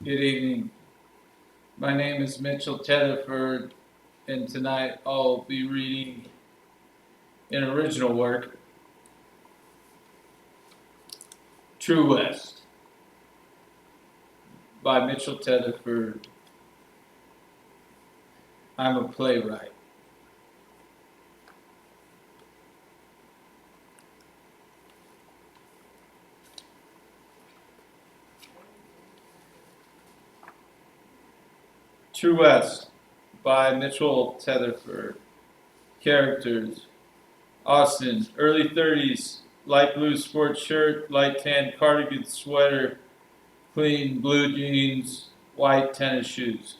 Good evening. My name is Mitchell Teatherford, and tonight I'll be reading an original work, True West, by Mitchell Teatherford. I'm a playwright. True West, by Mitchell Teatherford. Characters: Austin, early 30s, light blue sports shirt, light tan cardigan sweater, clean blue jeans, white tennis shoes.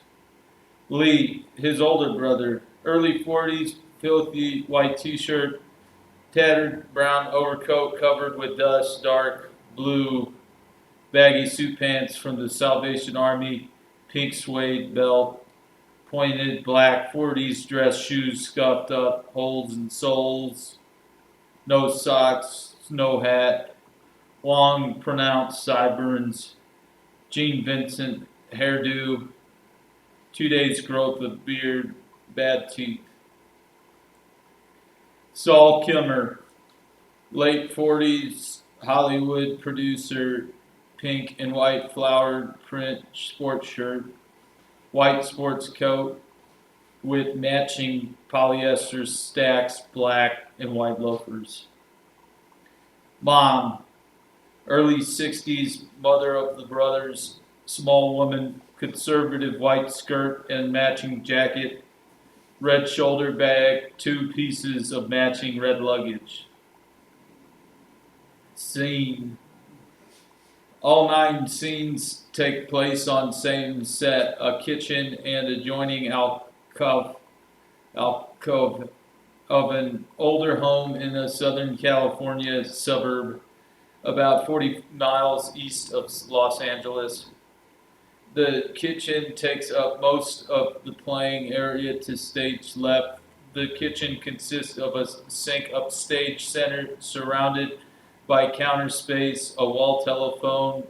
Lee, his older brother, early 40s, filthy white t-shirt, tattered brown overcoat covered with dust, dark blue baggy suit pants from the Salvation Army, pink suede belt, pointed black 40s dress shoes scuffed up, holes in soles, no socks, no hat, long pronounced sideburns, Gene Vincent hairdo, 2 days growth of beard, bad teeth. Saul Kilmer, late 40s, Hollywood producer, pink and white flowered print sports shirt, white sports coat with matching polyester stacks, black and white loafers. Mom, early 60s, mother of the brothers, small woman, conservative white skirt and matching jacket, red shoulder bag, 2 pieces of matching red luggage. Scene: all 9 scenes take place on same set, a kitchen and adjoining alcove of an older home in a Southern California suburb about 40 miles east of Los Angeles. The kitchen takes up most of the playing area to stage left. The kitchen consists of a sink upstage center surrounded by counter space, a wall telephone,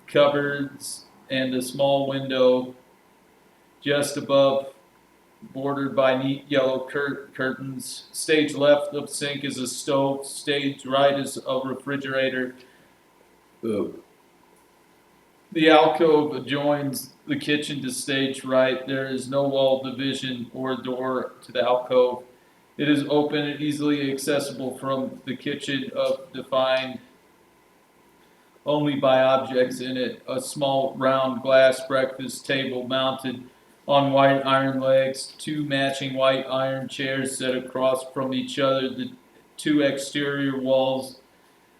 cupboards, and a small window just above, bordered by neat yellow curtains. Stage left of sink is a stove. Stage right is a refrigerator. The alcove adjoins the kitchen to stage right. There is no wall division or door to the alcove. It is open and easily accessible from the kitchen, defined only by objects in it. A small round glass breakfast table mounted on white iron legs, 2 matching white iron chairs set across from each other. The 2 exterior walls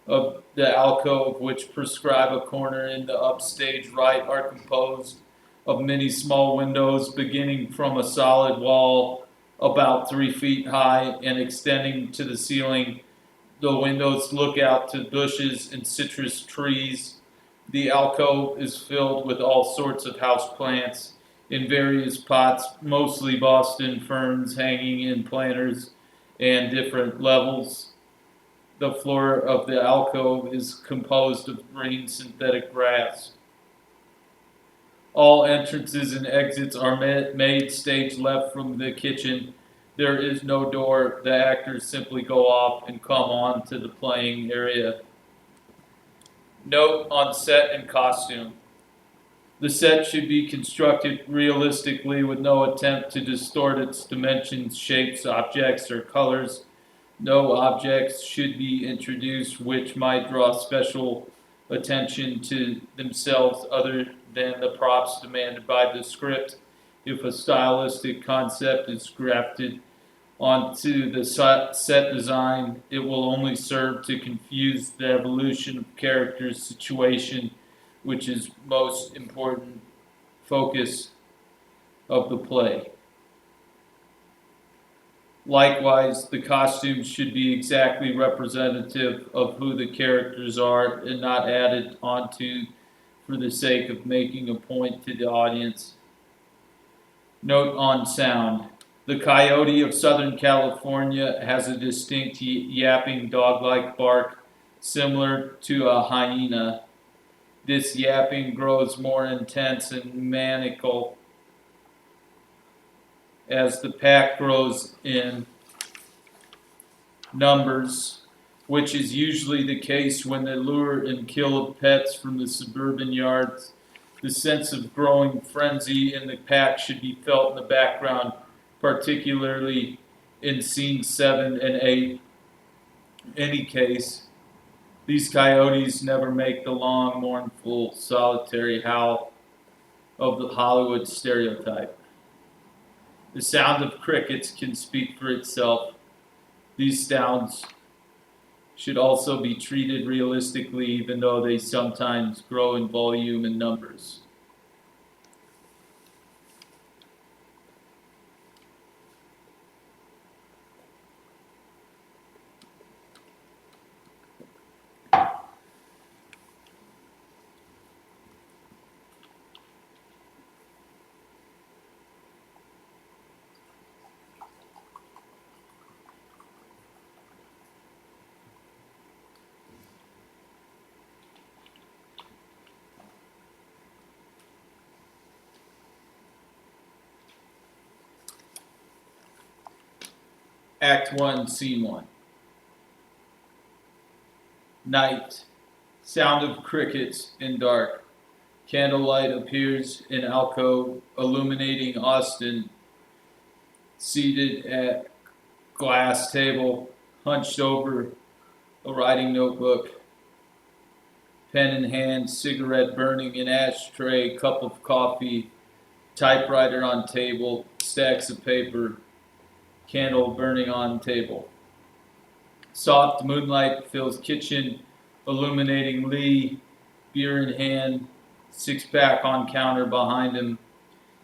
of the alcove, which prescribe a corner in the upstage right, are composed of many small windows beginning from a solid wall about 3 feet high and extending to the ceiling. The windows look out to bushes and citrus trees. The alcove is filled with all sorts of houseplants in various pots, mostly Boston ferns hanging in planters and different levels. The floor of the alcove is composed of green synthetic grass. All entrances and exits are made stage left from the kitchen. There is no door. The actors simply go off and come on to the playing area. Note on set and costume: the set should be constructed realistically with no attempt to distort its dimensions, shapes, objects, or colors. No objects should be introduced which might draw special attention to themselves other than the props demanded by the script. If a stylistic concept is grafted onto the set design, it will only serve to confuse the evolution of characters' situation, which is most important focus of the play. Likewise, the costumes should be exactly representative of who the characters are and not added onto for the sake of making a point to the audience. Note on sound: the coyote of Southern California has a distinct yapping dog-like bark similar to a hyena. This yapping grows more intense and maniacal as the pack grows in numbers, which is usually the case when they lure and kill pets from the suburban yards. The sense of growing frenzy in the pack should be felt in the background, particularly in scenes 7 and 8. In any case, these coyotes never make the long, mournful, solitary howl of the Hollywood stereotype. The sound of crickets can speak for itself. These sounds should also be treated realistically, even though they sometimes grow in volume and numbers. Act 1, Scene 1. Night. Sound of crickets in dark. Candlelight appears in alcove, illuminating Austin, seated at glass table, hunched over a writing notebook, pen in hand, cigarette burning in ashtray, cup of coffee, typewriter on table, stacks of paper, candle burning on table. Soft moonlight fills kitchen, illuminating Lee, beer in hand, six-pack on counter behind him.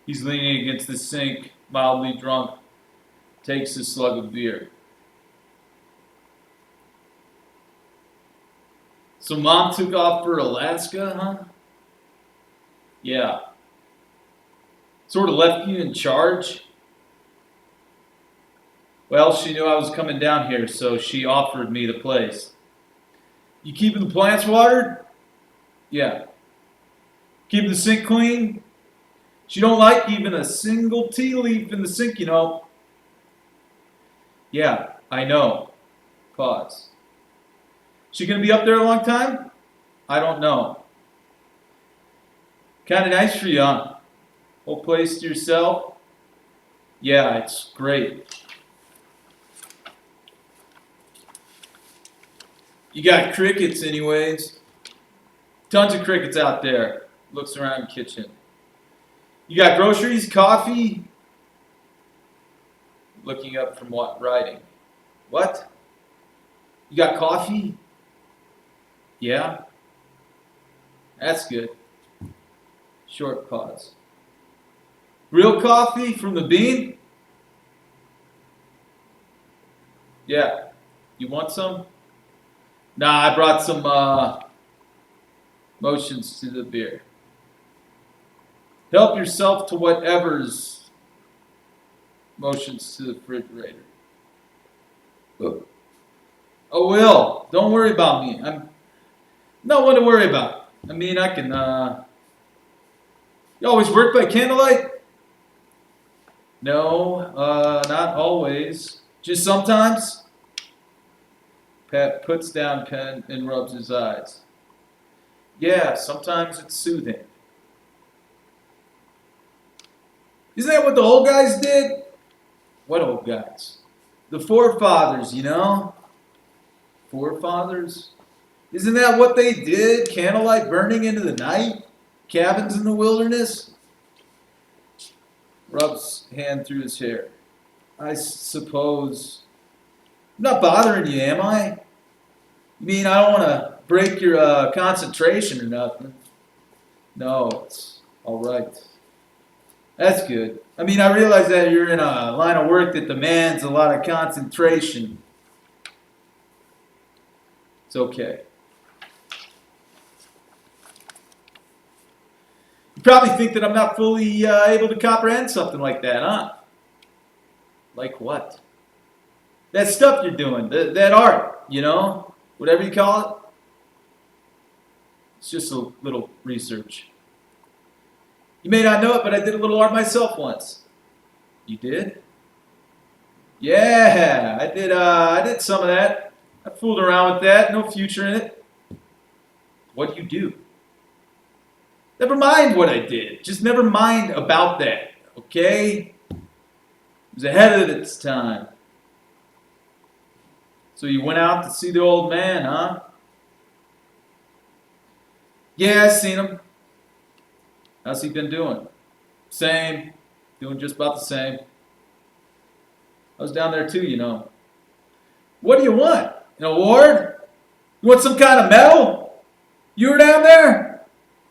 He's leaning against the sink, mildly drunk, takes a slug of beer. So Mom took off for Alaska, huh? Yeah. Sort of left you in charge? Well, she knew I was coming down here, so she offered me the place. You keeping the plants watered? Yeah. Keeping the sink clean? She don't like even a single tea leaf in the sink, you know. Yeah, I know. Pause. She gonna be up there a long time? I don't know. Kinda nice for you, huh? Whole place to yourself? Yeah, it's great. You got crickets anyways. Tons of crickets out there. Looks around the kitchen. You got groceries, coffee? Looking up from what writing. What? You got coffee? Yeah. That's good. Short pause. Real coffee from the bean? Yeah. You want some? Nah, I brought some motions to the beer. Help yourself to whatever's motions to the refrigerator. Oh, Will, don't worry about me. I'm no one to worry about. I mean, I can, you always work by candlelight? No, not always. Just sometimes. Pat puts down pen and rubs his eyes. Yeah, sometimes it's soothing. Isn't that what the old guys did? What old guys? The forefathers, you know? Forefathers? Isn't that what they did? Candlelight burning into the night? Cabins in the wilderness? Rubs hand through his hair. I suppose. I'm not bothering you, am I? You mean I don't want to break your concentration or nothing? No, it's all right. That's good. I mean, I realize that you're in a line of work that demands a lot of concentration. It's okay. You probably think that I'm not fully able to comprehend something like that, huh? Like what? That stuff you're doing, that art, you know? Whatever you call it. It's just a little research. You may not know it, but I did a little art myself once. You did? Yeah, I did. I did some of that. I fooled around with that. No future in it. What do you do? Never mind what I did. Just never mind about that. Okay? It was ahead of its time. So you went out to see the old man, huh? Yeah, I seen him. How's he been doing? Same. Doing just about the same. I was down there too, you know. What do you want? An award? You want some kind of medal? You were down there?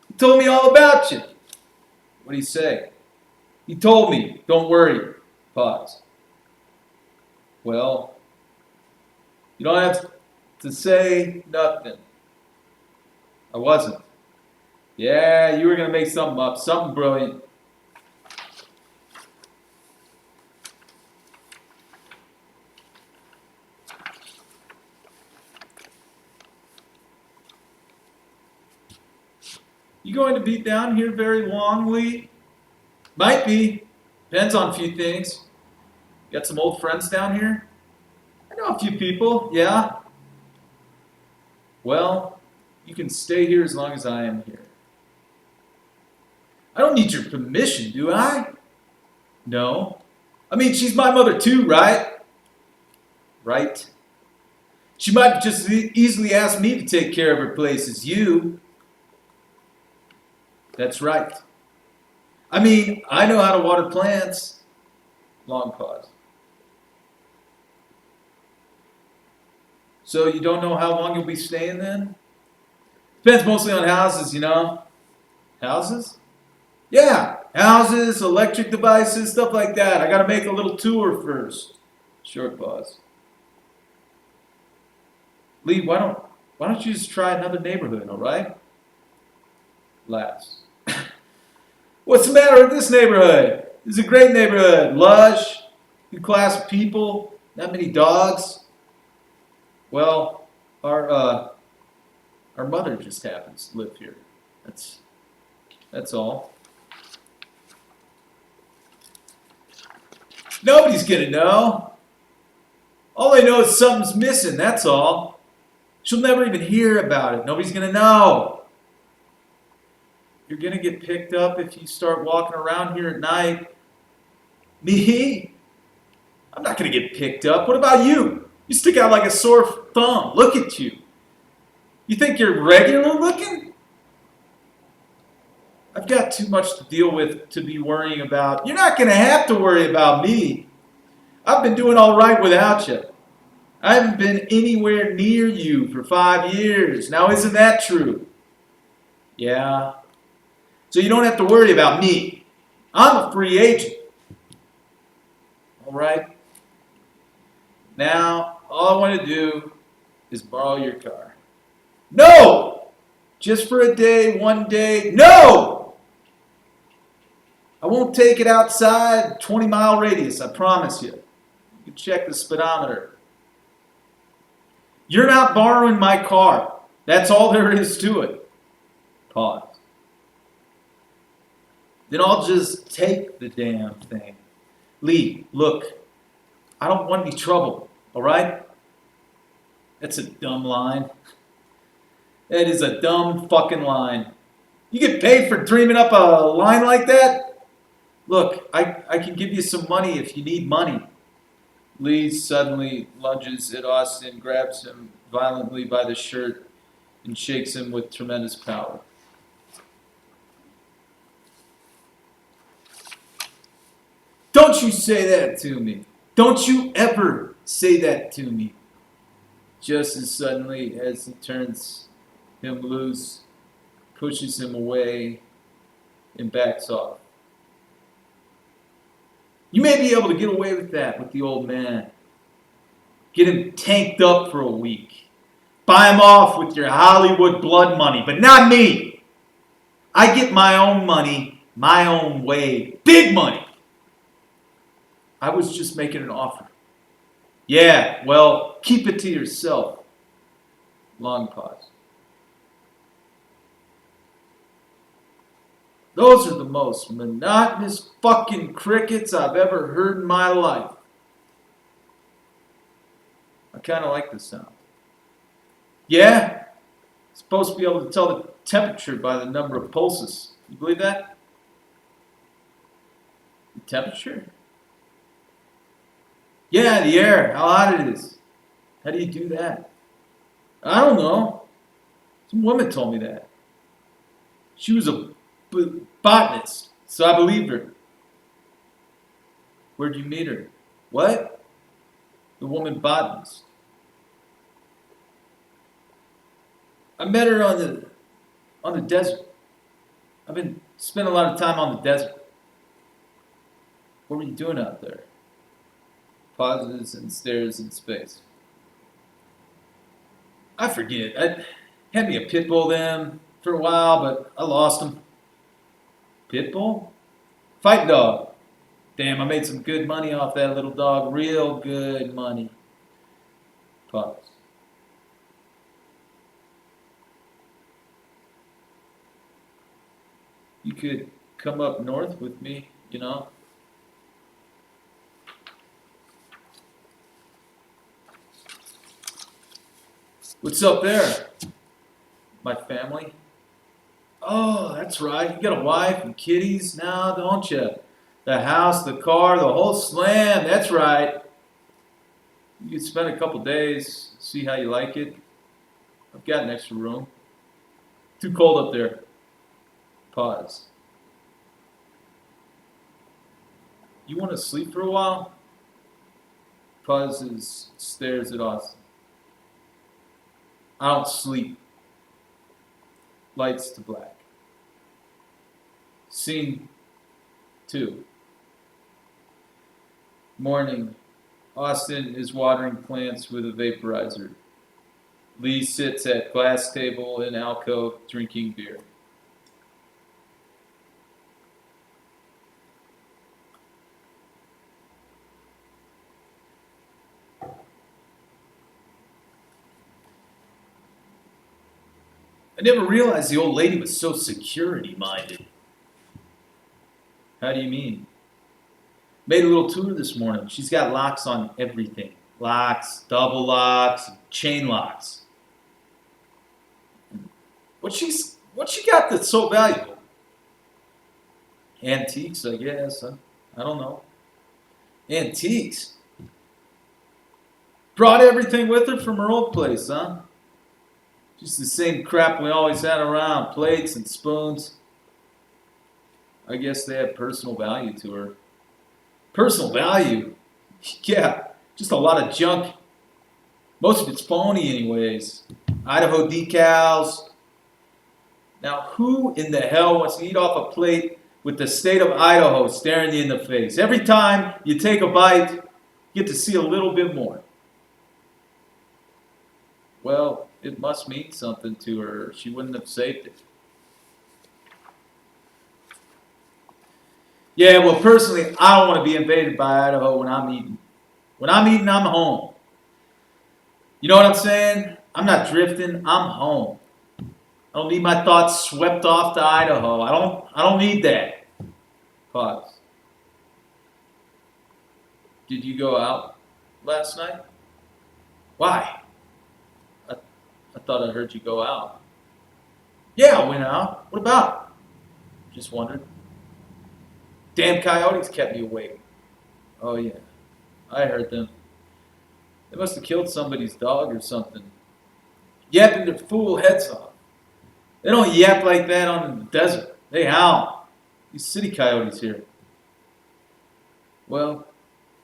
He told me all about you. What did he say? He told me, don't worry. Pause. Well, you don't have to say nothing. I wasn't. Yeah, you were going to make something up, something brilliant. You going to be down here very long, Lee? Might be. Depends on a few things. Got some old friends down here? I know a few people, yeah. Well, you can stay here as long as I am here. I don't need your permission, do I? No. I mean, she's my mother too, right? Right. She might just easily ask me to take care of her place as you. That's right. I mean, I know how to water plants. Long pause. So you don't know how long you'll be staying then? Depends mostly on houses, you know. Houses? Yeah, houses, electric devices, stuff like that. I gotta make a little tour first. Short pause. Lee, why don't you just try another neighborhood, all right? Laughs. What's the matter with this neighborhood? This is a great neighborhood. Lush, good class of people, not many dogs. Well, our mother just happens to live here. That's all. Nobody's gonna know. All they know is something's missing, that's all. She'll never even hear about it. Nobody's gonna know. You're gonna get picked up if you start walking around here at night. Me? I'm not gonna get picked up. What about you? You stick out like a sore thumb. Look at you. You think you're regular looking? I've got too much to deal with to be worrying about. You're not gonna have to worry about me. I've been doing all right without you. I haven't been anywhere near you for 5 years. Now, isn't that true? Yeah. So you don't have to worry about me. I'm a free agent. All right? Now, all I want to do is borrow your car. No! Just for a day, one day. No! I won't take it outside 20-mile radius, I promise you. You can check the speedometer. You're not borrowing my car. That's all there is to it. Pause. Then I'll just take the damn thing. Lee, look, I don't want any trouble, all right? That's a dumb line. That is a dumb fucking line. You get paid for dreaming up a line like that? Look, I can give you some money if you need money. Lee suddenly lunges at Austin, grabs him violently by the shirt, and shakes him with tremendous power. Don't you say that to me. Don't you ever say that to me. Just as suddenly as he turns him loose, pushes him away, and backs off. You may be able to get away with that with the old man. Get him tanked up for a week. Buy him off with your Hollywood blood money, but not me. I get my own money, my own way. Big money. I was just making an offer. Yeah, well, keep it to yourself. Long pause. Those are the most monotonous fucking crickets I've ever heard in my life. I kind of like the sound. Yeah? Supposed to be able to tell the temperature by the number of pulses. You believe that? The temperature? Yeah, the air, how hot it is. How do you do that? I don't know. Some woman told me that. She was a botanist, so I believed her. Where'd you meet her? What? The woman botanist. I met her on the desert. I've been spending a lot of time on the desert. What were you doing out there? Pauses and stares in space. I forget. I had me a pit bull then for a while, but I lost him. Pit bull? Fight dog. Damn, I made some good money off that little dog. Real good money. Pause. You could come up north with me, you know. What's up there? My family? Oh, that's right. You got a wife and kitties now, don't you? The house, the car, the whole slam. That's right. You could spend a couple days, see how you like it. I've got an extra room. Too cold up there. Pause. You want to sleep for a while? Pauses, stares at Austin. I don't sleep. Lights to black. Scene 2. Morning. Austin is watering plants with a vaporizer. Lee sits at glass table in alcove drinking beer. I never realized the old lady was so security-minded. How do you mean? Made a little tour this morning. She's got locks on everything. Locks, double locks, chain locks. What she got that's so valuable? Antiques, I guess. I don't know. Antiques? Brought everything with her from her old place, huh? Just the same crap we always had around, plates and spoons. I guess they had personal value to her. Personal value? Yeah, just a lot of junk. Most of it's phony anyways. Idaho decals. Now who in the hell wants to eat off a plate with the state of Idaho staring you in the face? Every time you take a bite, you get to see a little bit more. Well, it must mean something to her. She wouldn't have saved it. Yeah, well, personally, I don't want to be invaded by Idaho when I'm eating. When I'm eating, I'm home. You know what I'm saying? I'm not drifting. I'm home. I don't need my thoughts swept off to Idaho. I don't need that. Pause. Did you go out last night? Why? I thought I heard you go out. Yeah, I went out. What about? Just wondered. Damn coyotes kept me awake. Oh yeah, I heard them. They must have killed somebody's dog or something. Yapping their fool heads off. They don't yap like that on the desert. They howl. These city coyotes here. Well,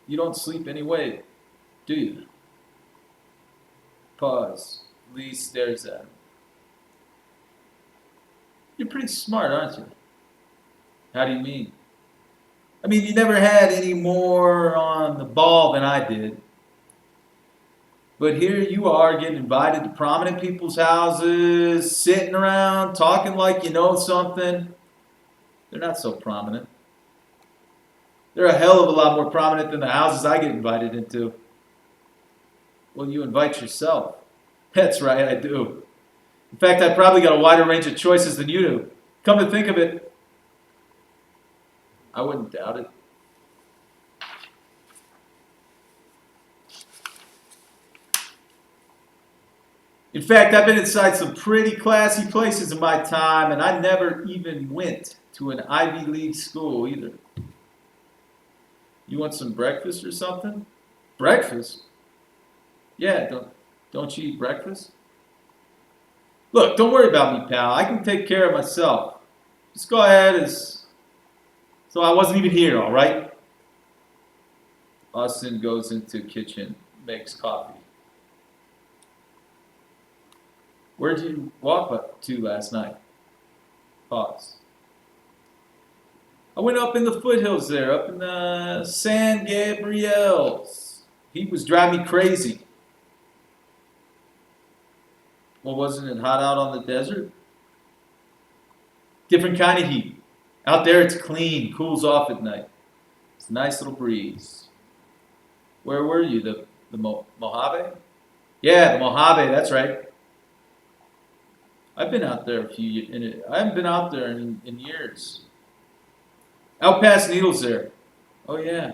you don't sleep anyway, do you? Pause. Lee stares at him. You're pretty smart, aren't you? How do you mean? I mean, you never had any more on the ball than I did. But here you are getting invited to prominent people's houses, sitting around, talking like you know something. They're not so prominent. They're a hell of a lot more prominent than the houses I get invited into. Well, you invite yourself. That's right, I do. In fact, I probably got a wider range of choices than you do. Come to think of it, I wouldn't doubt it. In fact, I've been inside some pretty classy places in my time, and I never even went to an Ivy League school either. You want some breakfast or something? Breakfast? Yeah, don't you eat breakfast? Look, don't worry about me, pal. I can take care of myself. Just go ahead as so I wasn't even here, all right? Austin goes into the kitchen, makes coffee. Where'd you walk up to last night? Pause. I went up in the foothills there, up in the San Gabriels. Heat was driving me crazy. Well, wasn't it hot out on the desert? Different kind of heat. Out there it's clean, cools off at night. It's a nice little breeze. Where were you? The Mojave? Yeah, the Mojave, that's right. I've been out there a few years. I haven't been out there in years. Out past Needles there. Oh yeah.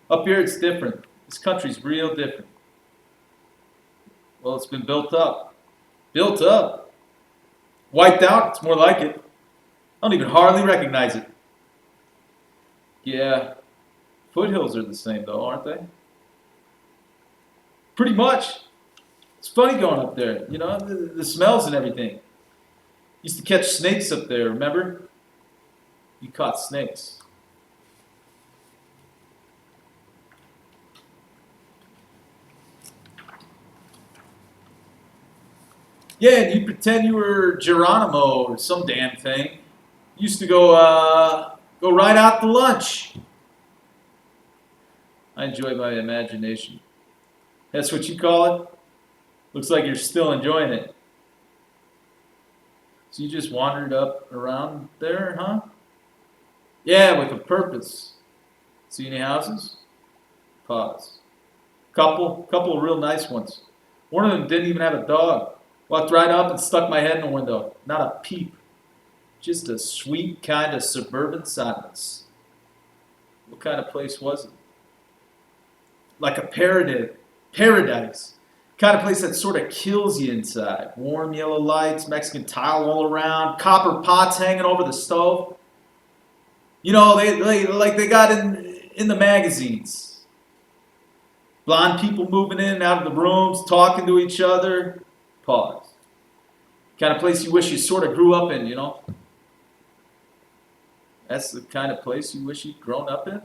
Up here it's different. This country's real different. Well, it's been built up. Built up. Wiped out, it's more like it. I don't even hardly recognize it. Yeah. Foothills are the same though, aren't they? Pretty much. It's funny going up there, you know, the smells and everything. Used to catch snakes up there, remember? You caught snakes. Yeah, and you pretend you were Geronimo or some damn thing. Used to go right out to lunch. I enjoy my imagination. That's what you call it? Looks like you're still enjoying it. So you just wandered up around there, huh? Yeah, with a purpose. See any houses? Pause. Couple of real nice ones. One of them didn't even have a dog. Walked right up and stuck my head in the window. Not a peep. Just a sweet kind of suburban silence. What kind of place was it? Like a paradise. Kind of place that sort of kills you inside. Warm yellow lights, Mexican tile all around, copper pots hanging over the stove. You know, they got in the magazines. Blonde people moving in and out of the rooms, talking to each other. Pause. Kind of place you wish you sort of grew up in, you know? That's the kind of place you wish you'd grown up in?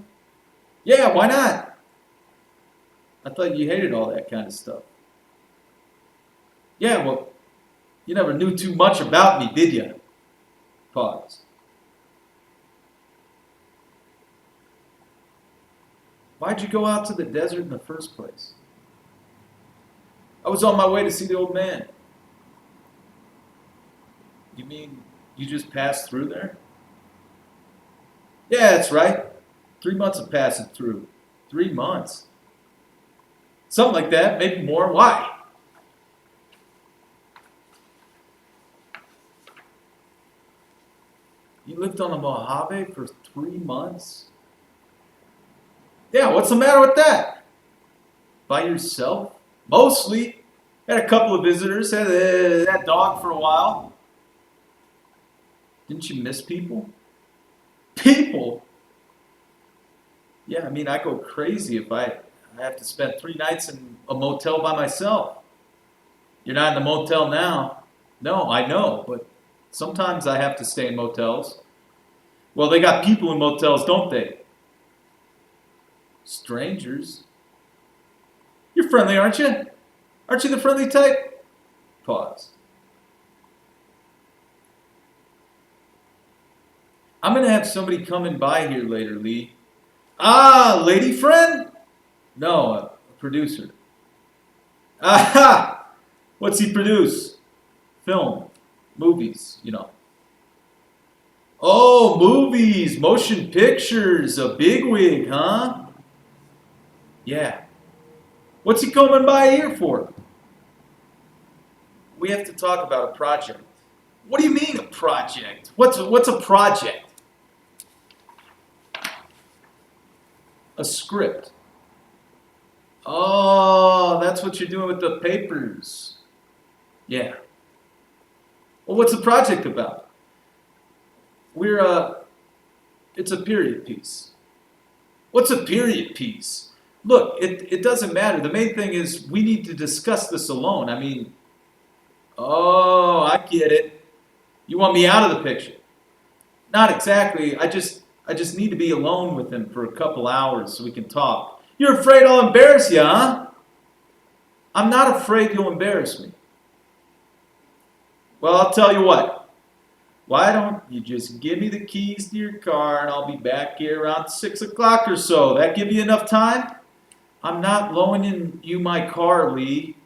Yeah, why not? I thought you hated all that kind of stuff. Yeah, well, you never knew too much about me, did you? Pause. Why'd you go out to the desert in the first place? I was on my way to see the old man. You mean you just passed through there? Yeah, that's right. 3 months of passing through. 3 months. Something like that, maybe more. Why? You lived on the Mojave for 3 months? Yeah, what's the matter with that? By yourself? Mostly. Had a couple of visitors, had that dog for a while. Didn't you miss people? People? Yeah, I mean, I go crazy if I have to spend 3 nights in a motel by myself. You're not in the motel now. No, I know, but sometimes I have to stay in motels. Well, they got people in motels, don't they? Strangers? You're friendly, aren't you? Aren't you the friendly type? Pause. I'm going to have somebody coming by here later, Lee. Ah, lady friend? No, a producer. Aha! What's he produce? Film. Movies, you know. Oh, movies, motion pictures, a bigwig, huh? Yeah. What's he coming by here for? We have to talk about a project. What do you mean a project? What's a project? A script. Oh, that's what you're doing with the papers. Yeah. Well, what's the project about? We're it's a period piece. What's a period piece? Look, it doesn't matter. The main thing is we need to discuss this alone. I mean, oh, I get it. You want me out of the picture? Not exactly. I just need to be alone with him for a couple hours so we can talk. You're afraid I'll embarrass you, huh? I'm not afraid you'll embarrass me. Well, I'll tell you what. Why don't you just give me the keys to your car and I'll be back here around 6 o'clock or so. That give you enough time? I'm not loaning you my car, Lee.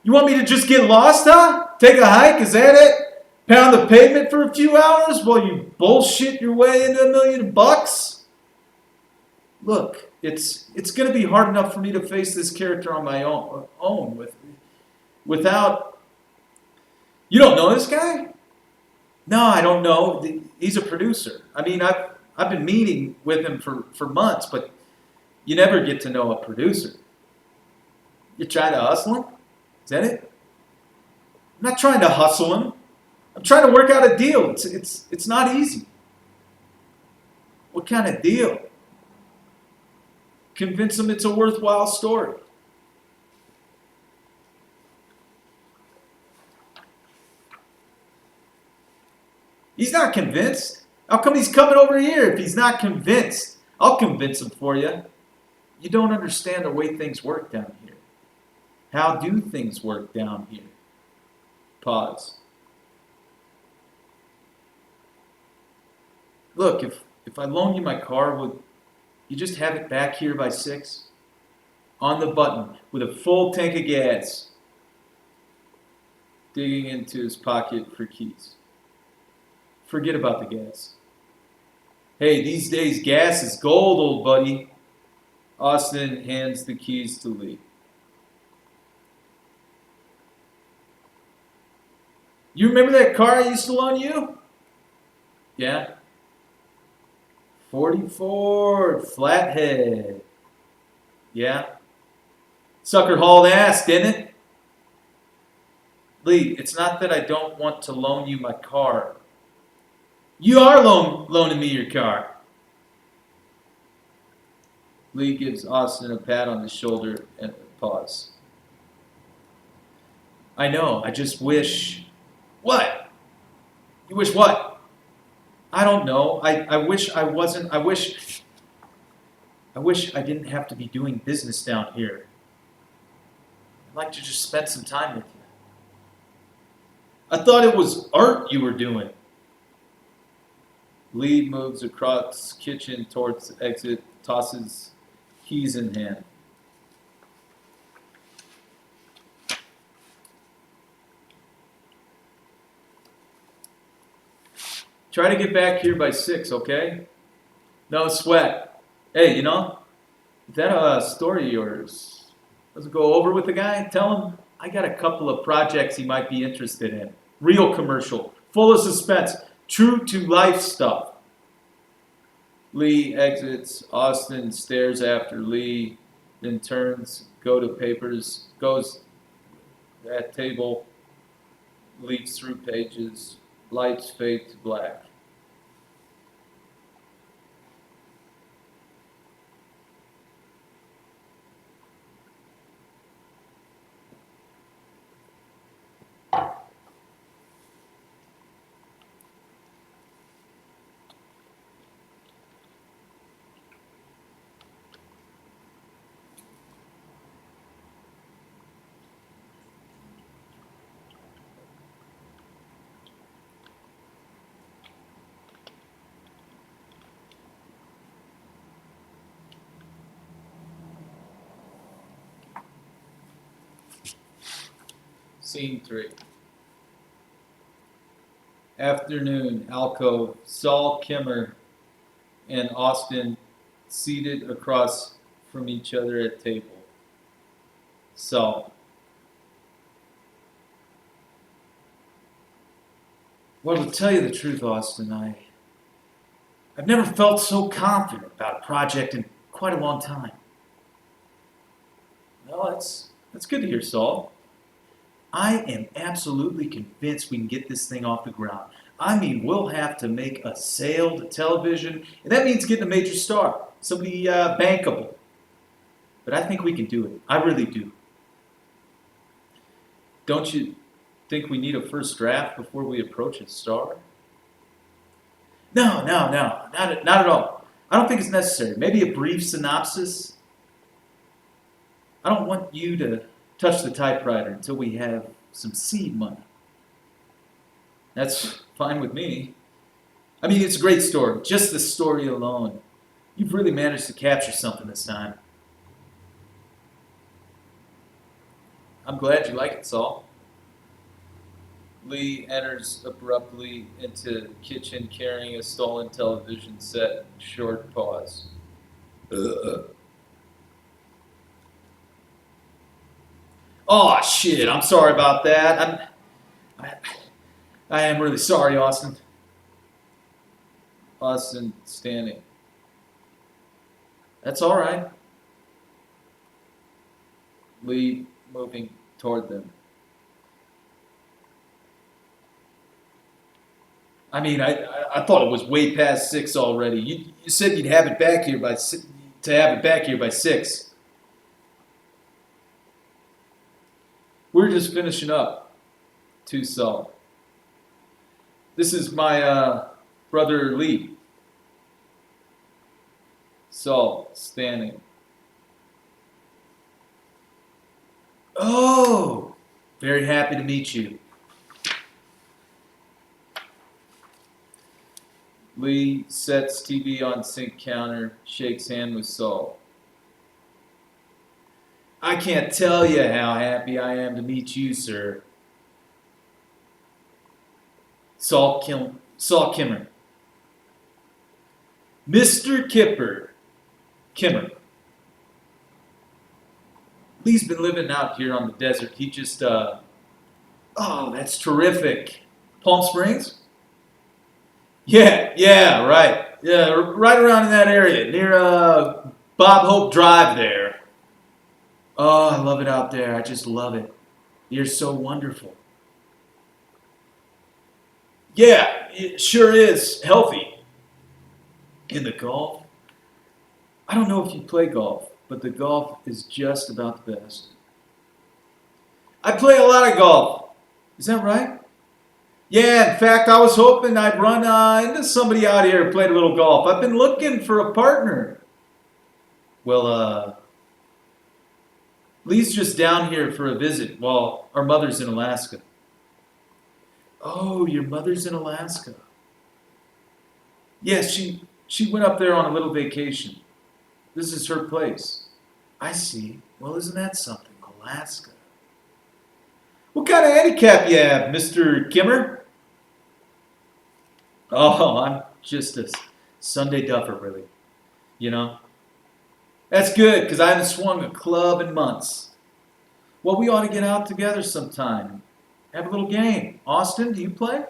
You want me to just get lost, huh? Take a hike, is that it? Pound the pavement for a few hours while you bullshit your way into $1,000,000? Look, it's going to be hard enough for me to face this character on my own without. You don't know this guy? No, I don't know. He's a producer. I mean, I've been meeting with him for months, but you never get to know a producer. You're trying to hustle him? Is that it? I'm not trying to hustle him. I'm trying to work out a deal. It's not easy. What kind of deal? Convince him it's a worthwhile story. He's not convinced. How come he's coming over here if he's not convinced? I'll convince him for you. You don't understand the way things work down here. How do things work down here? Pause. Look, if I loan you my car, would you just have it back here by 6? On the button, with a full tank of gas. Digging into his pocket for keys. Forget about the gas. Hey, these days gas is gold, old buddy. Austin hands the keys to Lee. You remember that car I used to loan you? Yeah. 40 Ford, flathead. Yeah. Sucker hauled ass, didn't it? Lee, it's not that I don't want to loan you my car. You are loaning me your car. Lee gives Austin a pat on the shoulder and a pause. I know, I just wish. What? You wish what? I don't know. I wish I wasn't. I wish I didn't have to be doing business down here. I'd like to just spend some time with you. I thought it was art you were doing. Lee moves across the kitchen towards the exit, tosses keys in hand. Try to get back here by 6, okay? No sweat. Hey, is that a story of yours? Does it go over with the guy? Tell him I got a couple of projects he might be interested in. Real commercial, full of suspense, true to life stuff. Lee exits. Austin stares after Lee, then turns, goes at table, leads through pages, lights fade to black. Scene 3. Afternoon, alcove. Saul Kimmer and Austin seated across from each other at table. Saul. Well, to tell you the truth, Austin, I've never felt so confident about a project in quite a long time. Well, that's good to hear, Saul. I am absolutely convinced we can get this thing off the ground. I mean, we'll have to make a sale to television, and that means getting a major star, somebody bankable. But I think we can do it. I really do. Don't you think we need a first draft before we approach a star? No, no, no, not at all. I don't think it's necessary. Maybe a brief synopsis. I don't want you to touch the typewriter until we have some seed money. That's fine with me. I mean, it's a great story. Just the story alone. You've really managed to capture something this time. I'm glad you like it, Saul. Lee enters abruptly into the kitchen carrying a stolen television set. Short pause. Oh shit! I'm sorry about that. I, I am really sorry, Austin. Austin standing. That's all right. Lee moving toward them. I mean, I thought it was way past 6 already. You said you'd have it back here by to have it back here by 6. We're just finishing up. To Saul. This is my brother Lee. Saul standing. Oh, very happy to meet you. Lee sets TV on sink counter, shakes hand with Saul. I can't tell you how happy I am to meet you, sir. Saul Kimmer. Mr. Kimmer. Lee's been living out here on the desert. He just, oh, that's terrific. Palm Springs? Yeah, right. Yeah, right around in that area, near Bob Hope Drive there. Oh, I love it out there. I just love it. You're so wonderful. Yeah, it sure is healthy. In the golf? I don't know if you play golf, but the golf is just about the best. I play a lot of golf. Is that right? Yeah, in fact, I was hoping I'd run into somebody out here who played a little golf. I've been looking for a partner. Well, Lee's just down here for a visit while our mother's in Alaska. Oh, your mother's in Alaska. Yes, she went up there on a little vacation. This is her place. I see. Well, isn't that something? Alaska. What kind of handicap you have, Mr. Kimmer? Oh, I'm just a Sunday duffer, really. You know? That's good, because I haven't swung a club in months. Well, we ought to get out together sometime. Have a little game. Austin, do you play?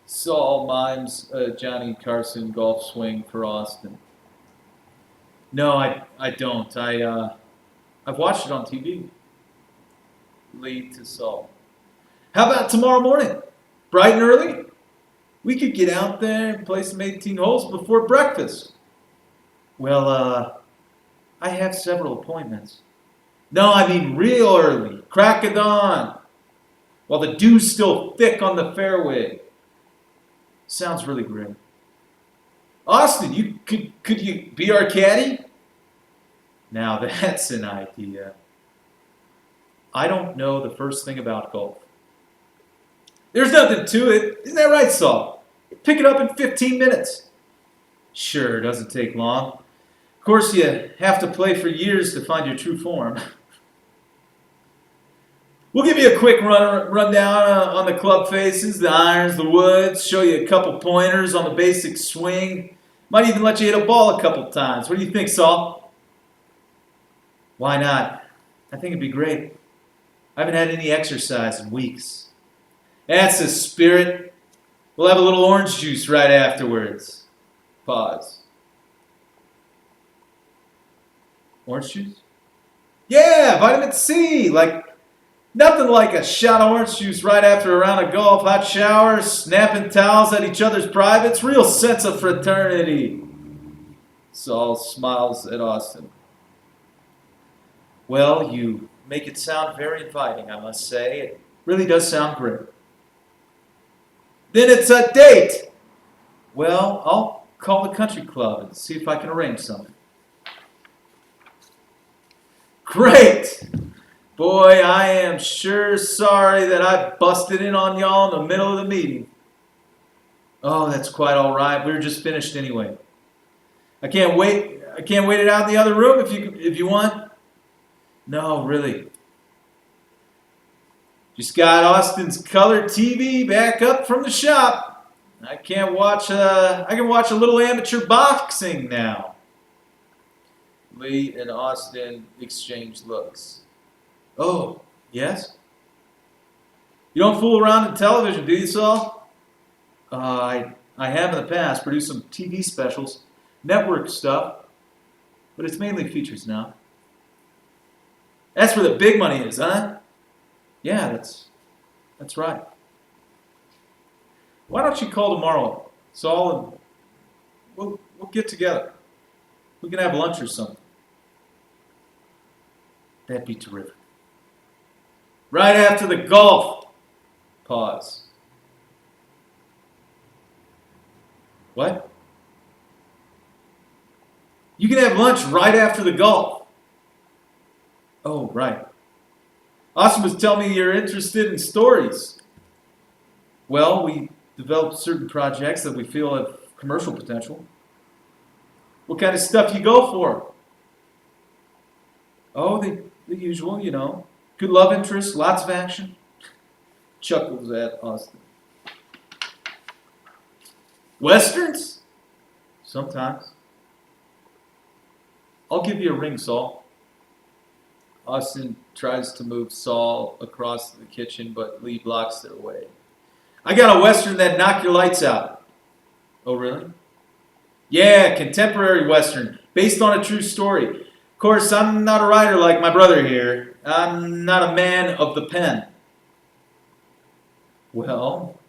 Saul mimes a Johnny Carson golf swing for Austin. No, I don't. I've watched it on TV. Lee to Saul. How about tomorrow morning? Bright and early? We could get out there and play some 18 holes before breakfast. Well, I have several appointments. No, I mean real early. Crack of dawn. While the dew's still thick on the fairway. Sounds really great. Austin, could you be our caddy? Now that's an idea. I don't know the first thing about golf. There's nothing to it. Isn't that right, Saul? Pick it up in 15 minutes. Sure, it doesn't take long. Of course, you have to play for years to find your true form. We'll give you a quick rundown on the club faces, the irons, the woods, show you a couple pointers on the basic swing. Might even let you hit a ball a couple times. What do you think, Saul? Why not? I think it'd be great. I haven't had any exercise in weeks. That's the spirit. We'll have a little orange juice right afterwards. Pause. Orange juice? Yeah, vitamin C. Like, nothing like a shot of orange juice right after a round of golf, hot shower, snapping towels at each other's privates. Real sense of fraternity. Saul smiles at Austin. Well, you make it sound very inviting, I must say. It really does sound great. Then it's a date. Well, I'll call the country club and see if I can arrange something. Great! Boy, I am sure sorry that I busted in on y'all in the middle of the meeting. Oh, that's quite all right. We were just finished anyway. I can't wait it out in the other room if you want. No, really. Just got Austin's color TV back up from the shop. I can watch a little amateur boxing now. Lee and Austin exchange looks. Oh, yes? You don't fool around in television, do you, Saul? I have in the past produced some TV specials, network stuff, but it's mainly features now. That's where the big money is, huh? Yeah, that's right. Why don't you call tomorrow, Saul, and we'll get together. We can have lunch or something. That'd be terrific. Right after the golf. Pause. What? You can have lunch right after the golf. Oh, right. Austin was telling me you're interested in stories. Well, we developed certain projects that we feel have commercial potential. What kind of stuff you go for? Oh, the usual, you know. Good love interest, lots of action. Chuckles at Austin. Westerns? Sometimes. I'll give you a ring, Saul. Austin tries to move Saul across the kitchen, but Lee blocks their way. I got a Western that'd knock your lights out. Oh, really? Yeah, contemporary Western, based on a true story. Of course, I'm not a writer like my brother here. I'm not a man of the pen. Well,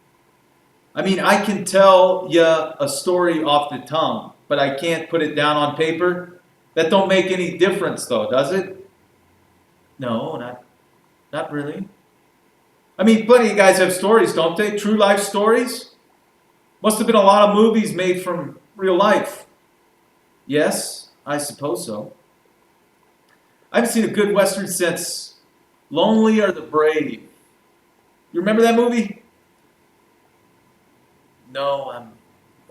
I mean, I can tell you a story off the tongue, but I can't put it down on paper. That don't make any difference, though, does it? No, not really. I mean, plenty of guys have stories, don't they? True life stories? Must have been a lot of movies made from real life. Yes, I suppose so. I haven't seen a good Western since Lonely Are the Brave. You remember that movie? No, I'm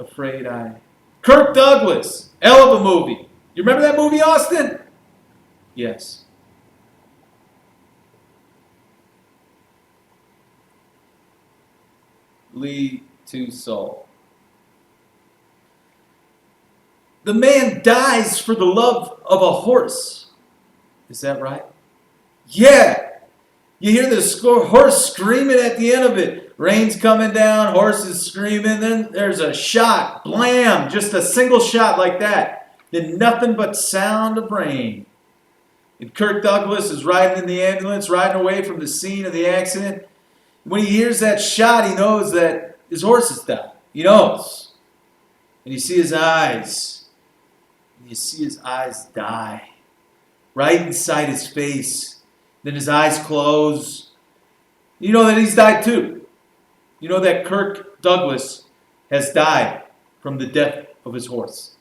afraid Kirk Douglas! Hell of a movie. You remember that movie, Austin? Yes. Lee to Saul. The man dies for the love of a horse. Is that right? Yeah. You hear the horse screaming at the end of it. Rain's coming down, horse is screaming, then there's a shot. Blam! Just a single shot like that. Then nothing but sound of rain. And Kirk Douglas is riding in the ambulance, riding away from the scene of the accident. When he hears that shot, he knows that his horse has died. He knows. And you see his eyes. And you see his eyes die. Right inside his face. Then his eyes close. You know that he's died too. You know that Kirk Douglas has died from the death of his horse.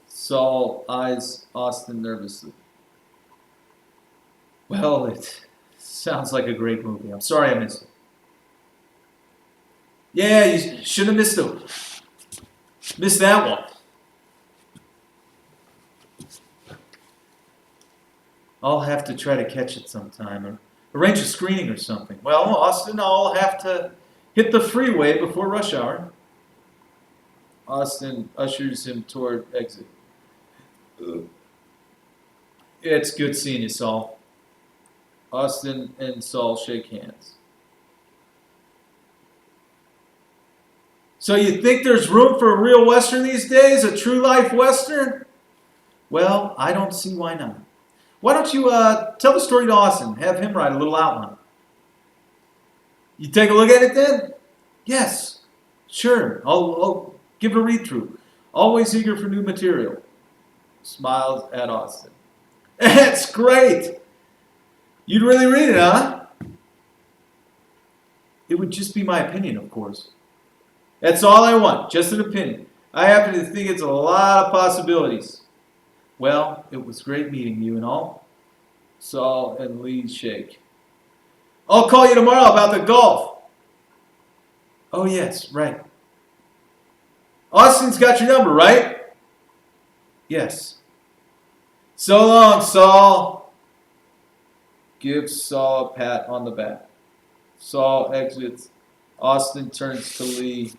Saul eyes Austin nervously. Well, it sounds like a great movie. I'm sorry I missed it. Yeah, you shouldn't have missed it. Missed that one. I'll have to try to catch it sometime or arrange a screening or something. Well, Austin, I'll have to hit the freeway before rush hour. Austin ushers him toward exit. It's good seeing you, Saul. Austin and Saul shake hands. So you think there's room for a real Western these days? A true life Western? Well, I don't see why not. Why don't you tell the story to Austin? Have him write a little outline. You take a look at it then? Yes, sure. I'll give it a read through. Always eager for new material. Smiles at Austin. That's great. You'd really read it, huh? It would just be my opinion, of course. That's all I want, just an opinion. I happen to think it's a lot of possibilities. Well, it was great meeting you and all. Saul and Lee shake. I'll call you tomorrow about the golf. Oh, yes, right. Austin's got your number, right? Yes. So long, Saul. Gives Saul a pat on the back. Saul exits. Austin turns to Lee,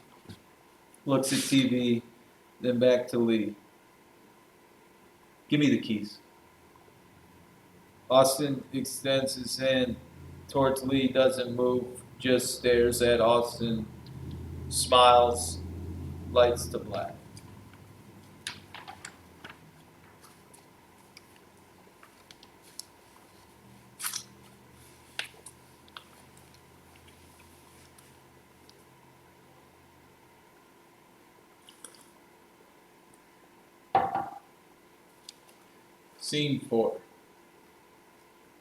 looks at TV, then back to Lee. Give me the keys. Austin extends his hand towards Lee, doesn't move, just stares at Austin, smiles, lights to black. Scene 4.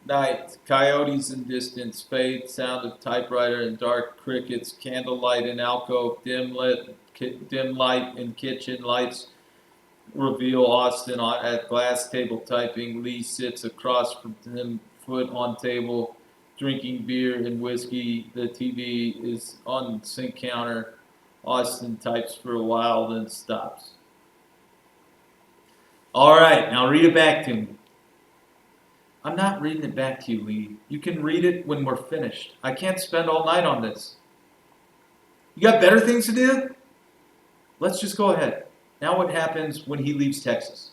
Night. Coyotes in distance. Fade. Sound of typewriter and dark crickets. Candlelight in alcove. Dim light in kitchen. Lights reveal Austin at glass table typing. Lee sits across from him, foot on table, drinking beer and whiskey. The TV is on the sink counter. Austin types for a while, then stops. All right, now read it back to me. I'm not reading it back to you, Lee. You can read it when we're finished. I can't spend all night on this. You got better things to do? Let's just go ahead. Now what happens when he leaves Texas?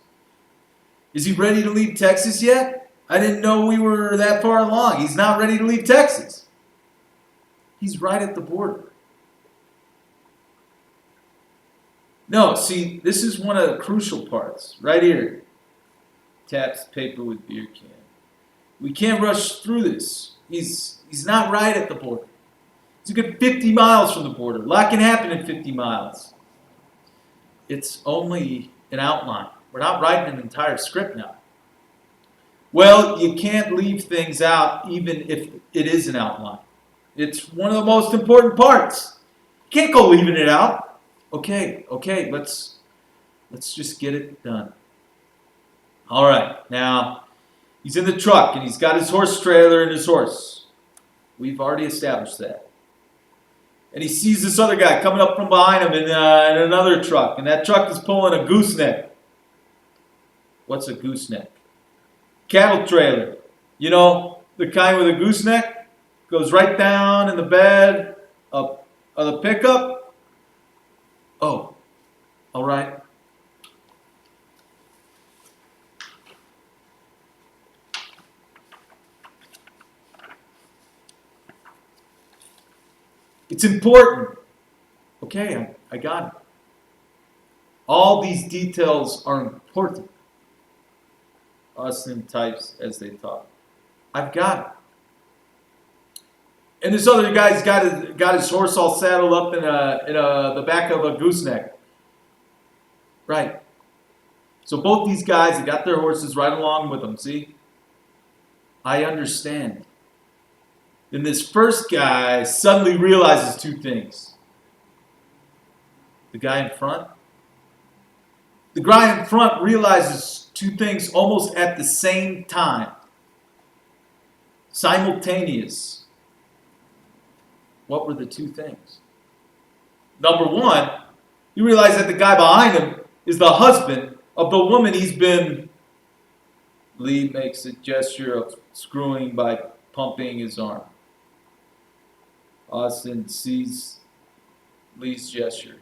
Is he ready to leave Texas yet? I didn't know we were that far along. He's not ready to leave Texas. He's right at the border. No, see, this is one of the crucial parts. Right here. Taps paper with beer can. We can't rush through this. He's not right at the border. It's a good 50 miles from the border. A lot can happen in 50 miles. It's only an outline. We're not writing an entire script now. Well, you can't leave things out even if it is an outline. It's one of the most important parts. You can't go leaving it out. Okay, let's just get it done. All right, now he's in the truck and he's got his horse trailer and his horse. We've already established that. And he sees this other guy coming up from behind him in another truck, and that truck is pulling a gooseneck. What's a gooseneck? Cattle trailer. You know, the kind with a gooseneck goes right down in the bed of the pickup. Oh, all right. It's important. Okay, I got it. All these details are important. Austin types as they talk. I've got it. And this other guy's got his horse all saddled up in the back of a gooseneck. Right. So both these guys have got their horses right along with them, see? I understand. Then this first guy suddenly realizes two things. The guy in front realizes two things almost at the same time. Simultaneous. What were the two things? Number one, he realized that the guy behind him is the husband of the woman he's been... Lee makes a gesture of screwing by pumping his arm. Austin sees Lee's gesture.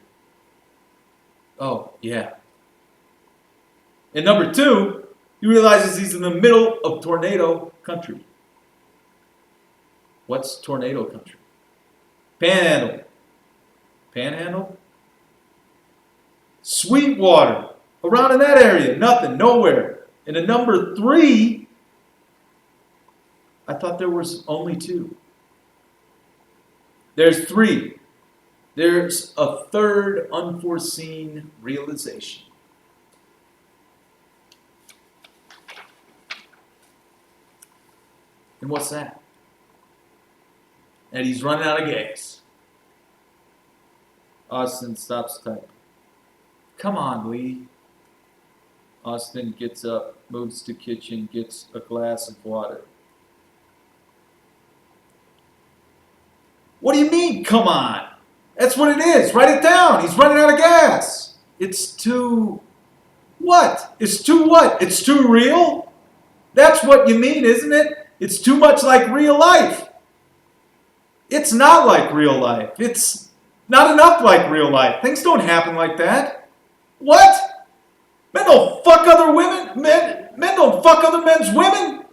Oh, yeah. And number two, he realizes he's in the middle of tornado country. What's tornado country? Panhandle. Panhandle? Sweetwater. Around in that area. Nothing. Nowhere. And a number 3, I thought there was only 2. There's 3. There's a third unforeseen realization. And what's that? And he's running out of gas. Austin stops typing. Come on, Lee. Austin gets up, moves to the kitchen, gets a glass of water. What do you mean, come on? That's what it is. Write it down. He's running out of gas. It's too... What? It's too what? It's too real? That's what you mean, isn't it? It's too much like real life. It's not like real life. It's not enough like real life. Things don't happen like that. What? Men don't fuck other women? Men don't fuck other men's women?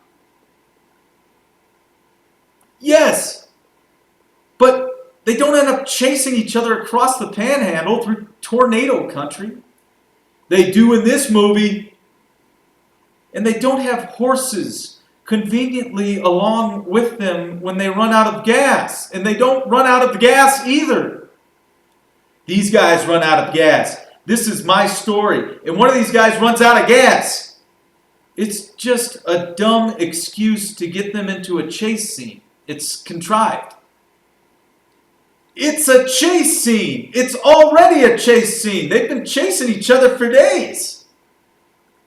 Yes. But they don't end up chasing each other across the panhandle through tornado country. They do in this movie. And they don't have horses conveniently along with them when they run out of gas. And they don't run out of gas either. These guys run out of gas. This is my story. And one of these guys runs out of gas. It's just a dumb excuse to get them into a chase scene. It's contrived. It's a chase scene. It's already a chase scene. They've been chasing each other for days.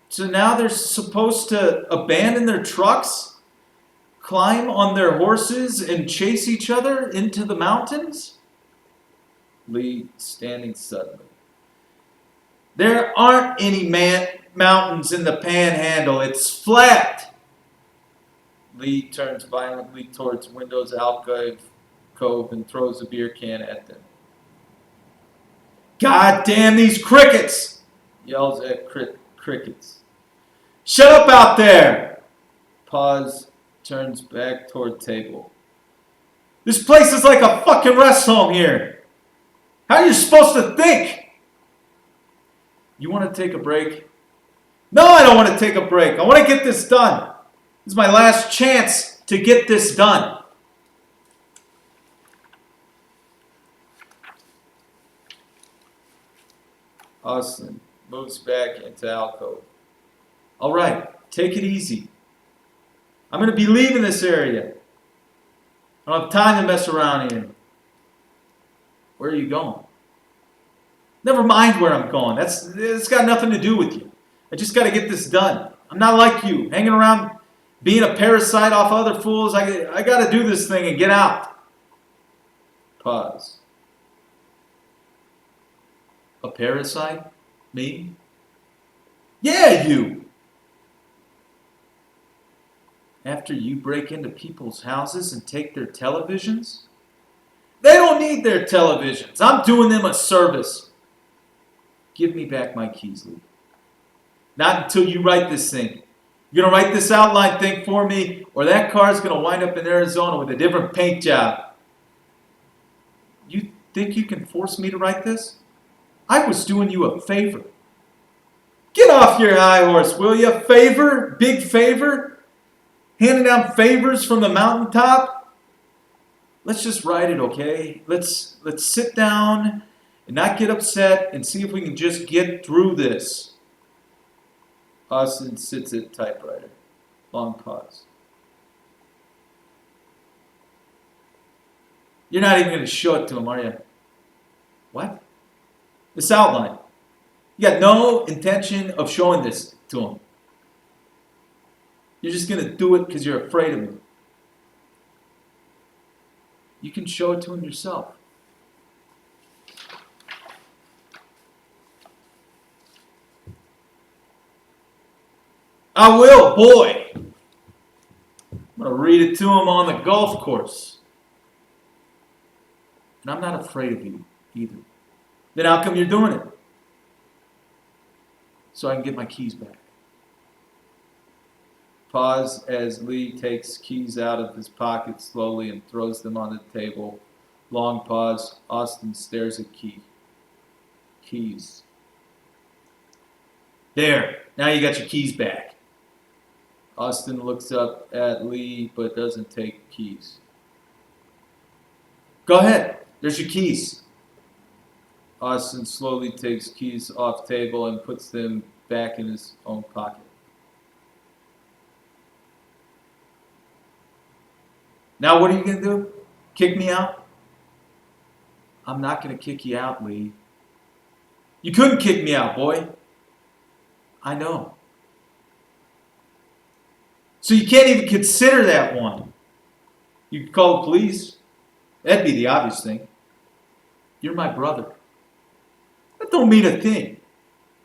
So now they're supposed to abandon their trucks, climb on their horses, and chase each other into the mountains? Lee standing suddenly. There aren't any mountains in the panhandle. It's flat. Lee turns violently towards Windows alcove and throws a beer can at them. God damn these crickets! Yells at crickets. Shut up out there! Pause, turns back toward table. This place is like a fucking rest home here. How are you supposed to think? You want to take a break? No, I don't want to take a break. I want to get this done. This is my last chance to get this done. Austin moves back into alcove. All right, take it easy. I'm going to be leaving this area. I don't have time to mess around here. Where are you going? Never mind where I'm going. It's got nothing to do with you. I just got to get this done. I'm not like you, hanging around being a parasite off other fools. I got to do this thing and get out. Pause. A parasite? Me? Yeah, you! After you break into people's houses and take their televisions? They don't need their televisions. I'm doing them a service. Give me back my keys, Lee. Not until you write this thing. You're going to write this outline thing for me, or that car's going to wind up in Arizona with a different paint job. You think you can force me to write this? I was doing you a favor. Get off your high horse, will you? Favor? Big favor? Handing down favors from the mountaintop? Let's just write it, okay? Let's sit down and not get upset and see if we can just get through this. Austin sits at typewriter. Long pause. You're not even going to show it to him, are you? What? This outline. You got no intention of showing this to him. You're just going to do it because you're afraid of him. You can show it to him yourself. I will, boy. I'm going to read it to him on the golf course. And I'm not afraid of you either. Then how come you're doing it? So I can get my keys back. Pause as Lee takes keys out of his pocket slowly and throws them on the table. Long pause. Austin stares at keys. There, now you got your keys back. Austin looks up at Lee but doesn't take keys. Go ahead, there's your keys. Austin slowly takes keys off table and puts them back in his own pocket. Now what are you going to do? Kick me out? I'm not going to kick you out, Lee. You couldn't kick me out, boy. I know. So you can't even consider that one. You could call the police. That'd be the obvious thing. You're my brother. That don't mean a thing.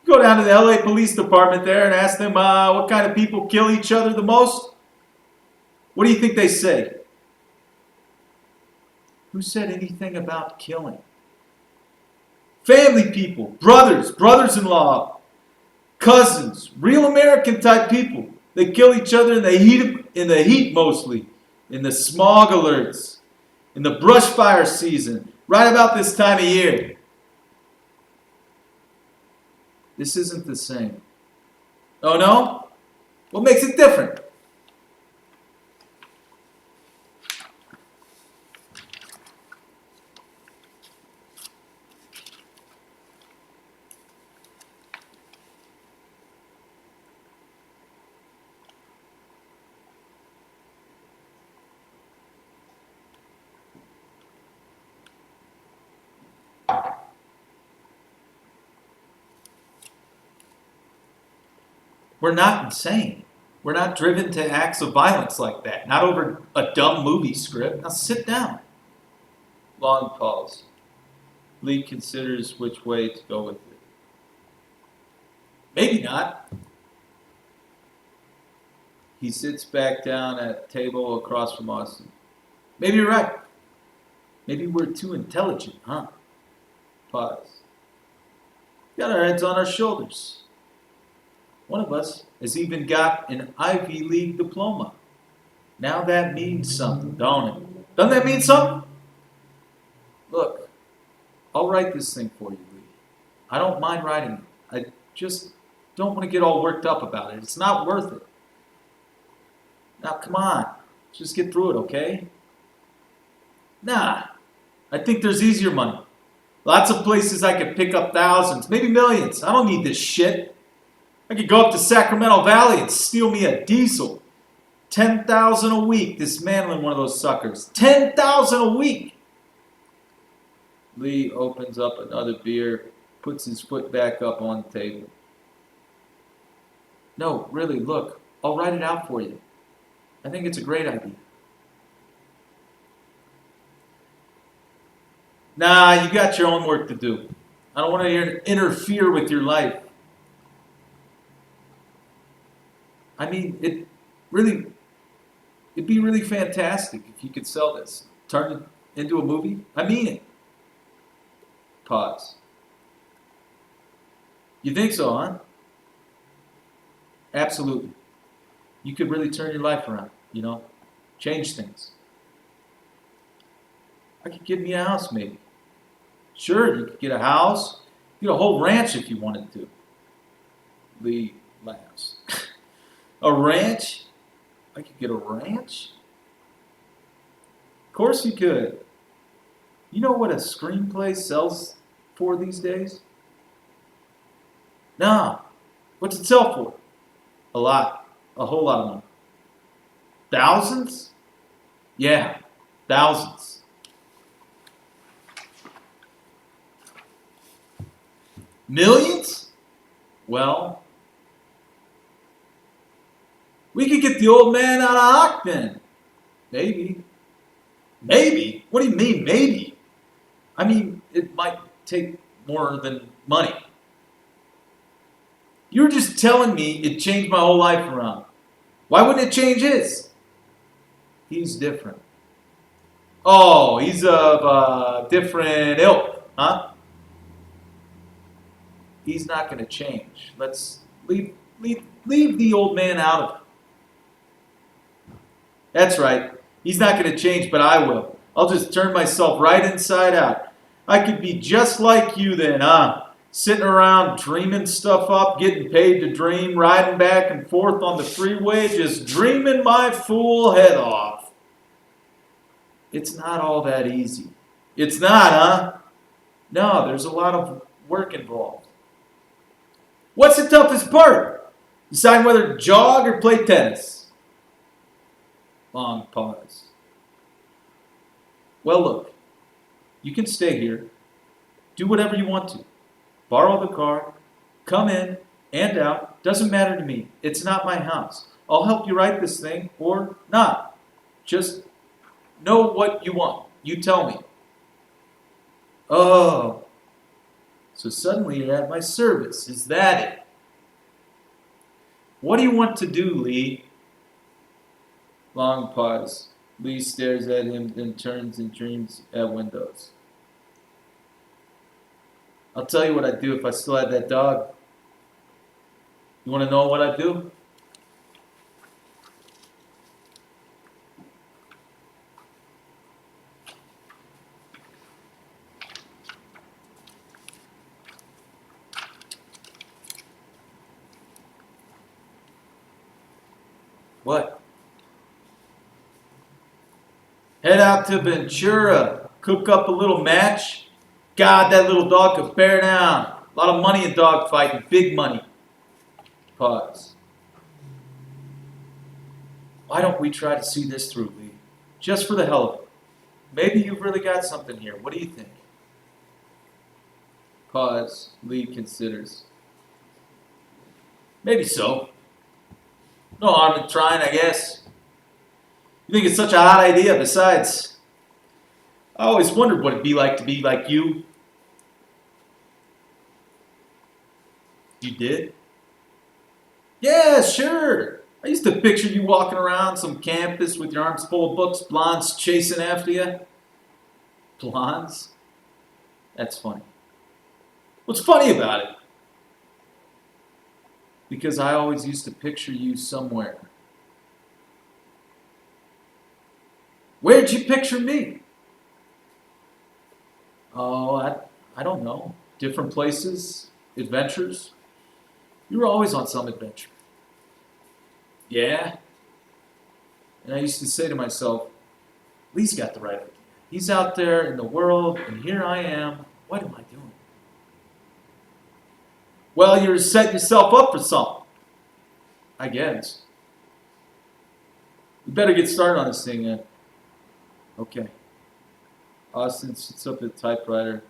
You go down to the LA Police Department there and ask them what kind of people kill each other the most. What do you think they say? Who said anything about killing? Family people, brothers-in-law, cousins, real American type people. They kill each other in the heat mostly, in the smog alerts, in the brush fire season, right about this time of year. This isn't the same. Oh no? What makes it different? We're not insane. We're not driven to acts of violence like that. Not over a dumb movie script. Now sit down. Long pause. Lee considers which way to go with it. Maybe not. He sits back down at a table across from Austin. Maybe you're right. Maybe we're too intelligent, huh? Pause. Got our heads on our shoulders. One of us has even got an Ivy League diploma. Now that means something, don't it? Doesn't that mean something? Look, I'll write this thing for you, Lee. I don't mind writing it. I just don't want to get all worked up about it. It's not worth it. Now, come on. Just get through it, okay? Nah. I think there's easier money. Lots of places I could pick up thousands, maybe millions. I don't need this shit. I could go up to Sacramento Valley and steal me a diesel. $10,000 a week, dismantling one of those suckers. $10,000 a week! Lee opens up another beer, puts his foot back up on the table. No, really, look. I'll write it out for you. I think it's a great idea. Nah, you got your own work to do. I don't want to interfere with your life. I mean, it'd be really fantastic if you could sell this. Turn it into a movie. I mean it. Pause. You think so, huh? Absolutely. You could really turn your life around, you know? Change things. I could get me a house, maybe. Sure, you could get a house. Get a whole ranch if you wanted to. Lee laughs. A ranch? I could get a ranch? Of course you could. You know what a screenplay sells for these days? Nah. What's it sell for? A lot. A whole lot of money. Thousands? Yeah, thousands. Millions? Well, we could get the old man out of Hockman. Maybe. Maybe? What do you mean, maybe? I mean, it might take more than money. You were just telling me it changed my whole life around. Why wouldn't it change his? He's different. Oh, he's of different ilk, huh? He's not going to change. Let's leave the old man out of it. That's right. He's not going to change, but I will. I'll just turn myself right inside out. I could be just like you then, huh? Sitting around dreaming stuff up, getting paid to dream, riding back and forth on the freeway, just dreaming my fool head off. It's not all that easy. It's not, huh? No, there's a lot of work involved. What's the toughest part? Deciding whether to jog or play tennis. Long pause. Well, look, you can stay here, do whatever you want to. Borrow the car, come in and out, doesn't matter to me. It's not my house. I'll help you write this thing or not. Just know what you want. You tell me. Oh, so suddenly you're at my service. Is that it? What do you want to do, Lee? Long pause. Lee stares at him, then turns and dreams at windows. I'll tell you what I'd do if I still had that dog. You want to know what I'd do? What? Head out to Ventura, cook up a little match. God, that little dog could bear down. A lot of money in dog fighting, big money. Pause. Why don't we try to see this through, Lee? Just for the hell of it. Maybe you've really got something here. What do you think? Pause. Lee considers. Maybe so. No harm in trying, I guess. You think it's such a hot idea? Besides, I always wondered what it'd be like to be like you. You did? Yeah, sure. I used to picture you walking around some campus with your arms full of books, blondes chasing after you. Blondes? That's funny. What's funny about it? Because I always used to picture you somewhere. Where'd you picture me? Oh, I don't know. Different places, adventures. You were always on some adventure. Yeah. And I used to say to myself, Lee's got the right idea. He's out there in the world, and here I am. What am I doing? Well, you're setting yourself up for something. I guess. We better get started on this thing then. Okay. Austin sits up at the typewriter,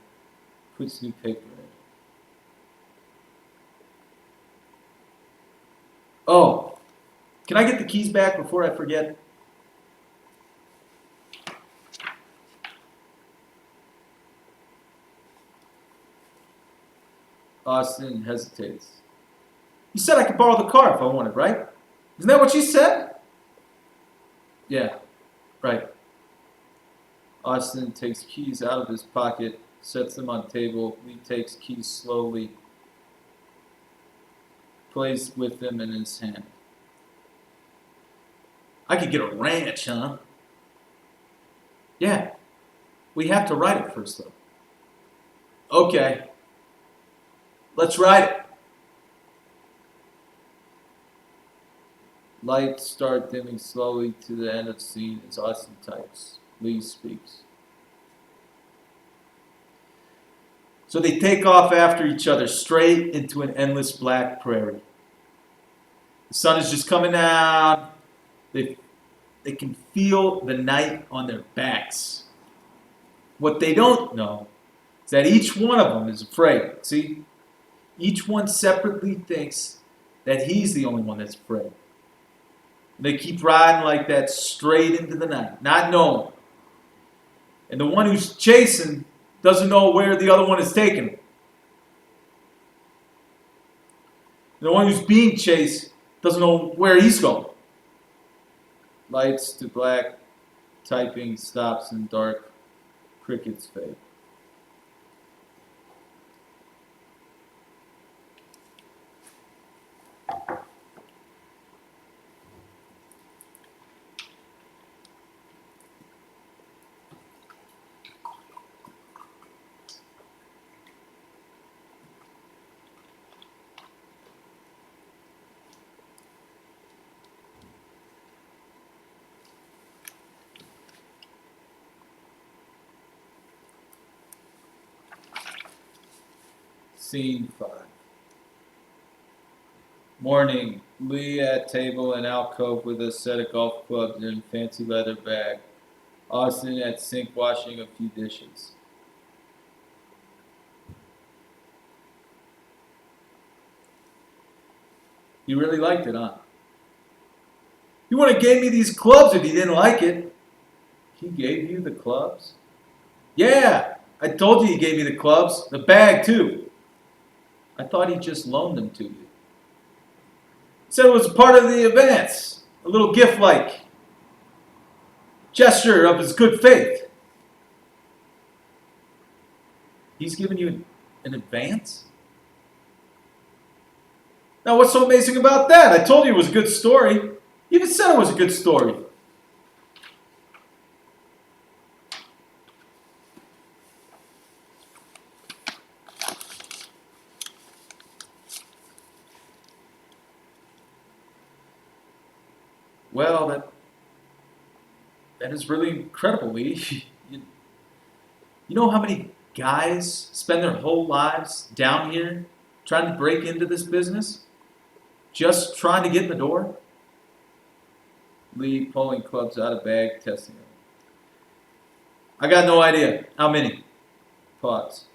puts new paper in. Oh, can I get the keys back before I forget? Austin hesitates. You said I could borrow the car if I wanted, right? Isn't that what you said? Yeah, right. Austin takes keys out of his pocket, sets them on the table. Lee takes keys slowly, plays with them in his hand. I could get a ranch, huh? Yeah. We have to write it first, though. Okay. Let's write it. Lights start dimming slowly to the end of scene as Austin types. Lee speaks. So they take off after each other, straight into an endless black prairie. The sun is just coming down. They can feel the night on their backs. What they don't know is that each one of them is afraid. See? Each one separately thinks that he's the only one that's afraid. They keep riding like that straight into the night, not knowing. And the one who's chasing doesn't know where the other one is taking him. The one who's being chased doesn't know where he's going. Lights to black, typing stops in dark, crickets fade. Scene 5. Morning. Lee at table in alcove with a set of golf clubs and fancy leather bag. Austin at sink washing a few dishes. You really liked it, huh? You wouldn't have gave me these clubs if you didn't like it. He gave you the clubs? Yeah, I told you he gave me the clubs. The bag, too. I thought he just loaned them to you. Said it was part of the advance. A little gift-like gesture of his good faith. He's given you an advance? Now, what's so amazing about that? I told you it was a good story. You even said it was a good story. Well, that is really incredible, Lee. You know how many guys spend their whole lives down here trying to break into this business? Just trying to get in the door? Lee pulling clubs out of bag, testing them. I got no idea. How many? Pause.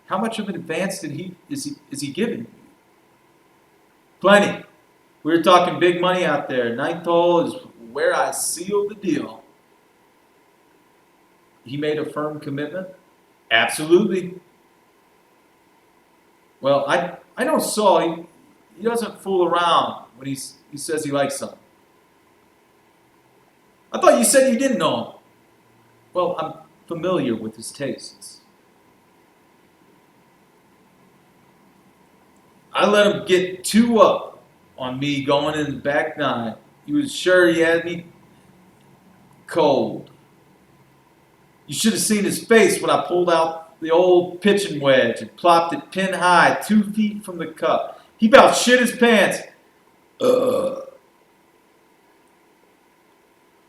How much of an advance is he giving you? Plenty. We were talking big money out there. Ninth hole is where I sealed the deal. He made a firm commitment? Absolutely. Well, I know Saul. He doesn't fool around when he says he likes something. I thought you said you didn't know him. Well, I'm familiar with his tastes. I let him get 2 up on me going in the back 9. He was sure he had me cold. You should have seen his face when I pulled out the old pitching wedge and plopped it pin high 2 feet from the cup. He about shit his pants.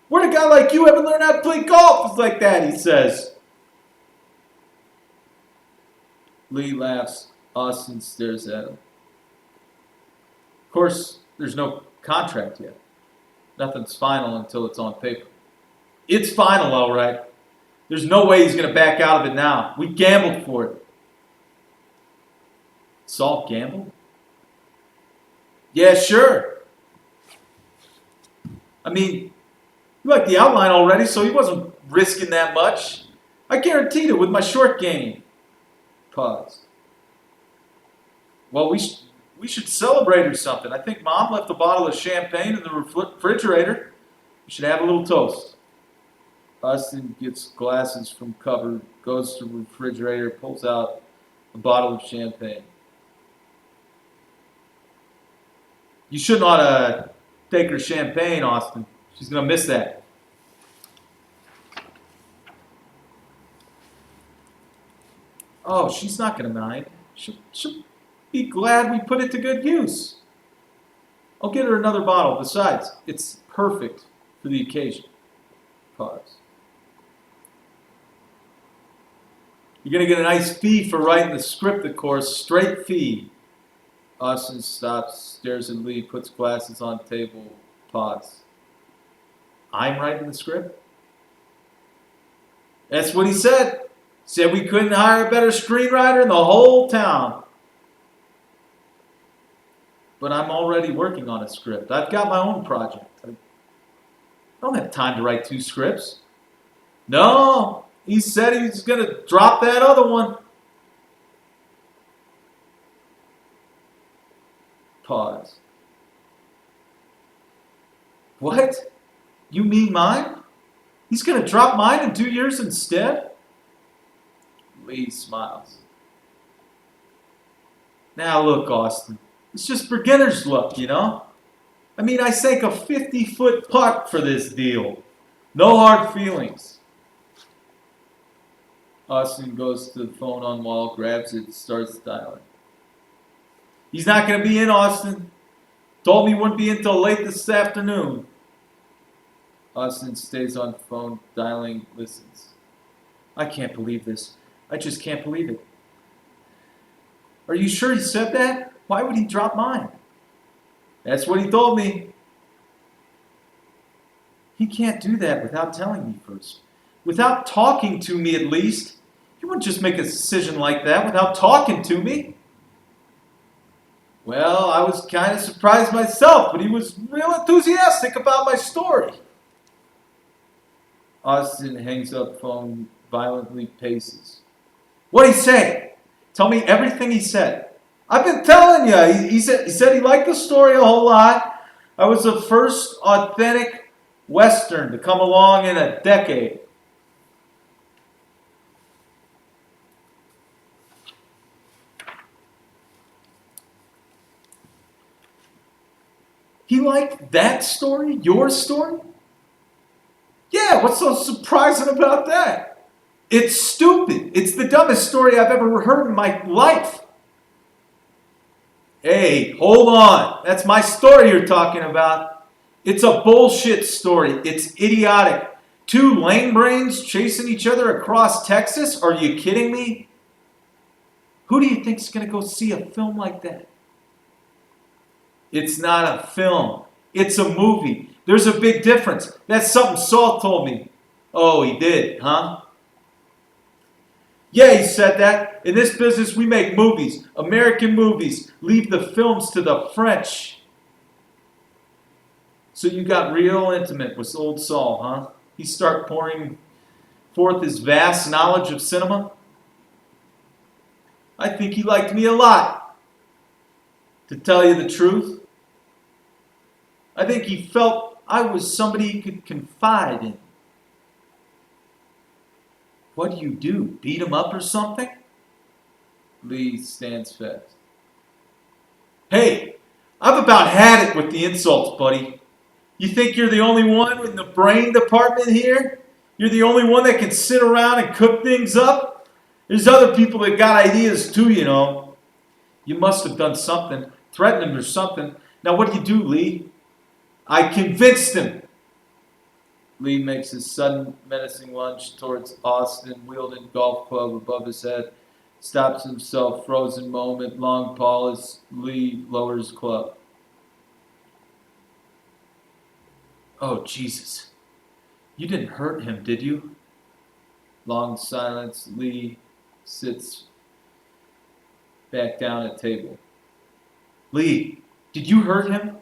Where'd a guy like you ever learn how to play golf? It's like that, he says. Lee laughs. Austin stares at him. Of course, there's no contract yet. Nothing's final until it's on paper. It's final, all right. There's no way he's going to back out of it now. We gambled for it. Saul gambled? Yeah, sure. I mean, you like the outline already, so he wasn't risking that much. I guaranteed it with my short game. Pause. Well, we should celebrate or something. I think Mom left a bottle of champagne in the refrigerator. We should have a little toast. Austin gets glasses from cupboard, goes to the refrigerator, pulls out a bottle of champagne. You shouldn't ought to take her champagne, Austin. She's going to miss that. Oh, she's not going to mind. She'll be glad we put it to good use. I'll get her another bottle. Besides, it's perfect for the occasion. Pause. You're going to get a nice fee for writing the script, of course. Straight fee. Austin stops, stares at Lee, puts glasses on table, pause. I'm writing the script? That's what he said. Said we couldn't hire a better screenwriter in the whole town. But I'm already working on a script. I've got my own project. I don't have time to write 2 scripts. No, he said he was going to drop that other one. Pause. What? You mean mine? He's going to drop mine in 2 years instead? Lee smiles. Now look, Austin. It's just beginner's luck, you know? I mean, I sank a 50-foot putt for this deal. No hard feelings. Austin goes to the phone on wall, grabs it, starts dialing. He's not going to be in, Austin. Told me he wouldn't be in until late this afternoon. Austin stays on phone, dialing, listens. I can't believe this. I just can't believe it. Are you sure he said that? Why would he drop mine? That's what he told me. He can't do that without telling me first. Without talking to me at least. He wouldn't just make a decision like that without talking to me. Well, I was kind of surprised myself, but he was real enthusiastic about my story. Austin hangs up phone, violently paces. What'd he say? Tell me everything he said. I've been telling you. He said he liked the story a whole lot. I was the first authentic Western to come along in a decade. He liked that story? Your story? Yeah, what's so surprising about that? It's stupid. It's the dumbest story I've ever heard in my life. Hey, hold on. That's my story you're talking about. It's a bullshit story. It's idiotic. Two lame brains chasing each other across Texas? Are you kidding me? Who do you think's going to go see a film like that? It's not a film. It's a movie. There's a big difference. That's something Saul told me. Oh, he did, huh? Yeah, he said that. In this business, we make movies. American movies. Leave the films to the French. So you got real intimate with old Saul, huh? He start pouring forth his vast knowledge of cinema? I think he liked me a lot. To tell you the truth, I think he felt I was somebody he could confide in. What do you do? Beat him up or something? Lee stands fast. Hey, I've about had it with the insults, buddy. You think you're the only one in the brain department here? You're the only one that can sit around and cook things up? There's other people that got ideas too, you know. You must have done something. Threatened him or something. Now what do you do, Lee? I convinced him. Lee makes his sudden menacing lunge towards Austin, wielding golf club above his head. Stops himself, frozen moment, long pause. Lee lowers club. Oh, Jesus. You didn't hurt him, did you? Long silence. Lee sits back down at table. Lee, did you hurt him?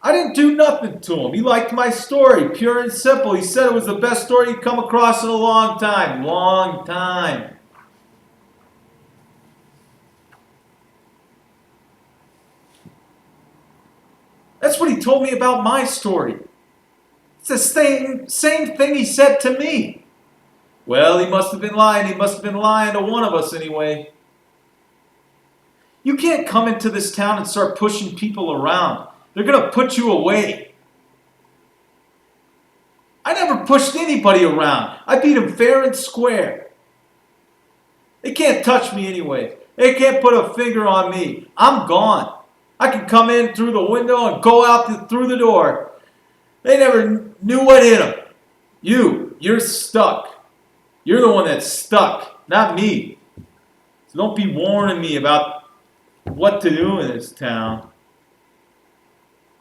I didn't do nothing to him. He liked my story, pure and simple. He said it was the best story he'd come across in a long time. Long time. That's what he told me about my story. It's the same thing he said to me. Well, he must have been lying. He must have been lying to one of us anyway. You can't come into this town and start pushing people around. They're going to put you away. I never pushed anybody around. I beat them fair and square. They can't touch me anyway. They can't put a finger on me. I'm gone. I can come in through the window and go out through the door. They never knew what hit them. You're stuck. You're the one that's stuck, not me. So don't be warning me about what to do in this town.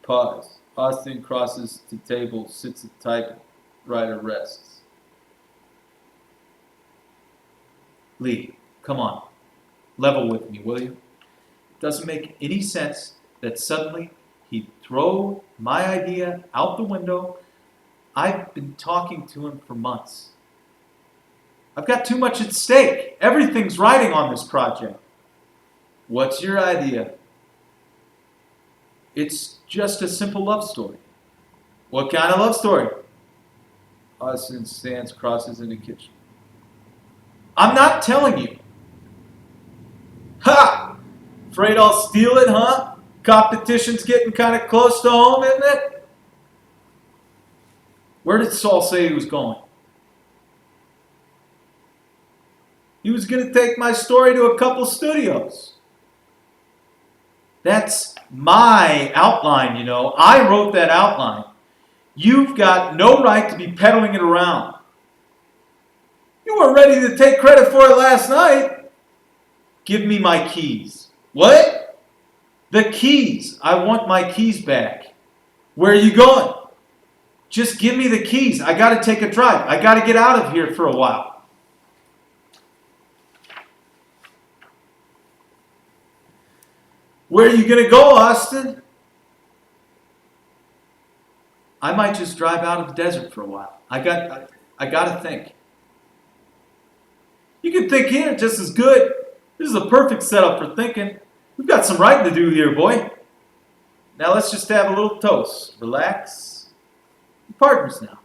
Pause. Austin crosses the table, sits at typewriter, rests. Lee, come on. Level with me, will you? It doesn't make any sense that suddenly he'd throw my idea out the window. I've been talking to him for months. I've got too much at stake. Everything's riding on this project. What's your idea? It's just a simple love story. What kind of love story? Austin stands, crosses in the kitchen. I'm not telling you. Ha! Afraid I'll steal it, huh? Competition's getting kind of close to home, isn't it? Where did Saul say he was going? He was going to take my story to a couple studios. That's my outline, you know. I wrote that outline. You've got no right to be peddling it around. You were ready to take credit for it last night. Give me my keys. What? The keys. I want my keys back. Where are you going? Just give me the keys. I got to take a drive. I got to get out of here for a while. Where are you going to go, Austin? I might just drive out of the desert for a while. I got to think. You can think here just as good. This is a perfect setup for thinking. We've got some writing to do here, boy. Now let's just have a little toast. Relax. We're partners now.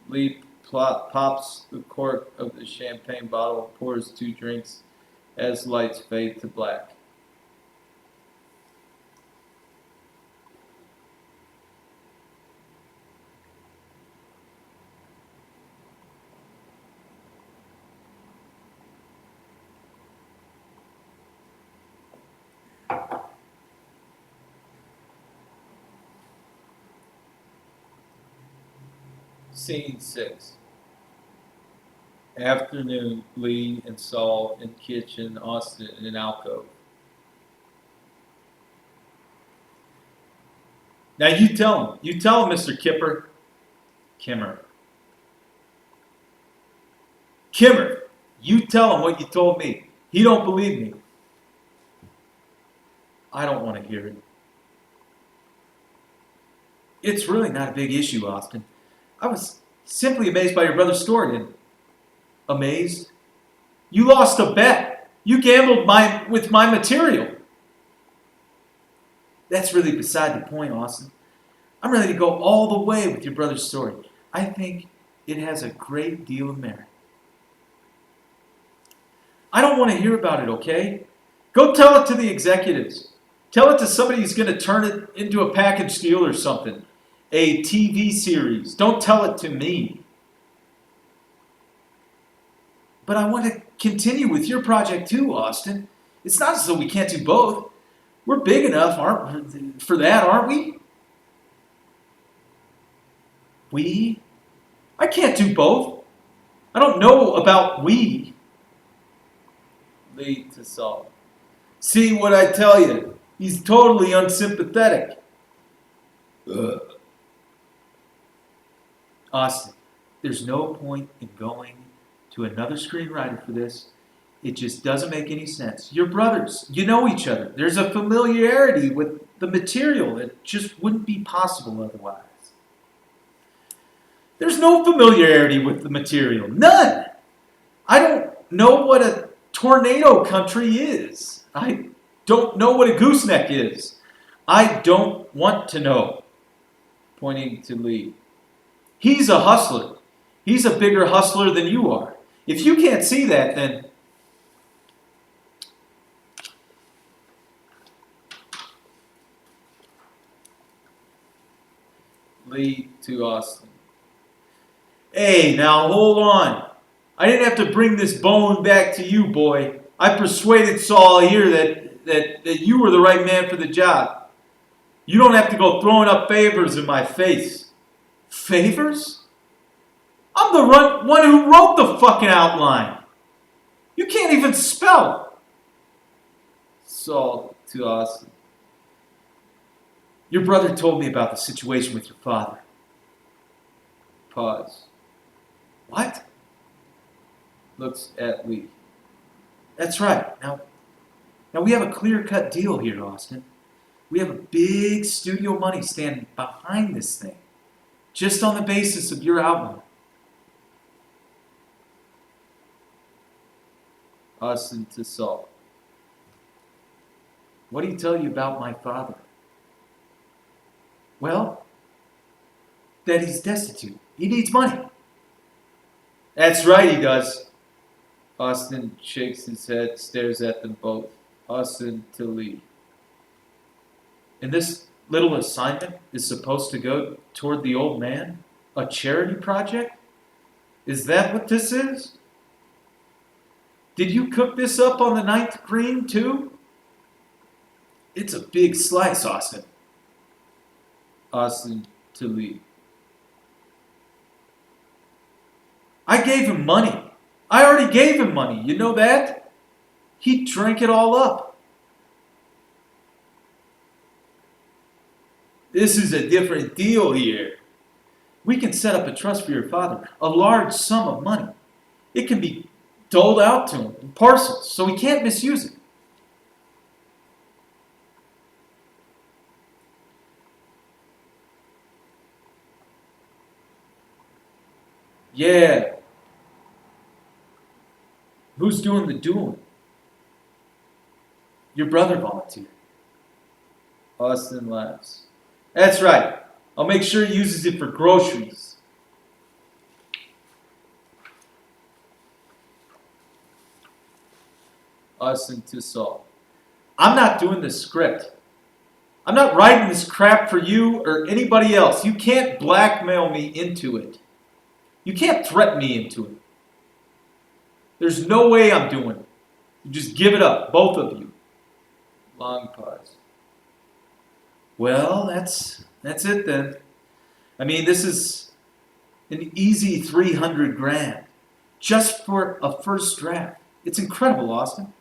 Lee pops the cork of the champagne bottle, pours 2 drinks as lights fade to black. Scene 6. Afternoon, Lee and Saul in kitchen, Austin in an alcove. Now you tell him. You tell him, Mr. Kipper. Kimmer. Kimmer. You tell him what you told me. He don't believe me. I don't want to hear it. It's really not a big issue, Austin. I was simply amazed by your brother's story. And amazed? You lost a bet. You gambled with my material. That's really beside the point, Austin. I'm ready to go all the way with your brother's story. I think it has a great deal of merit. I don't want to hear about it, okay? Go tell it to the executives. Tell it to somebody who's going to turn it into a package deal or something. A TV series. Don't tell it to me. But I want to continue with your project too, Austin. It's not as though we can't do both. We're big enough for that, aren't we? We? I can't do both. I don't know about we. Lee to Saul. See what I tell you? He's totally unsympathetic. Ugh. Austin, there's no point in going to another screenwriter for this. It just doesn't make any sense. You're brothers. You know each other. There's a familiarity with the material that just wouldn't be possible otherwise. There's no familiarity with the material. None. I don't know what a tornado country is. I don't know what a gooseneck is. I don't want to know. Pointing to Lee. He's a hustler. He's a bigger hustler than you are. If you can't see that, then Lee to Austin. hey, now hold on. I didn't have to bring this bone back to you, boy. I persuaded Saul here that you were the right man for the job. You don't have to go throwing up favors in my face. Favors? I'm the one who wrote the fucking outline. You can't even spell. Saul to Austin. Your brother told me about the situation with your father. Pause. What? Looks at Lee. That's right. Now we have a clear-cut deal here, Austin. We have a big studio money standing behind this thing, just on the basis of your outline. Austin to Saul. What do you tell you about my father? Well, that he's destitute. He needs money. That's right, he does. Austin shakes his head, stares at them both. Austin to Lee. And this little assignment is supposed to go toward the old man? A charity project? Is that what this is? Did you cook this up on the 9th green too? It's a big slice, Austin. Austin to Lee. I gave him money. I already gave him money. You know that? He drank it all up. This is a different deal here. We can set up a trust for your father, a large sum of money. It can be doled out to him in parcels, so he can't misuse it. Yeah. Who's doing the dueling? Your brother volunteered. Austin laughs. That's right. I'll make sure he uses it for groceries. Austin to Saul. I'm not doing the script. I'm not writing this crap for you or anybody else. You can't blackmail me into it. You can't threaten me into it. There's no way I'm doing it. You just give it up, both of you. Long pause. Well, that's it then. I mean, this is an easy 300 grand just for a first draft. It's incredible, Austin.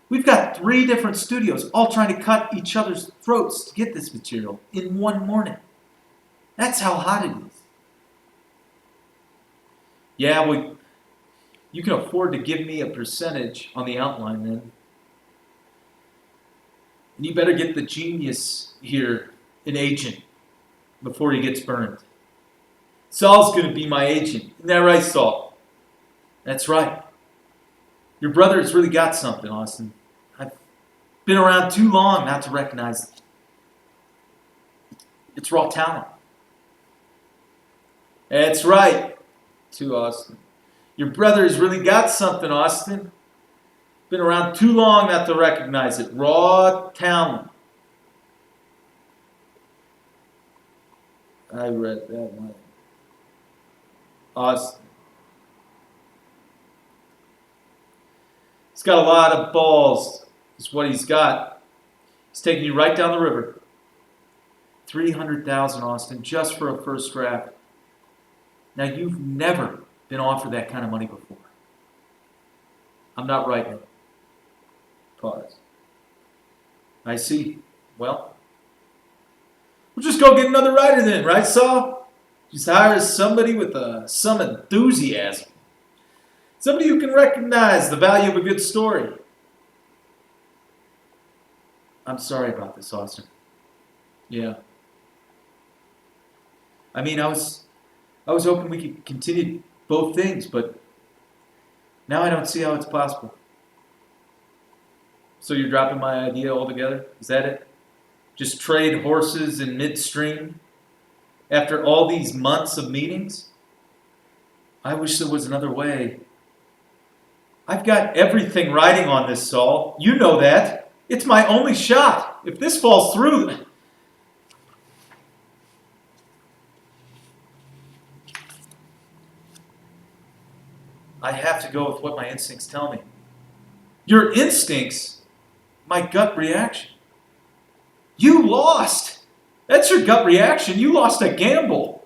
We've got 3 different studios all trying to cut each other's throats to get this material in one morning. That's how hot it is. Yeah, well, you can afford to give me a percentage on the outline then. And you better get the genius here an agent before he gets burned. Saul's going to be my agent. Isn't that right, Saul? That's right. Your brother has really got something, Austin. I've been around too long not to recognize it. It's raw talent. That's right. To Austin. Your brother has really got something, Austin. Been around too long not to recognize it. Raw talent. I read that one. Austin. He's got a lot of balls, is what he's got. He's taking you right down the river. 300,000, Austin, just for a first draft. Now, you've never been offered that kind of money before. I'm not writing it. Pause. I see. Well, we'll just go get another writer then, right, Saul? Just hire somebody with some enthusiasm. Somebody who can recognize the value of a good story. I'm sorry about this, Austin. Yeah. I mean, I was hoping we could continue both things, but now I don't see how it's possible. So you're dropping my idea altogether? Is that it? Just trade horses in midstream? After all these months of meetings? I wish there was another way. I've got everything riding on this, Saul. You know that. It's my only shot. If this falls through... I have to go with what my instincts tell me. Your instincts? My gut reaction. You lost. That's your gut reaction. You lost a gamble.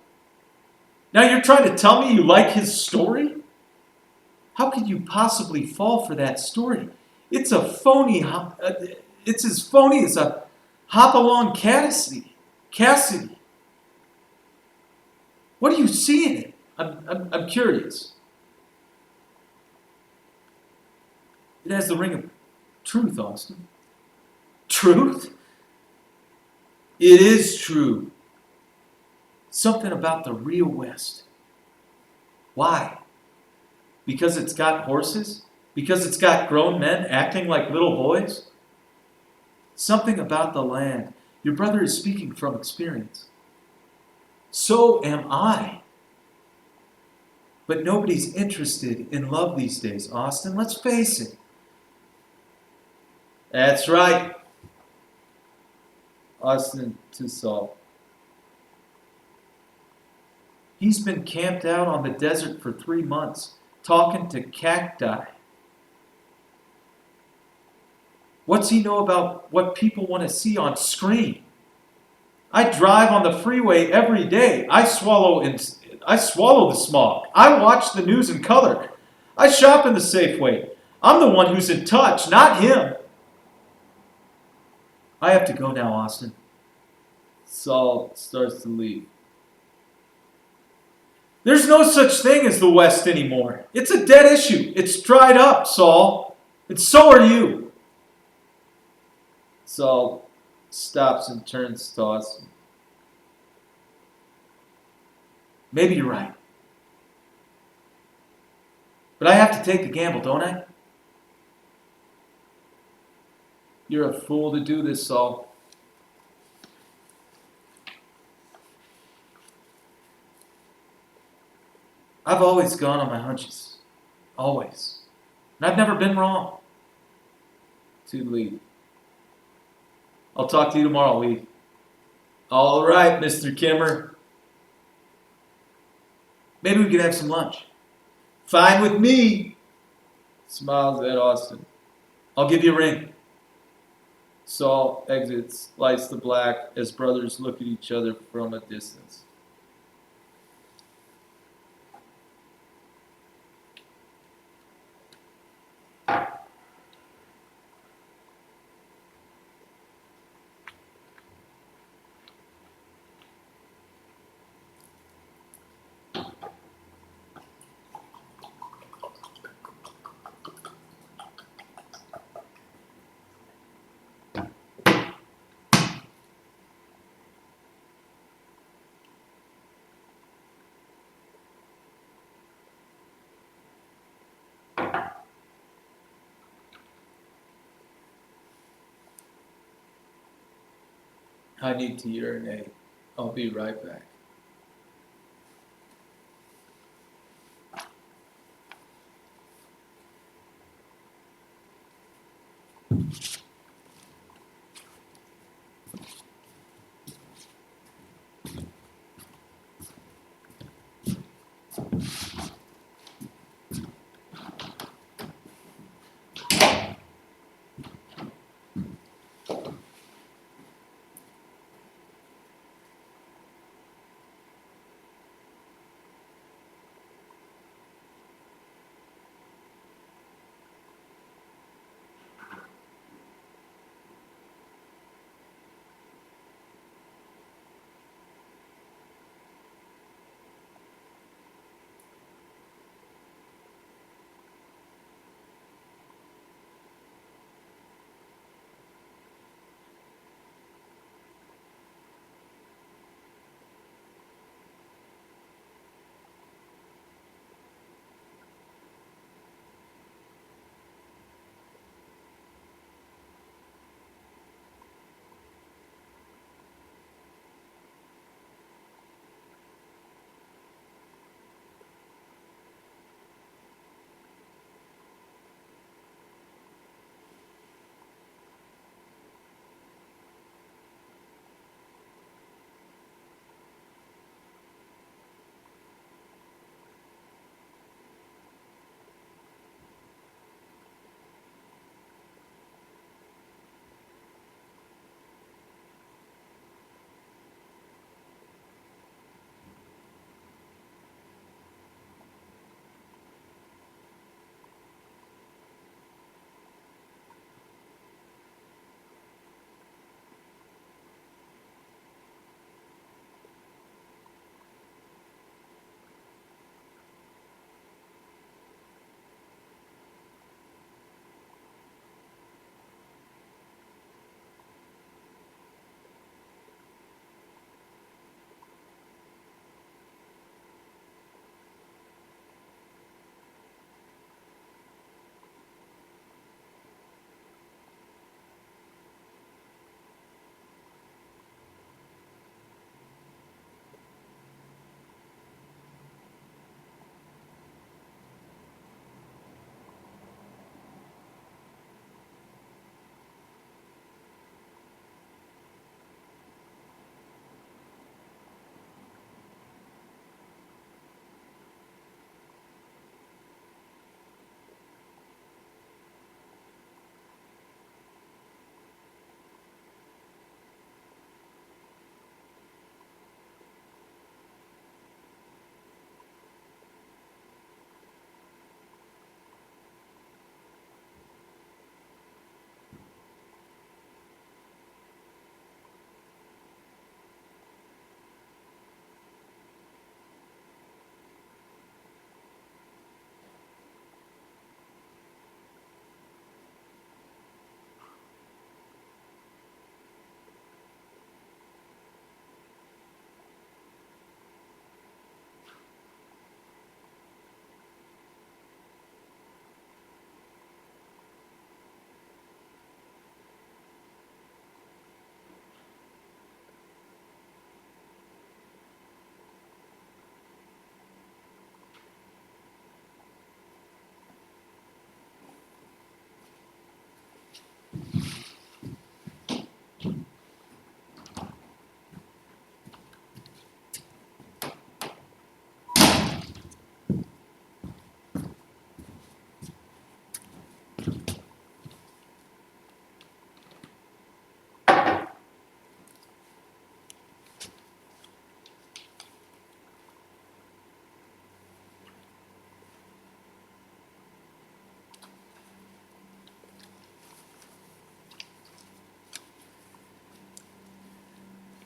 Now you're trying to tell me you like his story? How could you possibly fall for that story? It's a phony. It's as phony as a Hopalong Cassidy. What do you see in it? I'm curious. It has the ring of truth, Austin. Truth? It is true. Something about the real West. Why? Because it's got horses? Because it's got grown men acting like little boys? Something about the land. Your brother is speaking from experience. So am I. But nobody's interested in love these days, Austin. Let's face it. That's right. Austin to Saul. He's been camped out on the desert for 3 months, talking to cacti. What's he know about what people want to see on screen? I drive on the freeway every day. I swallow the smog. I watch the news in color. I shop in the Safeway. I'm the one who's in touch, not him. I have to go now, Austin. Saul starts to leave. There's no such thing as the West anymore. It's a dead issue. It's dried up, Saul. And so are you. Saul stops and turns to Austin. Maybe you're right. But I have to take the gamble, don't I? You're a fool to do this, Saul. I've always gone on my hunches. Always. And I've never been wrong. To leave. I'll talk to you tomorrow, Lee. All right, Mr. Kimmer. Maybe we could have some lunch. Fine with me. Smiles at Austin. I'll give you a ring. Saul exits, lights the black as brothers look at each other from a distance. I need to urinate. I'll be right back.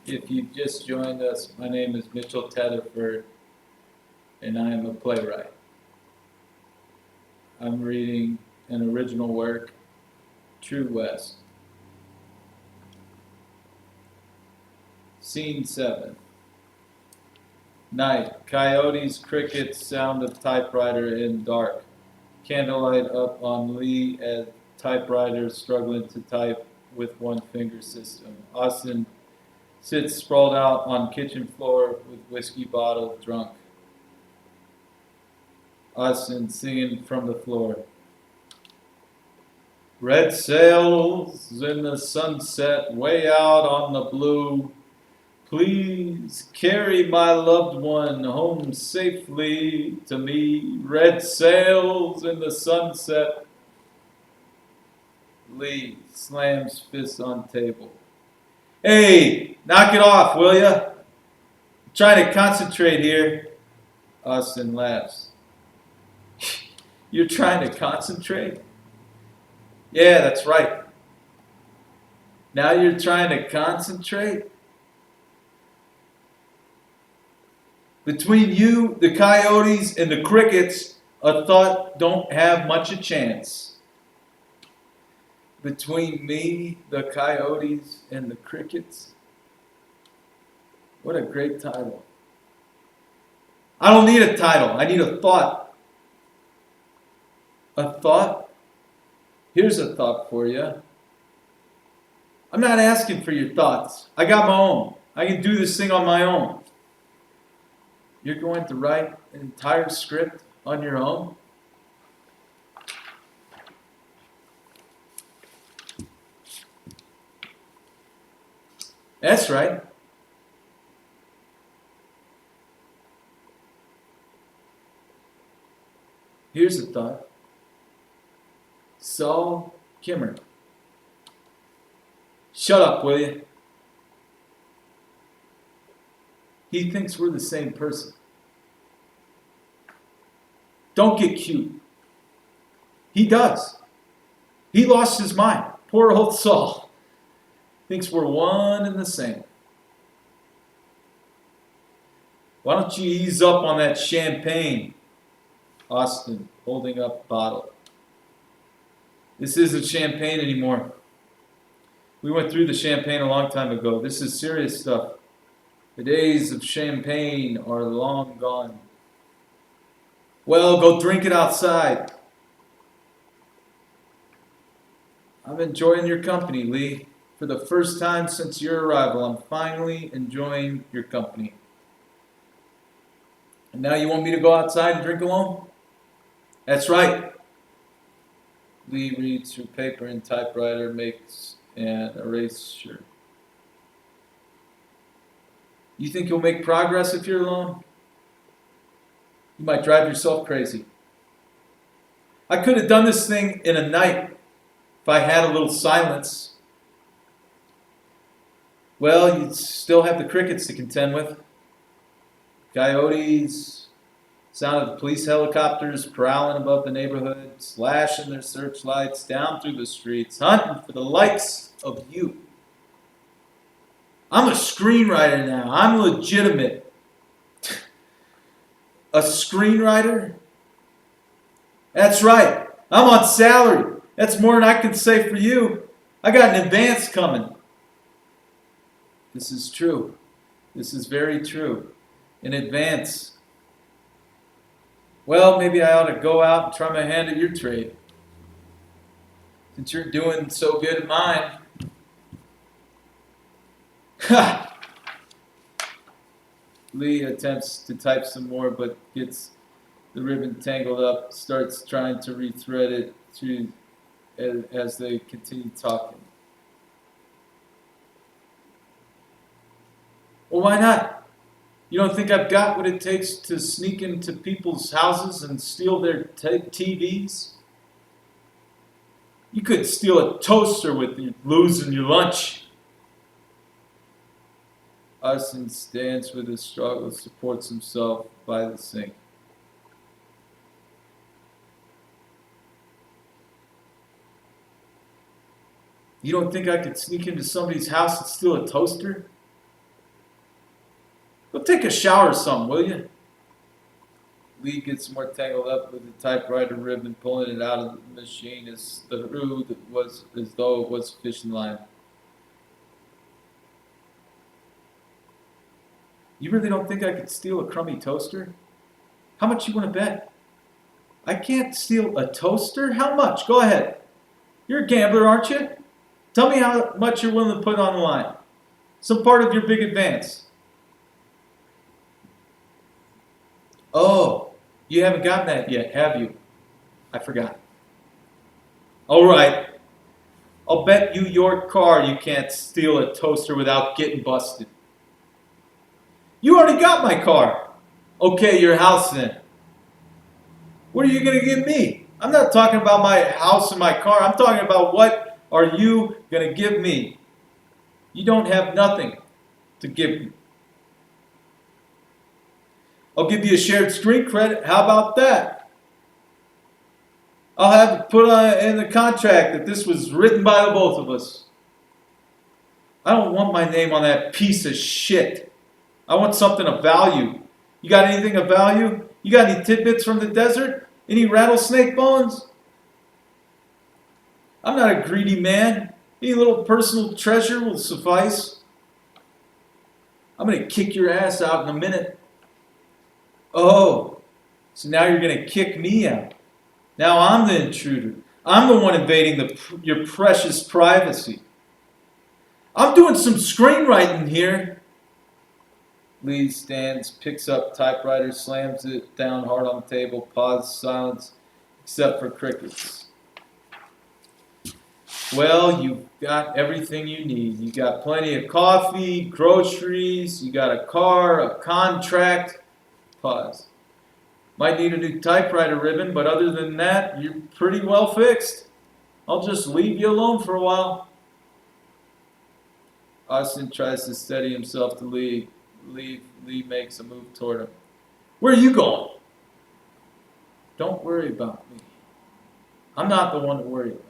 If you've just joined us, my name is Mitchell Teatherford, and I am a playwright. I'm reading an original work, True West. Scene 7. Night. Coyotes, crickets, sound of typewriter in dark. Candlelight up on Lee as typewriter struggling to type with one finger system. Austin sits sprawled out on kitchen floor with whiskey bottle drunk. Austin singing from the floor. Red sails in the sunset way out on the blue. Please carry my loved one home safely to me. Red sails in the sunset. Lee slams fist on table. Hey, knock it off, will ya? I'm trying to concentrate here. Austin laughs. You're trying to concentrate? Yeah, that's right. Now you're trying to concentrate? Between you, the coyotes, and the crickets, a thought don't have much a chance. Between me, the coyotes, and the crickets? What a great title. I don't need a title. I need a thought. A thought? Here's a thought for you. I'm not asking for your thoughts. I got my own. I can do this thing on my own. You're going to write an entire script on your own? That's right. Here's a thought. Saul Kimmer. Shut up, will you? He thinks we're the same person. Don't get cute. He does. He lost his mind. Poor old Saul. Thinks we're one and the same. Why don't you ease up on that champagne? Austin, holding up a bottle. This isn't champagne anymore. We went through the champagne a long time ago. This is serious stuff. The days of champagne are long gone. Well, go drink it outside. I'm enjoying your company, Lee. For the first time since your arrival, I'm finally enjoying your company. And now you want me to go outside and drink alone? That's right. Lee reads through paper and typewriter, makes an erasure. You think you'll make progress if you're alone? You might drive yourself crazy. I could have done this thing in a night if I had a little silence. Well, you'd still have the crickets to contend with. Coyotes, sound of the police helicopters prowling above the neighborhood, slashing their searchlights down through the streets, hunting for the likes of you. I'm a screenwriter now. I'm legitimate. A screenwriter? That's right. I'm on salary. That's more than I can say for you. I got an advance coming. This is true. This is very true. In advance. Well, maybe I ought to go out and try my hand at your trade. Since you're doing so good at mine. Ha! Lee attempts to type some more, but gets the ribbon tangled up, starts trying to rethread it through as they continue talking. Well, why not? You don't think I've got what it takes to sneak into people's houses and steal their TVs? You could steal a toaster with you losing your lunch. Austin stands with his struggle, supports himself by the sink. You don't think I could sneak into somebody's house and steal a toaster? Go take a shower or something, will you? Lee gets more tangled up with the typewriter ribbon, pulling it out of the machine as though it was fishing line. You really don't think I could steal a crummy toaster? How much you want to bet? I can't steal a toaster? How much? Go ahead. You're a gambler, aren't you? Tell me how much you're willing to put on the line. Some part of your big advance. Oh, you haven't gotten that yet, have you? I forgot. All right. I'll bet you your car you can't steal a toaster without getting busted. You already got my car. Okay, your house then. What are you going to give me? I'm not talking about my house and my car. I'm talking about what are you going to give me? You don't have nothing to give me. I'll give you a shared screen credit. How about that? I'll have it put in the contract that this was written by the both of us. I don't want my name on that piece of shit. I want something of value. You got anything of value? You got any tidbits from the desert? Any rattlesnake bones? I'm not a greedy man. Any little personal treasure will suffice. I'm going to kick your ass out in a minute. Oh, so now you're going to kick me out. Now I'm the intruder. I'm the one invading your precious privacy. I'm doing some screenwriting here. Lee stands, picks up typewriter, slams it down hard on the table, pauses, silence, except for crickets. Well, you've got everything you need. You got plenty of coffee, groceries, you got a car, a contract. Pause. Might need a new typewriter ribbon, but other than that, you're pretty well fixed. I'll just leave you alone for a while. Austin tries to steady himself to leave. Lee makes a move toward him. Where are you going? Don't worry about me. I'm not the one to worry about.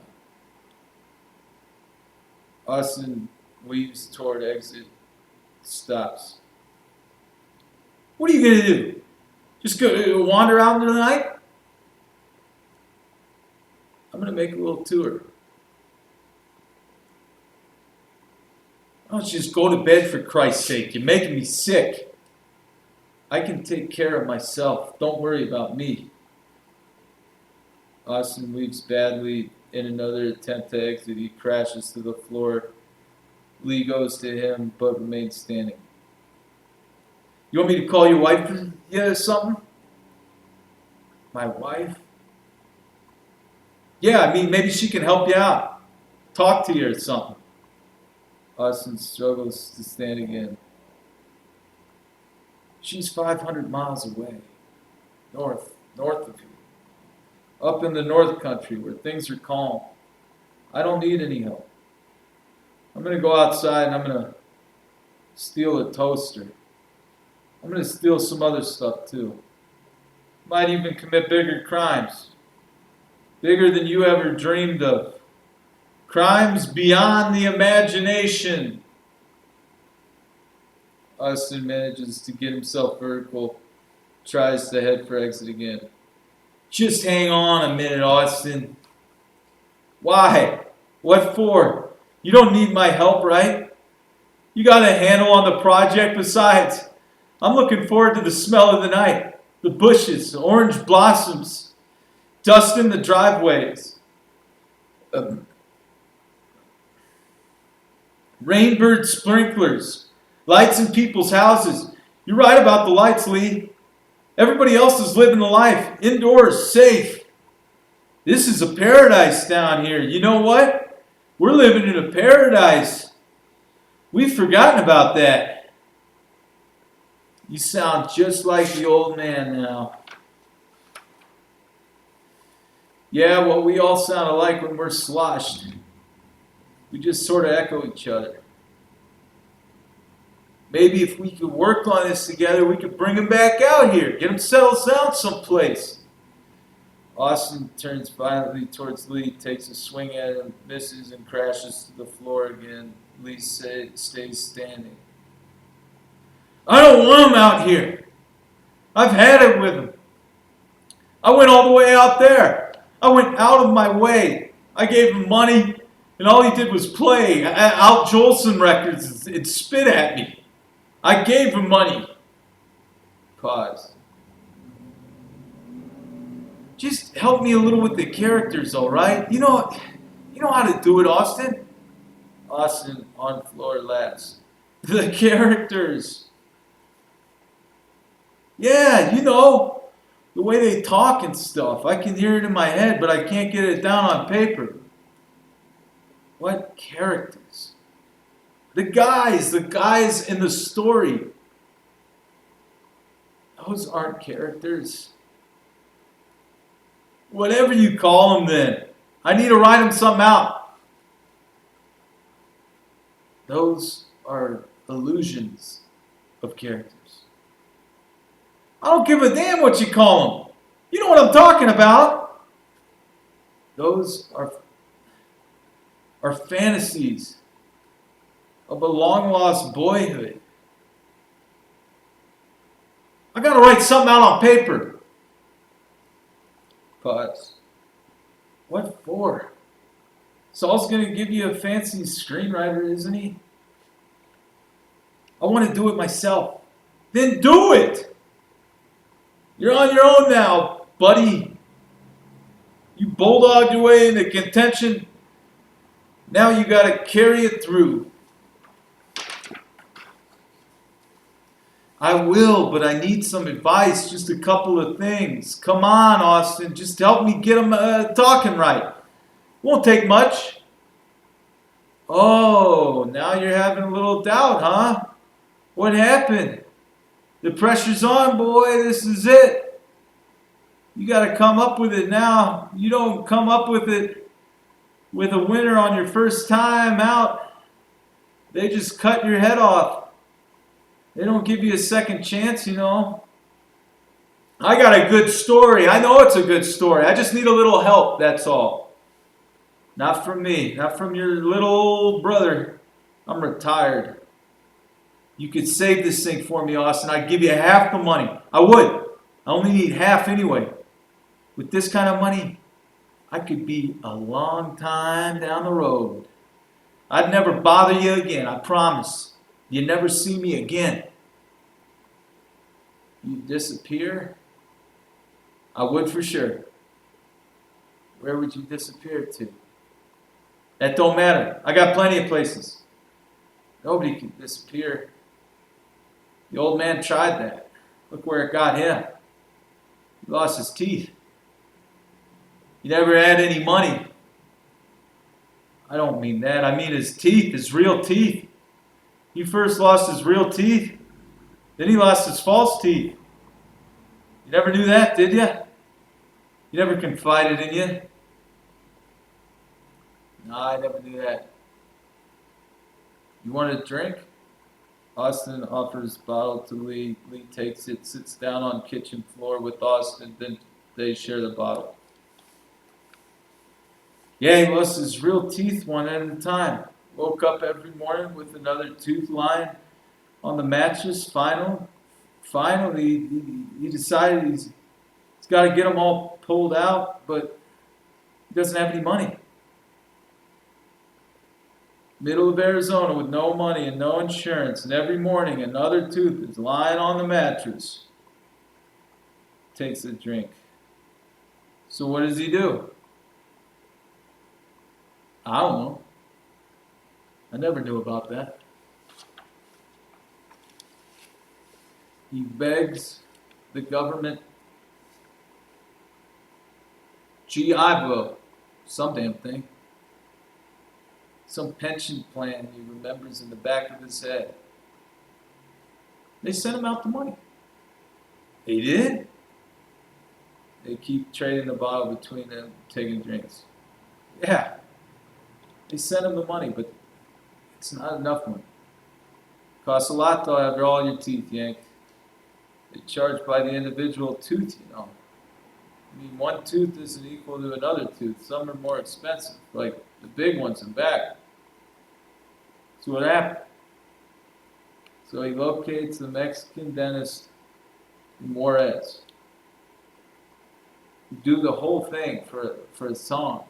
Austin weaves toward exit, stops. What are you going to do? Just go wander out into the night? I'm going to make a little tour. Why don't you just go to bed for Christ's sake? You're making me sick. I can take care of myself. Don't worry about me. Austin weeps badly. In another attempt to exit, he crashes to the floor. Lee goes to him, but remains standing. You want me to call your wife for you or something? My wife? Yeah, I mean, maybe she can help you out. Talk to you or something. Austin struggles to stand again. She's 500 miles away. North of you. Up in the North Country where things are calm. I don't need any help. I'm going to go outside and I'm going to steal a toaster. I'm going to steal some other stuff too. Might even commit bigger crimes. Bigger than you ever dreamed of. Crimes beyond the imagination. Austin manages to get himself vertical. Tries to head for exit again. Just hang on a minute, Austin. Why? What for? You don't need my help, right? You got a handle on the project. Besides, I'm looking forward to the smell of the night. The bushes, the orange blossoms, dust in the driveways. Rainbird sprinklers, lights in people's houses. You're right about the lights, Lee. Everybody else is living the life, indoors, safe. This is a paradise down here. You know what? We're living in a paradise. We've forgotten about that. You sound just like the old man now. Yeah, well, we all sound alike when we're sloshed. We just sort of echo each other. Maybe if we could work on this together, we could bring him back out here. Get him settled down someplace. Austin turns violently towards Lee, takes a swing at him, misses, and crashes to the floor again. Lee stays standing. I don't want him out here. I've had it with him. I went all the way out there. I went out of my way. I gave him money, and all he did was play Al Jolson records and spit at me. I gave him money. Pause. Just help me a little with the characters, all right? You know how to do it, Austin. Austin on floor laughs. The characters. Yeah, the way they talk and stuff. I can hear it in my head, but I can't get it down on paper. What characters? The guys in the story. Those aren't characters. Whatever you call them then. I need to write them something out. Those are illusions of characters. I don't give a damn what you call them. You know what I'm talking about. Those are fantasies of a long-lost boyhood. I gotta write something out on paper. Pause. What for? Saul's gonna give you a fancy screenwriter, isn't he? I want to do it myself. Then do it! You're on your own now, buddy. You bulldogged your way into contention. Now you gotta carry it through. I will, but I need some advice, just a couple of things. Come on, Austin, just help me get them talking right. Won't take much. Oh, now you're having a little doubt, huh? What happened? The pressure's on, boy. This is it. You got to come up with it now. You don't come up with it with a winner on your first time out. They just cut your head off. They don't give you a second chance, I got a good story. I know it's a good story. I just need a little help, that's all. Not from me. Not from your little brother. I'm retired. You could save this thing for me, Austin. I'd give you half the money. I would. I only need half anyway. With this kind of money, I could be a long time down the road. I'd never bother you again, I promise. You never see me again. You disappear? I would for sure. Where would you disappear to? That don't matter. I got plenty of places. Nobody can disappear. The old man tried that. Look where it got him. He lost his teeth. He never had any money. I don't mean that. I mean his teeth, his real teeth. He first lost his real teeth. Then he lost his false teeth. You never knew that, did you? You never confided in you? No, I never knew that. You want a drink? Austin offers bottle to Lee. Lee takes it, sits down on kitchen floor with Austin, then they share the bottle. Yeah, he lost his real teeth one at a time. Woke up every morning with another tooth lying on the mattress. Finally, he decided he's got to get them all pulled out, but he doesn't have any money. Middle of Arizona with no money and no insurance, and every morning another tooth is lying on the mattress. Takes a drink. So what does he do? I don't know. I never knew about that. He begs the government GI Bill, some damn thing. Some pension plan he remembers in the back of his head. They sent him out the money. They did? They keep trading the bottle between them, taking drinks. Yeah. They sent him the money, but it's not enough money. Costs a lot though after all your teeth yanked. They charge by the individual tooth, I mean, one tooth isn't equal to another tooth. Some are more expensive, like the big ones in back. So what happened? So he locates the Mexican dentist in Juarez. Do the whole thing for a song.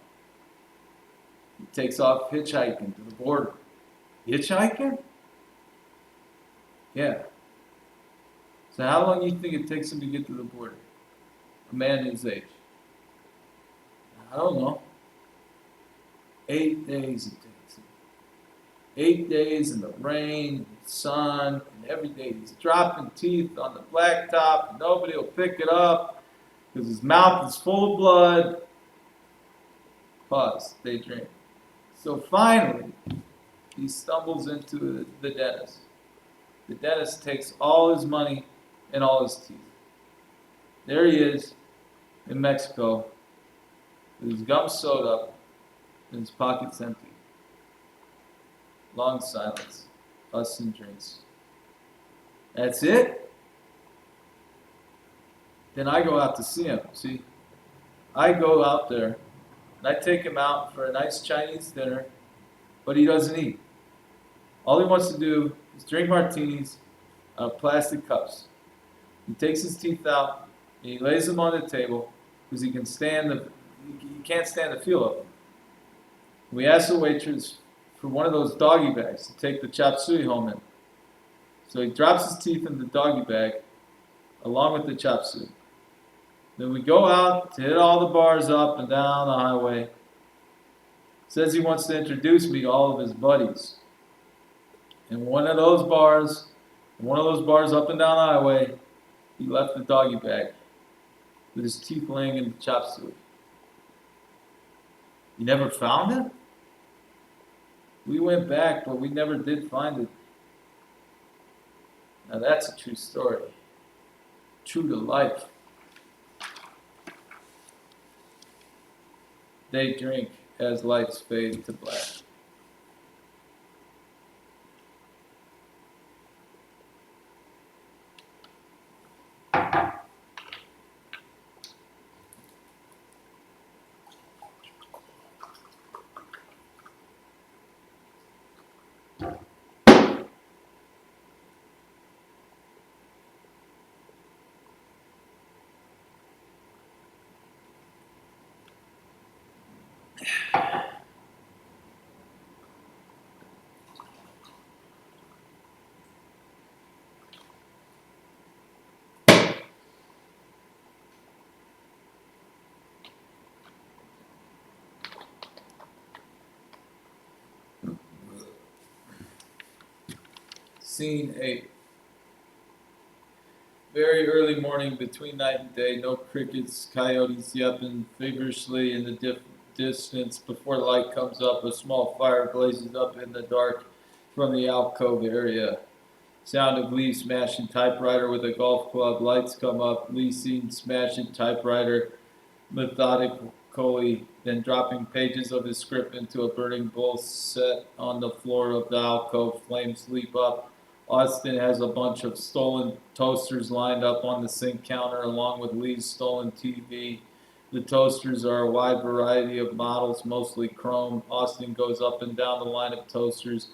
He takes off hitchhiking to the border. Hitchhiking? Yeah. So how long do you think it takes him to get to the border? A man his age. I don't know. 8 days it takes him. 8 days in the rain, sun, and every day he's dropping teeth on the blacktop, and nobody will pick it up because his mouth is full of blood. Pause. They drink. So finally, he stumbles into the dentist. The dentist takes all his money and all his teeth. There he is in Mexico with his gums sewed up and his pockets empty. Long silence. Us and drinks. That's it? Then I go out to see him. See, I go out there and I take him out for a nice Chinese dinner, but he doesn't eat. All he wants to do is drink martinis out of plastic cups. He takes his teeth out and he lays them on the table because he can't stand the feel of them. We ask the waitress for one of those doggy bags to take the chop suey home in. So he drops his teeth in the doggy bag along with the chop suey. Then we go out to hit all the bars up and down the highway. Says he wants to introduce me to all of his buddies. And one of those bars up and down the highway, he left the doggy bag with his teeth laying in the chop suey. You never found it? We went back, but we never did find it. Now that's a true story. True to life. They drink as lights fade to black. Scene 8. Very early morning, between night and day, no crickets, coyotes yapping feverishly in the distance. Before the light comes up, a small fire blazes up in the dark from the alcove area. Sound of Lee smashing typewriter with a golf club. Lights come up. Lee seen smashing typewriter methodically, then dropping pages of his script into a burning bowl set on the floor of the alcove. Flames leap up. Austin has a bunch of stolen toasters lined up on the sink counter along with Lee's stolen TV. The toasters are a wide variety of models, mostly chrome. Austin goes up and down the line of toasters,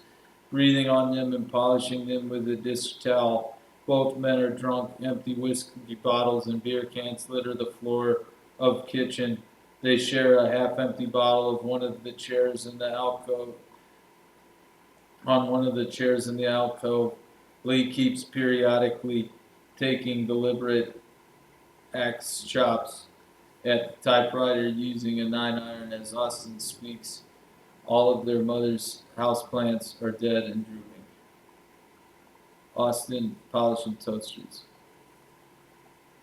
breathing on them and polishing them with a dish towel. Both men are drunk. Empty whiskey bottles and beer cans litter the floor of kitchen. They share a half-empty bottle of one of the chairs in the alcove. On one of the chairs in the alcove, Lee keeps periodically taking deliberate axe chops at the typewriter using a 9-iron as Austin speaks. All of their mother's houseplants are dead and drooping. Austin polishing toasters.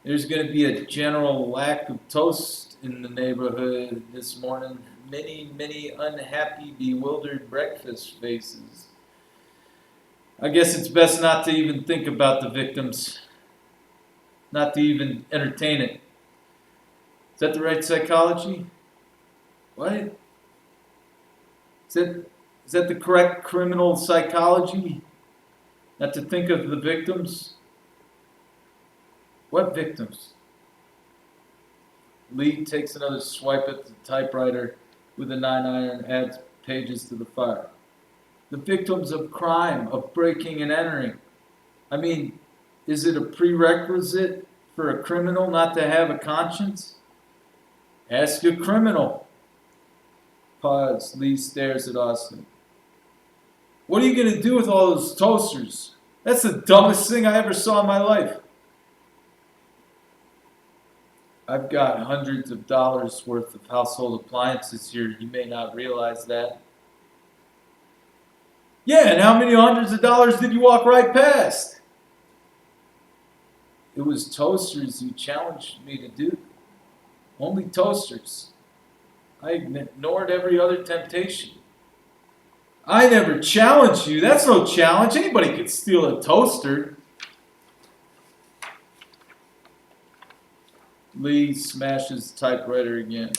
There's going to be a general lack of toast in the neighborhood this morning. Many unhappy, bewildered breakfast faces. I guess it's best not to even think about the victims, not to even entertain it. Is that the right psychology? What? Is that the correct criminal psychology? Not to think of the victims? What victims? Lee takes another swipe at the typewriter with a 9-iron, adds pages to the fire. The victims of crime, of breaking and entering. I mean, is it a prerequisite for a criminal not to have a conscience? Ask a criminal. Pause. Lee stares at Austin. What are you going to do with all those toasters? That's the dumbest thing I ever saw in my life. I've got hundreds of dollars worth of household appliances here. You may not realize that. Yeah, and how many hundreds of dollars did you walk right past? It was toasters you challenged me to do. Only toasters. I ignored every other temptation. I never challenged you. That's no challenge. Anybody could steal a toaster. Lee smashes the typewriter again.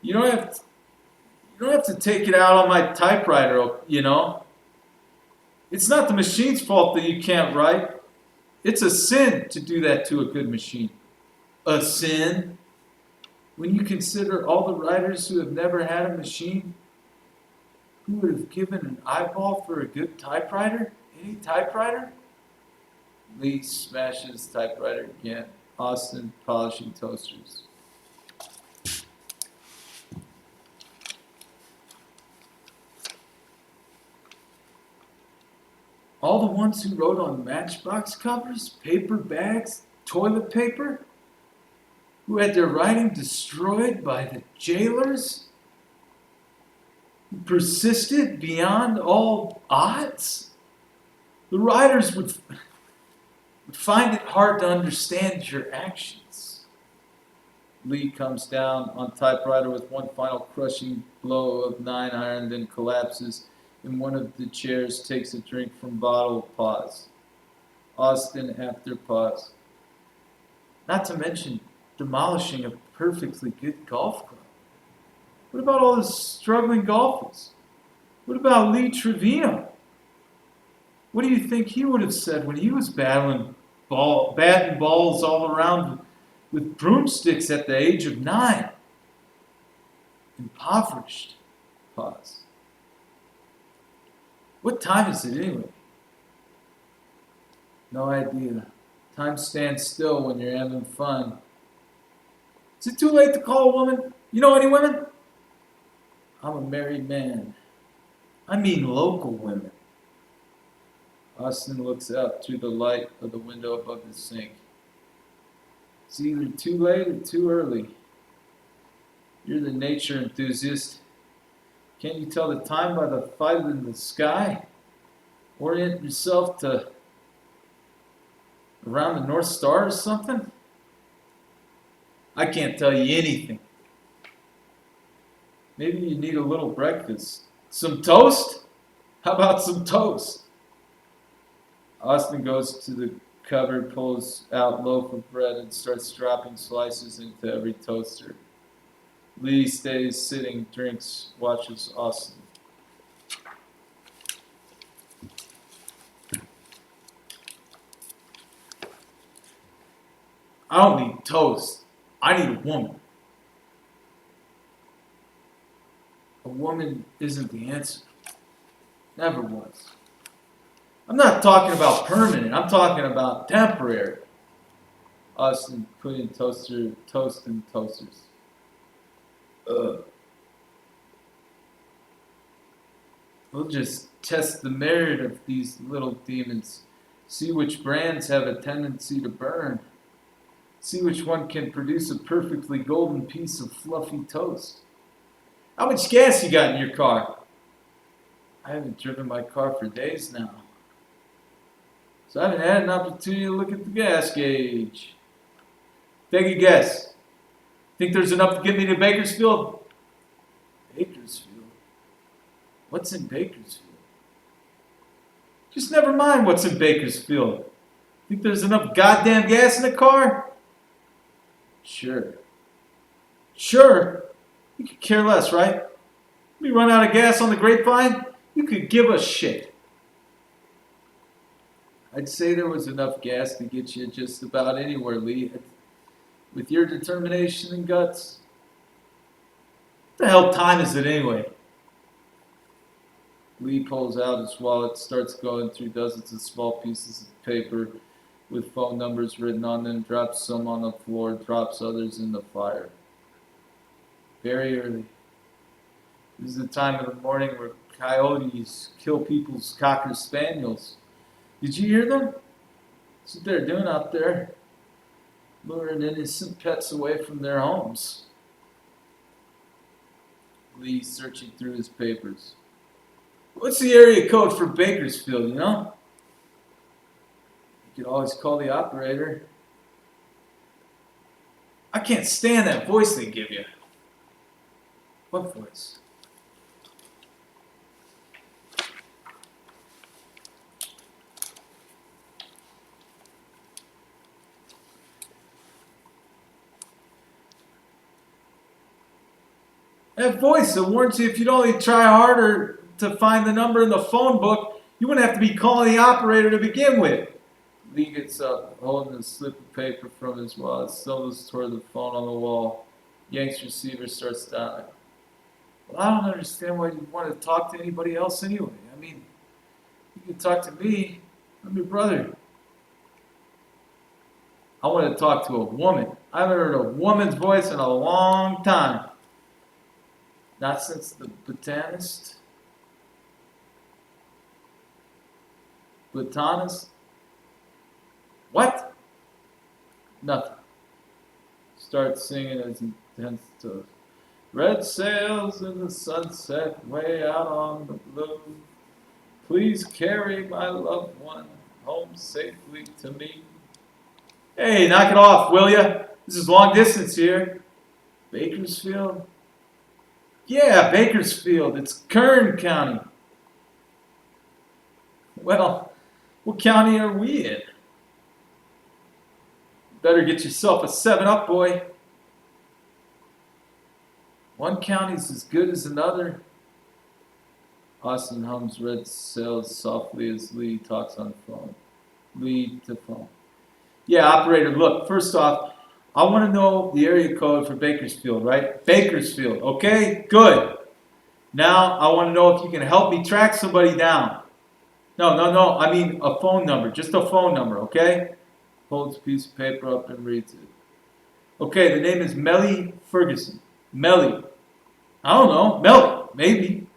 You don't have to take it out on my typewriter, you know. It's not the machine's fault that you can't write. It's a sin to do that to a good machine. A sin? When you consider all the writers who have never had a machine, who would have given an eyeball for a good typewriter? Any typewriter? Lee smashes the typewriter again. Austin polishing toasters. All the ones who wrote on matchbox covers, paper bags, toilet paper, who had their writing destroyed by the jailers, who persisted beyond all odds. The writers would find it hard to understand your actions. Lee comes down on typewriter with one final crushing blow of 9-iron, then collapses in one of the chairs, takes a drink from bottle. Pause. Austin after pause. Not to mention demolishing a perfectly good golf club. What about all the struggling golfers? What about Lee Trevino? What do you think he would have said when he was batting balls all around with broomsticks at the age of 9? Impoverished. Pause. What time is it anyway? No idea. Time stands still when you're having fun. Is it too late to call a woman? You know any women? I'm a married man. I mean local women. Austin looks out through the light of the window above the sink. It's either too late or too early. You're the nature enthusiast. Can't you tell the time by the fight in the sky? Orient yourself to around the North Star or something? I can't tell you anything. Maybe you need a little breakfast. Some toast? How about some toast? Austin goes to the cupboard, pulls out loaf of bread, and starts dropping slices into every toaster. Lee stays sitting, drinks, watches Austin. I don't need toast. I need a woman. A woman isn't the answer. Never was. I'm not talking about permanent. I'm talking about temporary. Austin putting toast in toasters. We'll just test the merit of these little demons. See which brands have a tendency to burn. See which one can produce a perfectly golden piece of fluffy toast. How much gas you got in your car? I haven't driven my car for days now. So I haven't had an opportunity to look at the gas gauge. Take a guess. Think there's enough to get me to Bakersfield? Bakersfield? What's in Bakersfield? Just never mind what's in Bakersfield. Think there's enough goddamn gas in the car? Sure. Sure? You could care less, right? We run out of gas on the grapevine? You could give a shit. I'd say there was enough gas to get you just about anywhere, Lee. With your determination and guts. What the hell time is it anyway? Lee pulls out his wallet, starts going through dozens of small pieces of paper with phone numbers written on them, drops some on the floor, drops others in the fire. Very early. This is the time of the morning where coyotes kill people's cocker spaniels. Did you hear them? That's what they're doing out there, luring innocent pets away from their homes. Lee searching through his papers. What's the area code for Bakersfield, you know? You could always call the operator. I can't stand that voice they give you. What voice? That voice that warns you if you'd only try harder to find the number in the phone book, you wouldn't have to be calling the operator to begin with. Lee gets up, holding a slip of paper from his wallet, stumbles toward the phone on the wall. Yanks receiver, starts dialing. Well, I don't understand why you want to talk to anybody else anyway. I mean, you can talk to me. I'm your brother. I want to talk to a woman. I haven't heard a woman's voice in a long time. Not since the botanist. Botanist? What? Nothing. Starts singing as he tends to. Red sails in the sunset, way out on the blue. Please carry my loved one home safely to me. Hey, knock it off, will ya? This is long distance here. Bakersfield? Yeah, Bakersfield. It's Kern County. Well, what county are we in? Better get yourself a 7-Up, boy. One county's as good as another. Austin hums red sails softly as Lee talks on the phone. Lee to phone. Yeah, operator, look, first off, I want to know the area code for Bakersfield, right? Bakersfield, okay? Good. Now, I want to know if you can help me track somebody down. No, I mean a phone number, just a phone number, okay? Holds a piece of paper up and reads it. Okay, the name is Melly Ferguson. Melly. I don't know, Melly, maybe.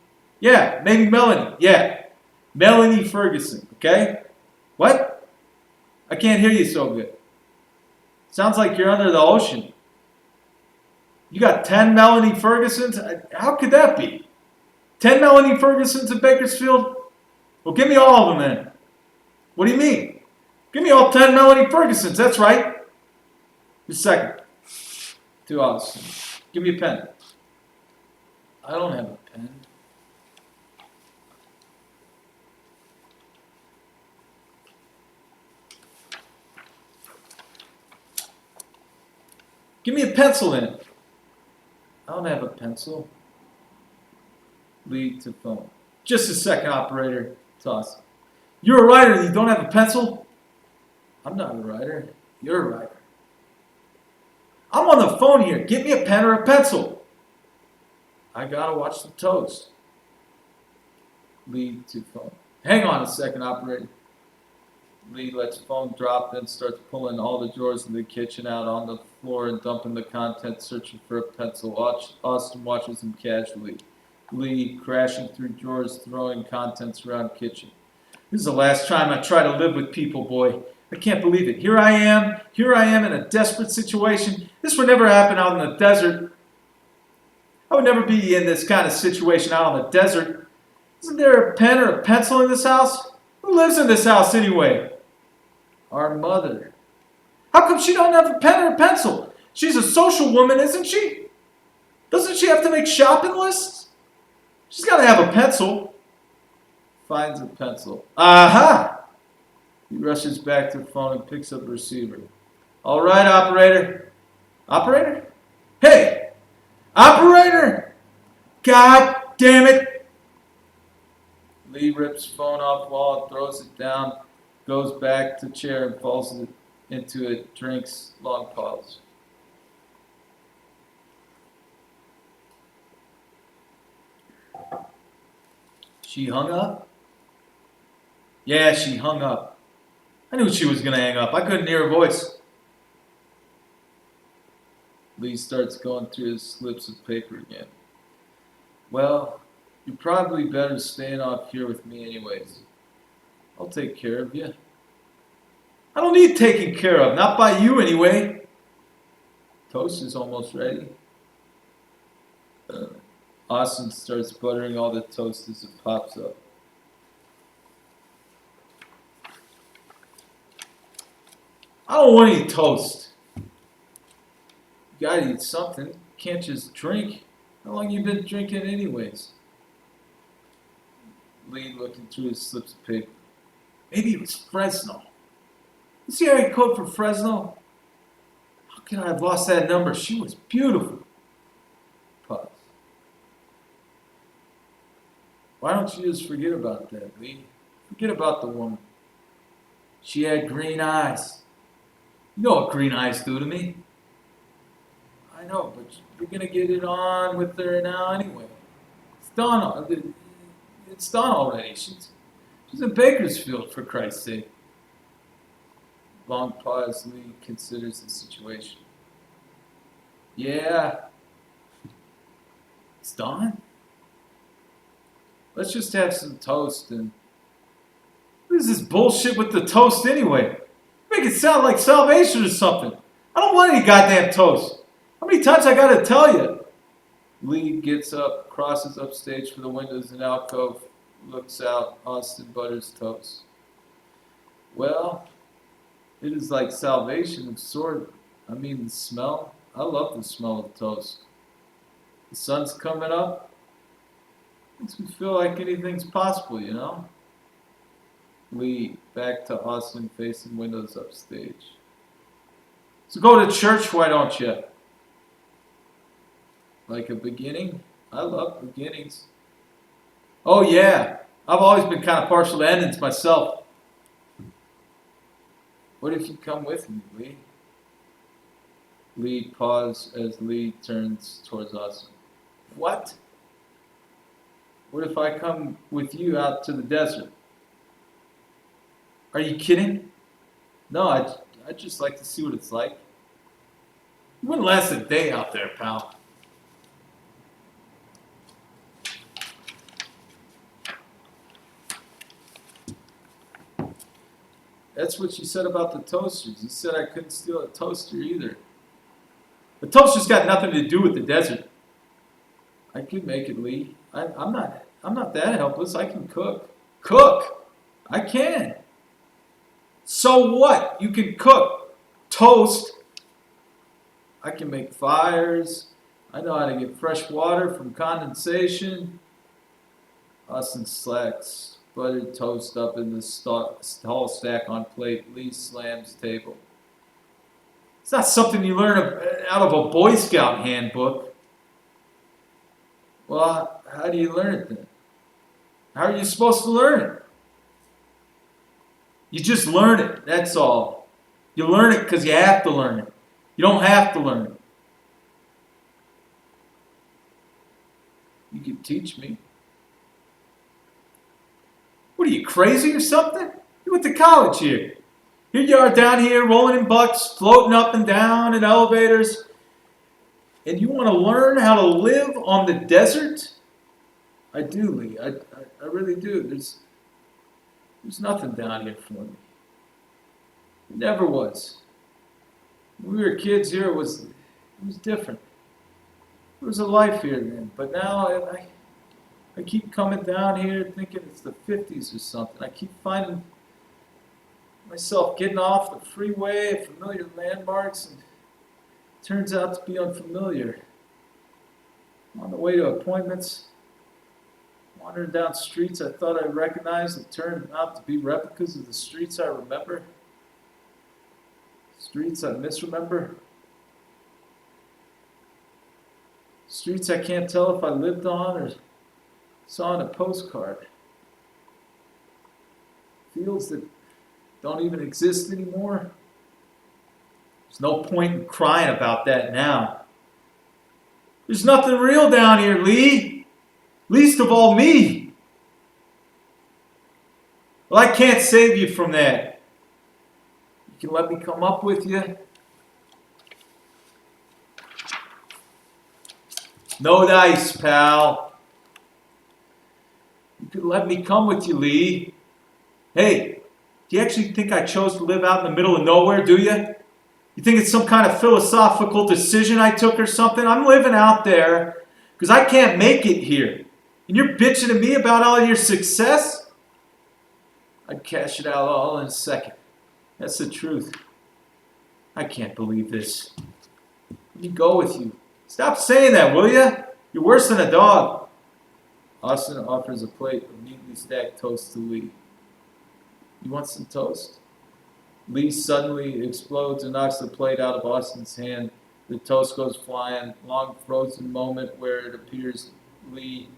Yeah, maybe Melanie, yeah. Melanie Ferguson, okay? What? I can't hear you so good. Sounds like you're under the ocean. You got 10 Melanie Fergusons? How could that be? 10 Melanie Fergusons in Bakersfield? Well, give me all of them then. What do you mean? Give me all 10 Melanie Fergusons, that's right. Just a second. To Austin. Give me a pen. I don't have a pen. Give me a pencil then. I don't have a pencil. Lead to phone. Just a second, operator. Toss. You're a writer and you don't have a pencil? I'm not a writer. You're a writer. I'm on the phone here. Get me a pen or a pencil. I gotta watch the toast. Lead to phone. Hang on a second, operator. Lee lets phone drop, then starts pulling all the drawers in the kitchen out on the floor and dumping the contents, searching for a pencil. Austin watches him casually. Lee crashing through drawers, throwing contents around kitchen. This is the last time I try to live with people, boy. I can't believe it. Here I am in a desperate situation. This would never happen out in the desert. I would never be in this kind of situation out in the desert. Isn't there a pen or a pencil in this house? Who lives in this house anyway? Our mother. How come she don't have a pen or a pencil? She's a social woman, isn't she? Doesn't she have to make shopping lists? She's got to have a pencil. Finds a pencil. Aha! He rushes back to the phone and picks up the receiver. All right, operator. Operator? Hey! Operator! God damn it! Lee rips phone off wall, throws it down, goes back to chair and falls into it, drinks, long pause. She hung up? Yeah, she hung up. I knew she was going to hang up. I couldn't hear her voice. Lee starts going through his slips of paper again. Well, you're probably better staying off here with me anyways. I'll take care of you. I don't need taking care of. Not by you, anyway. Toast is almost ready. Austin starts buttering all the toast as it pops up. I don't want any toast. You gotta eat something. You can't just drink. How long you been drinking anyways? Lee looking through his slips of paper. Maybe it was Fresno. Is the area code for Fresno? How can I have lost that number? She was beautiful. Pause. Why don't you just forget about that, Lee? Forget about the woman. She had green eyes. You know what green eyes do to me. I know, but you're gonna get it on with her now anyway. It's done. It's done already. She's in Bakersfield, for Christ's sake. Long pause. Lee considers the situation. Yeah. It's done? Let's just have some toast and... What is this bullshit with the toast anyway? Make it sound like salvation or something. I don't want any goddamn toast. How many times I gotta tell you? Lee gets up, crosses upstage for the windows in alcove, looks out. Austin butters toast. Well, it is like salvation of sort. I mean, the smell. I love the smell of toast. The sun's coming up. Makes me feel like anything's possible, you know? Lee, back to Austin, facing windows upstage. So go to church, why don't you? Like a beginning? I love beginnings. Oh yeah, I've always been kind of partial to endings myself. What if you come with me, Lee? Lee pauses as Lee turns towards Austin. What? What if I come with you out to the desert? Are you kidding? No, I'd just like to see what it's like. You wouldn't last a day out there, pal. That's what you said about the toasters. You said I couldn't steal a toaster either. The toaster's got nothing to do with the desert. I could make it, Lee. I'm not that helpless. I can cook. Cook? I can. So what? You can cook. Toast. I can make fires. I know how to get fresh water from condensation. Austin slacks buttered toast up in the tall stack on plate. Lee slams table. It's not something you learn out of a Boy Scout handbook. Well, how do you learn it then? How are you supposed to learn it? You just learn it, that's all. You learn it because you have to learn it. You don't have to learn it. You could teach me. What are you, crazy or something? You went to college here. Here you are down here rolling in bucks, floating up and down in elevators. And you want to learn how to live on the desert? I do, Lee. I really do. There's nothing down here for me. It never was. When we were kids here, it was different. There was a life here then. But now I keep coming down here thinking it's the 50s or something. I keep finding myself getting off the freeway at familiar landmarks, and it turns out to be unfamiliar. On the way to appointments, wandering down streets I thought I recognized that turned out to be replicas of the streets I remember. Streets I misremember. Streets I can't tell if I lived on or saw on a postcard. Fields that don't even exist anymore. There's no point in crying about that now. There's nothing real down here, Lee. Least of all me. Well, I can't save you from that. You can let me come up with you. No dice, pal. You could let me come with you, Lee. Hey, do you actually think I chose to live out in the middle of nowhere, do you? You think it's some kind of philosophical decision I took or something? I'm living out there because I can't make it here. And you're bitching at me about all your success? I'd cash it out all in a second. That's the truth. I can't believe this. Let me go with you. Stop saying that, will you? You're worse than a dog. Austin offers a plate of neatly stacked toast to Lee. You want some toast? Lee suddenly explodes and knocks the plate out of Austin's hand. The toast goes flying. Long frozen moment where it appears Lee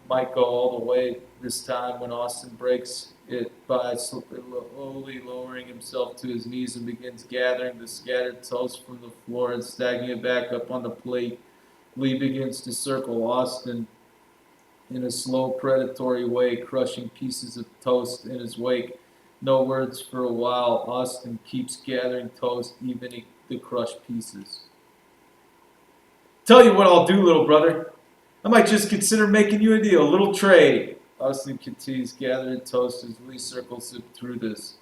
might go all the way this time when Austin breaks it by slowly lowering himself to his knees and begins gathering the scattered toast from the floor and stacking it back up on the plate. Lee begins to circle Austin in a slow, predatory way, crushing pieces of toast in his wake. No words for a while. Austin keeps gathering toast, even the crushed pieces. Tell you what I'll do, little brother. I might just consider making you a deal, a little trade. Austin continues gathering toast as Lee circles him through this.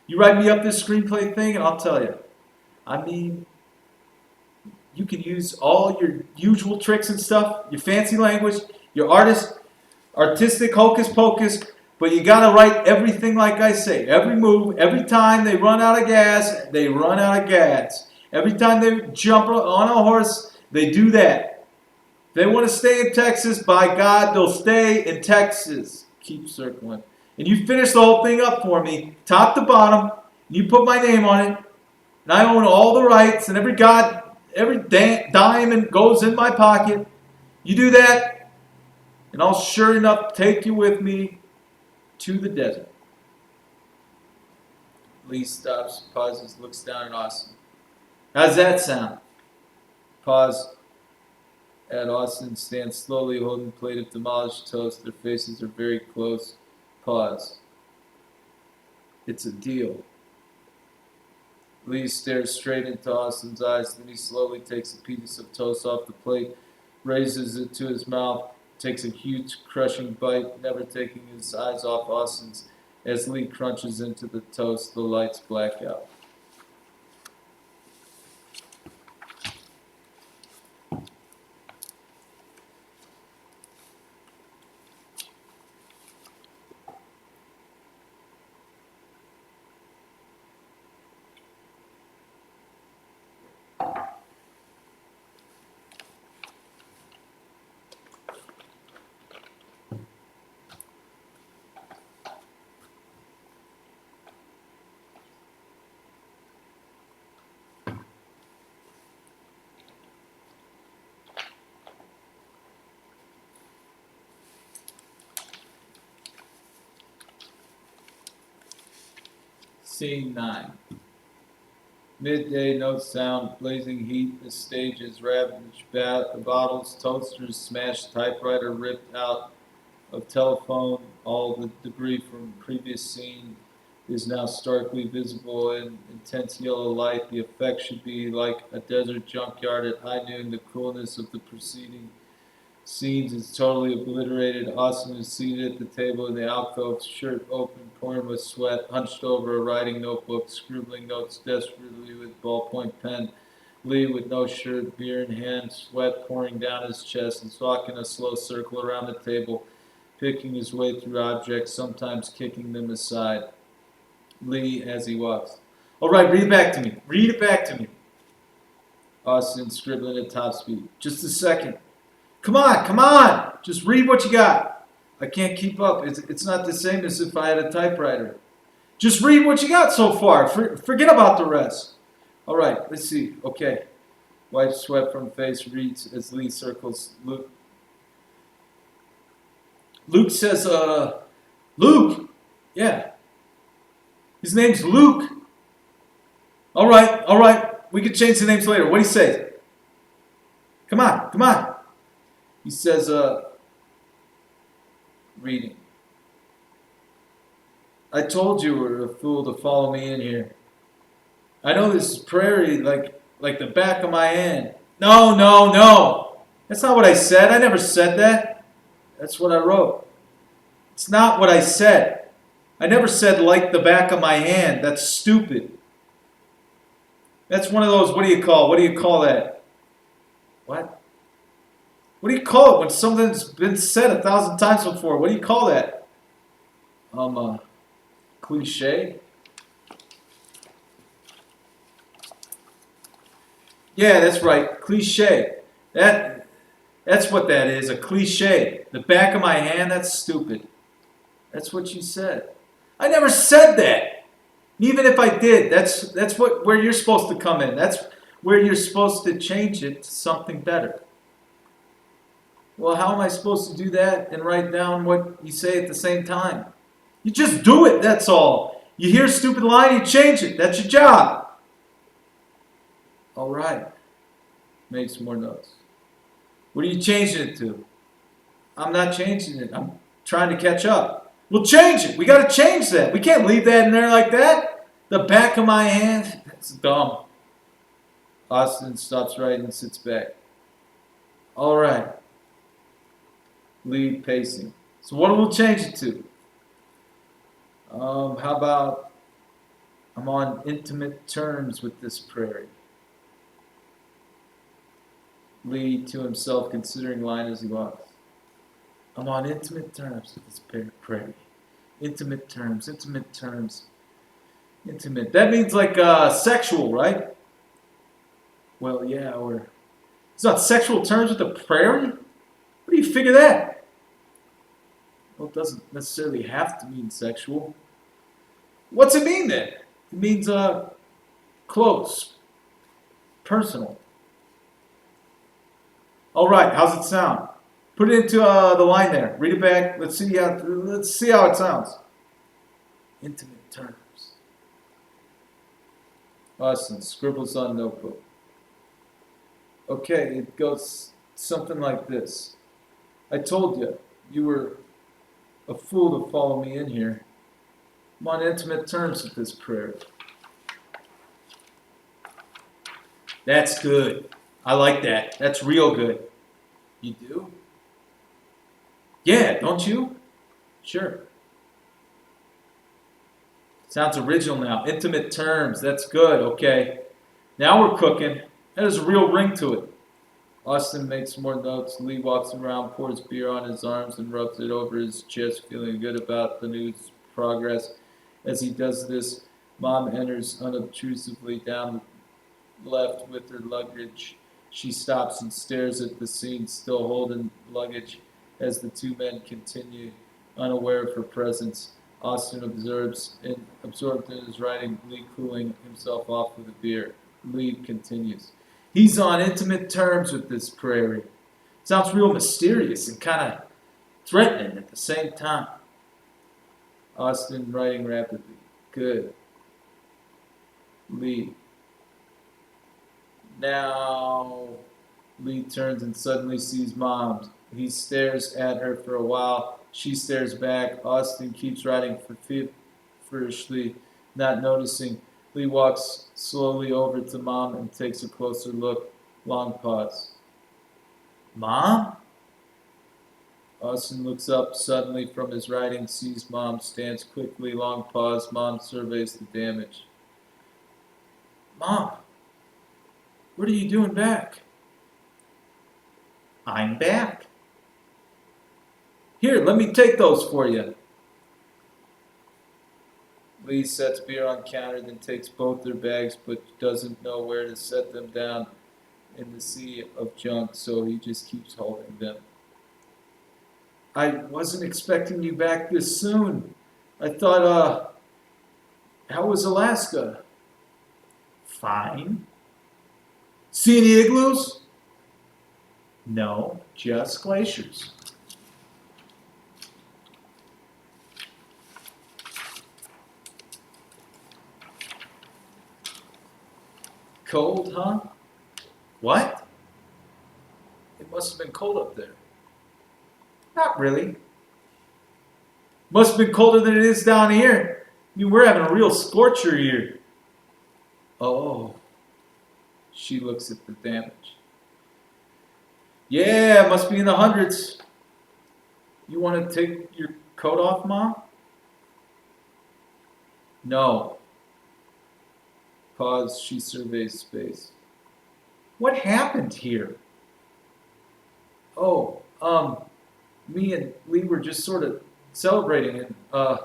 You write me up this screenplay thing, and I'll tell you. I mean, you can use all your usual tricks and stuff, your fancy language, your artistic hocus pocus, but you gotta write everything like I say. Every move, every time they run out of gas, they run out of gas. Every time they jump on a horse, they do that. If they want to stay in Texas, by God, they'll stay in Texas. Keep circling. And you finish the whole thing up for me, top to bottom, and you put my name on it, and I own all the rights, and every dime goes in my pocket. You do that, and I'll sure enough take you with me to the desert. Lee stops, pauses, looks down at Austin. How's that sound? Pause. At Austin stands slowly holding a plate of demolished toast. Their faces are very close. Pause. It's a deal. Lee stares straight into Austin's eyes, then he slowly takes a piece of toast off the plate, raises it to his mouth, takes a huge crushing bite, never taking his eyes off Austin's. As Lee crunches into the toast, the lights black out. Scene 9. Midday, no sound, blazing heat, the stage is ravaged, bottles, toasters, smashed, typewriter ripped out of telephone. All the debris from previous scene is now starkly visible in intense yellow light. The effect should be like a desert junkyard at high noon. The coolness of the preceding scenes is totally obliterated. Austin is seated at the table in the alcove, shirt open, pouring with sweat, hunched over a writing notebook, scribbling notes desperately with ballpoint pen. Lee, with no shirt, beer in hand, sweat pouring down his chest, is walking a slow circle around the table, picking his way through objects, sometimes kicking them aside. Lee, as he walks. All right, read it back to me. Read it back to me. Austin, scribbling at top speed. Just a second. Come on, come on. Just read what you got. I can't keep up. It's not the same as if I had a typewriter. Just read what you got so far. Forget about the rest. All right, let's see. Okay. Wipe sweat from face, reads as Lee circles Luke. Luke says, Luke? Yeah. His name's Luke. All right. We can change the names later. What do you say? Come on. He says, reading. I told you were a fool to follow me in here. I know this prairie like the back of my hand. No, no, no. That's not what I said. I never said that. That's what I wrote. It's not what I said. I never said like the back of my hand. That's stupid. That's one of those, what do you call that? What? What do you call it when something's been said 1,000 times before? What do you call that? Cliche? Yeah, that's right. Cliche. That's what that is, a cliche. The back of my hand, that's stupid. That's what you said. I never said that. Even if I did, that's where you're supposed to come in. That's where you're supposed to change it to something better. Well, how am I supposed to do that and write down what you say at the same time? You just do it, that's all. You hear a stupid line, you change it. That's your job. All right. Make some more notes. What are you changing it to? I'm not changing it. I'm trying to catch up. We'll change it. We got to change that. We can't leave that in there like that. The back of my hand. That's dumb. Austin stops writing and sits back. All right. Lead pacing. So what will we change it to? How about I'm on intimate terms with this prairie. Lee to himself, considering line as he walks. I'm on intimate terms with this prairie. Intimate terms, intimate terms, intimate. That means like sexual, right? Well, yeah, or it's not sexual terms with the prairie? Where do you figure that? Well, it doesn't necessarily have to mean sexual. What's it mean then? It means close, personal. All right, how's it sound? Put it into the line there. Read it back. Let's see how it sounds. Intimate terms. Austin scribbles on notebook. Okay, it goes something like this. I told you, you were a fool to follow me in here. I'm on intimate terms with this prairie. That's good. I like that. That's real good. You do? Yeah, don't you? Sure. Sounds original now. Intimate terms. That's good. Okay. Now we're cooking. There's a real ring to it. Austin makes more notes. Lee walks around, pours beer on his arms, and rubs it over his chest, feeling good about the news progress. As he does this, Mom enters unobtrusively down the left with her luggage. She stops and stares at the scene, still holding luggage, as the two men continue, unaware of her presence. Austin absorbed in his writing, Lee cooling himself off with a beer. Lee continues. He's on intimate terms with this prairie. Sounds real mysterious and kind of threatening at the same time. Austin writing rapidly. Good. Lee. Now, Lee turns and suddenly sees Mom. He stares at her for a while. She stares back. Austin keeps writing feverishly, not noticing. Lee walks slowly over to Mom and takes a closer look. Long pause. Mom? Austin looks up suddenly from his writing, sees Mom, stands quickly. Long pause. Mom surveys the damage. Mom, what are you doing back? I'm back. Here, let me take those for you. Lee sets beer on counter, then takes both their bags, but doesn't know where to set them down in the sea of junk, so he just keeps holding them. I wasn't expecting you back this soon. I thought, how was Alaska? Fine. See any igloos? No, just glaciers. Cold, huh? What? It must have been cold up there. Not really. Must have been colder than it is down here. I mean, we're having a real scorcher here. Oh, she looks at the damage. Yeah, it must be in the hundreds. You want to take your coat off, Mom? No. Pause, she surveys space. What happened here? Oh, me and Lee were just sort of celebrating and,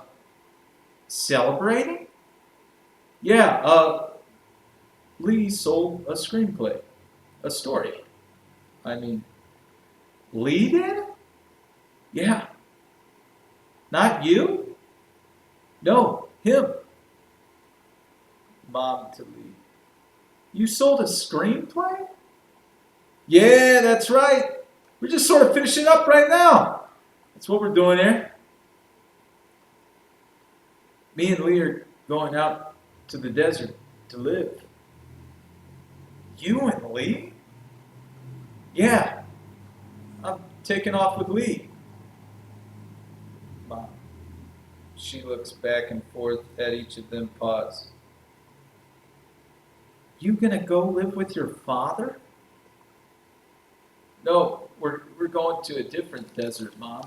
celebrating? Yeah, Lee sold a screenplay. A story. I mean, Lee did? Yeah. Not you? No, him. Mom to Lee. You sold a screenplay? Yeah, that's right. We're just sort of finishing up right now. That's what we're doing here. Me and Lee are going out to the desert to live. You and Lee? Yeah, I'm taking off with Lee. Mom. She looks back and forth at each of them, pause. You gonna go live with your father? No, we're going to a different desert, Mom.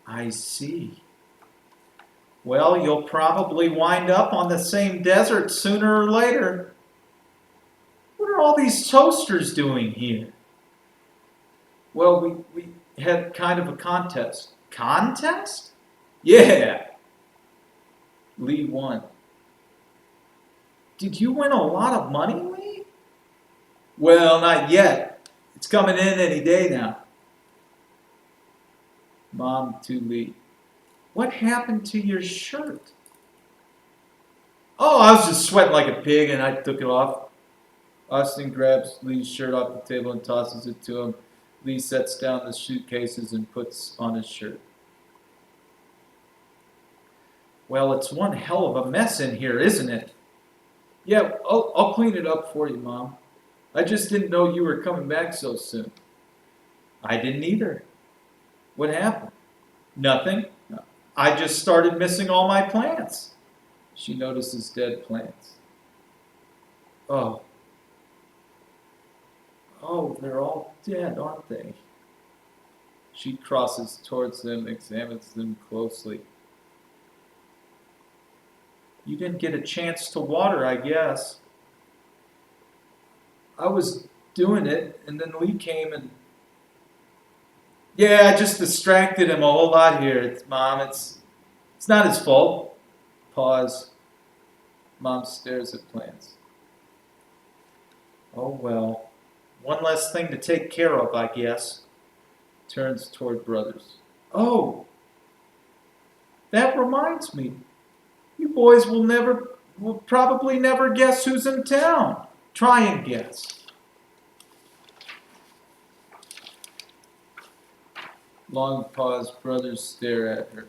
I see. Well, you'll probably wind up on the same desert sooner or later. What are all these toasters doing here? Well, we had kind of a contest. Contest? Yeah. Lee won. Did you win a lot of money, Lee? Well, not yet. It's coming in any day now. Mom to Lee. What happened to your shirt? Oh, I was just sweating like a pig and I took it off. Austin grabs Lee's shirt off the table and tosses it to him. Lee sets down the suitcases and puts on his shirt. Well, it's one hell of a mess in here, isn't it? Yeah, I'll clean it up for you, Mom. I just didn't know you were coming back so soon. I didn't either. What happened? Nothing. I just started missing all my plants. She notices dead plants. Oh. Oh, they're all dead, aren't they? She crosses towards them, examines them closely. You didn't get a chance to water, I guess. I was doing it, and then Lee came and... Yeah, I just distracted him a whole lot here, Mom. It's not his fault. Pause. Mom stares at plants. Oh, well. One less thing to take care of, I guess. Turns toward brothers. Oh, that reminds me. You boys will probably never guess who's in town. Try and guess. Long pause, brothers stare at her.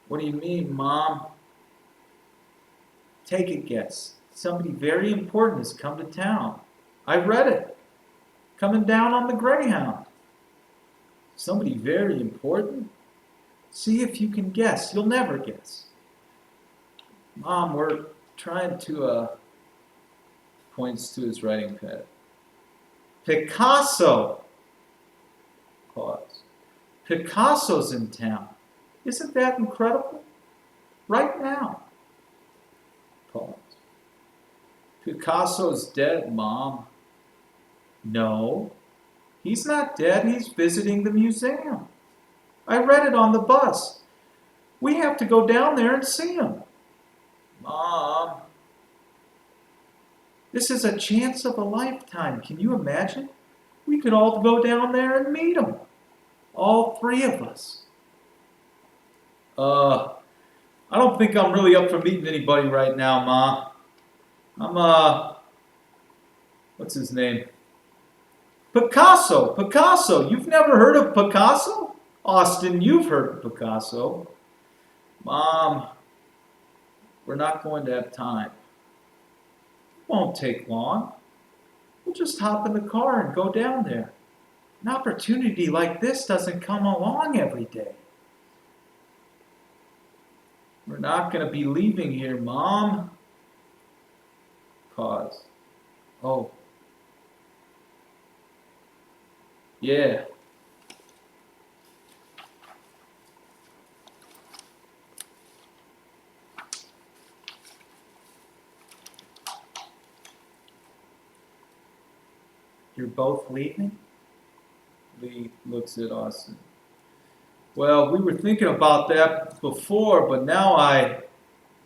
What do you mean, Mom? Take a guess. Somebody very important has come to town. I read it. Coming down on the Greyhound. Somebody very important? See if you can guess. You'll never guess. Mom, we're trying to, points to his writing pad. Picasso! Pause. Picasso's in town. Isn't that incredible? Right now. Pause. Picasso's dead, Mom. No, he's not dead. He's visiting the museum. I read it on the bus. We have to go down there and see him. Mom. This is a chance of a lifetime. Can you imagine? We could all go down there and meet him. All three of us. I don't think I'm really up for meeting anybody right now, Ma. What's his name? Picasso. You've never heard of Picasso? Austin, you've heard of Picasso. Mom, we're not going to have time. It won't take long. We'll just hop in the car and go down there. An opportunity like this doesn't come along every day. We're not going to be leaving here, Mom. Pause. Oh. Yeah. You're both leaving? Lee looks at Austin. Well, we were thinking about that before, but now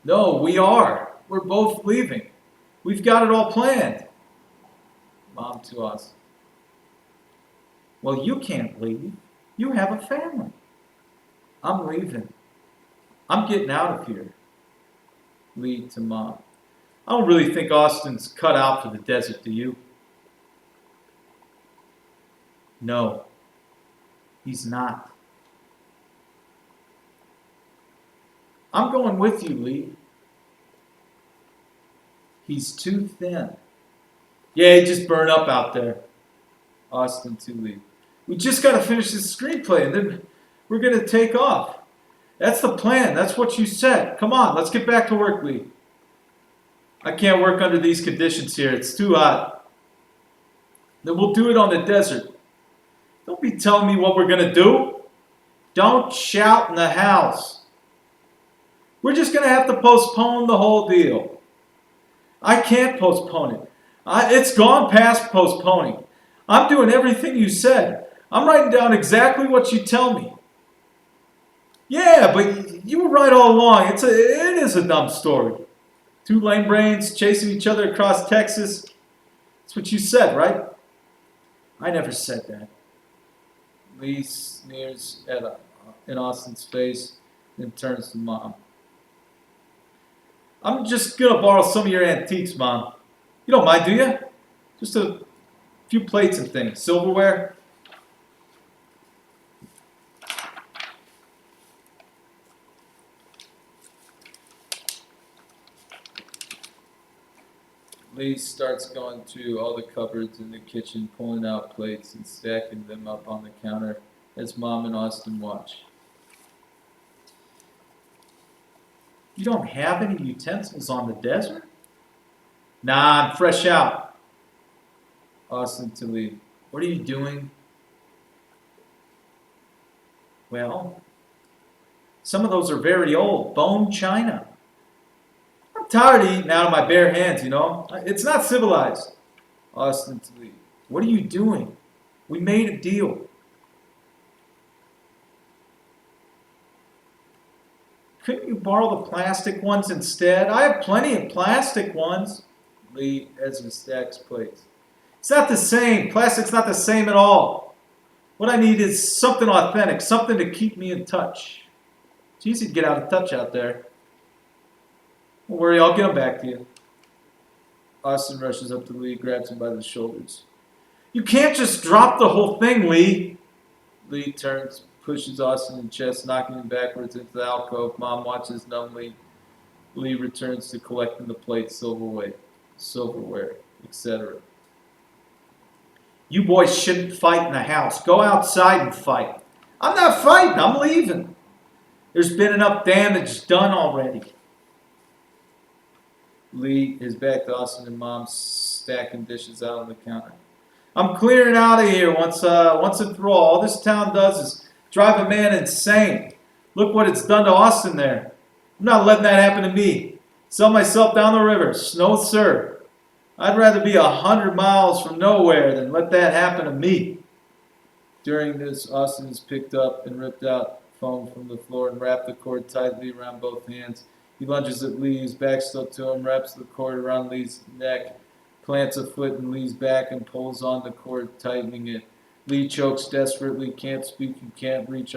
No, we are. We're both leaving. We've got it all planned. Mom to Austin. Well, you can't leave. You have a family. I'm leaving. I'm getting out of here. Lee to Mom. I don't really think Austin's cut out for the desert, do you? No, he's not. I'm going with you, Lee. He's too thin. Yeah, he just burned up out there. Austin to Lee. We just got to finish this screenplay and then we're going to take off. That's the plan. That's what you said. Come on, let's get back to work, Lee. I can't work under these conditions here. It's too hot. Then we'll do it on the desert. Don't be telling me what we're going to do. Don't shout in the house. We're just going to have to postpone the whole deal. I can't postpone it. It's gone past postponing. I'm doing everything you said. I'm writing down exactly what you tell me. Yeah, but you were right all along. It is a dumb story. Two lame brains chasing each other across Texas. That's what you said, right? I never said that. Lee sneers in Austin's face and turns to Mom. I'm just going to borrow some of your antiques, Mom. You don't mind, do you? Just a few plates and things. Silverware. Lee starts going through all the cupboards in the kitchen, pulling out plates and stacking them up on the counter as Mom and Austin watch. You don't have any utensils on the desert? Nah, I'm fresh out. Austin to Lee. What are you doing? Well, some of those are very old. Bone china. I'm tired of eating out of my bare hands, you know. It's not civilized. Austin to Lee. What are you doing? We made a deal. Couldn't you borrow the plastic ones instead? I have plenty of plastic ones. Lee, as he stacks plates. It's not the same. Plastic's not the same at all. What I need is something authentic, something to keep me in touch. It's easy to get out of touch out there. Don't worry, I'll get them back to you. Austin rushes up to Lee, grabs him by the shoulders. You can't just drop the whole thing, Lee. Lee turns, pushes Austin in the chest, knocking him backwards into the alcove. Mom watches numbly. Lee returns to collecting the plates, silverware, etc. You boys shouldn't fight in the house. Go outside and fight. I'm not fighting. I'm leaving. There's been enough damage done already. Lee is back to Austin and Mom stacking dishes out on the counter. I'm clearing out of here once and for all. All this town does is drive a man insane. Look what it's done to Austin there. I'm not letting that happen to me. Sell myself down the river. No, sir. I'd rather be 100 miles from nowhere than let that happen to me. During this, Austin is picked up and ripped out foam from the floor and wrapped the cord tightly around both hands. He lunges at Lee, his back still to him, wraps the cord around Lee's neck, plants a foot in Lee's back and pulls on the cord, tightening it. Lee chokes desperately, can't speak and can't reach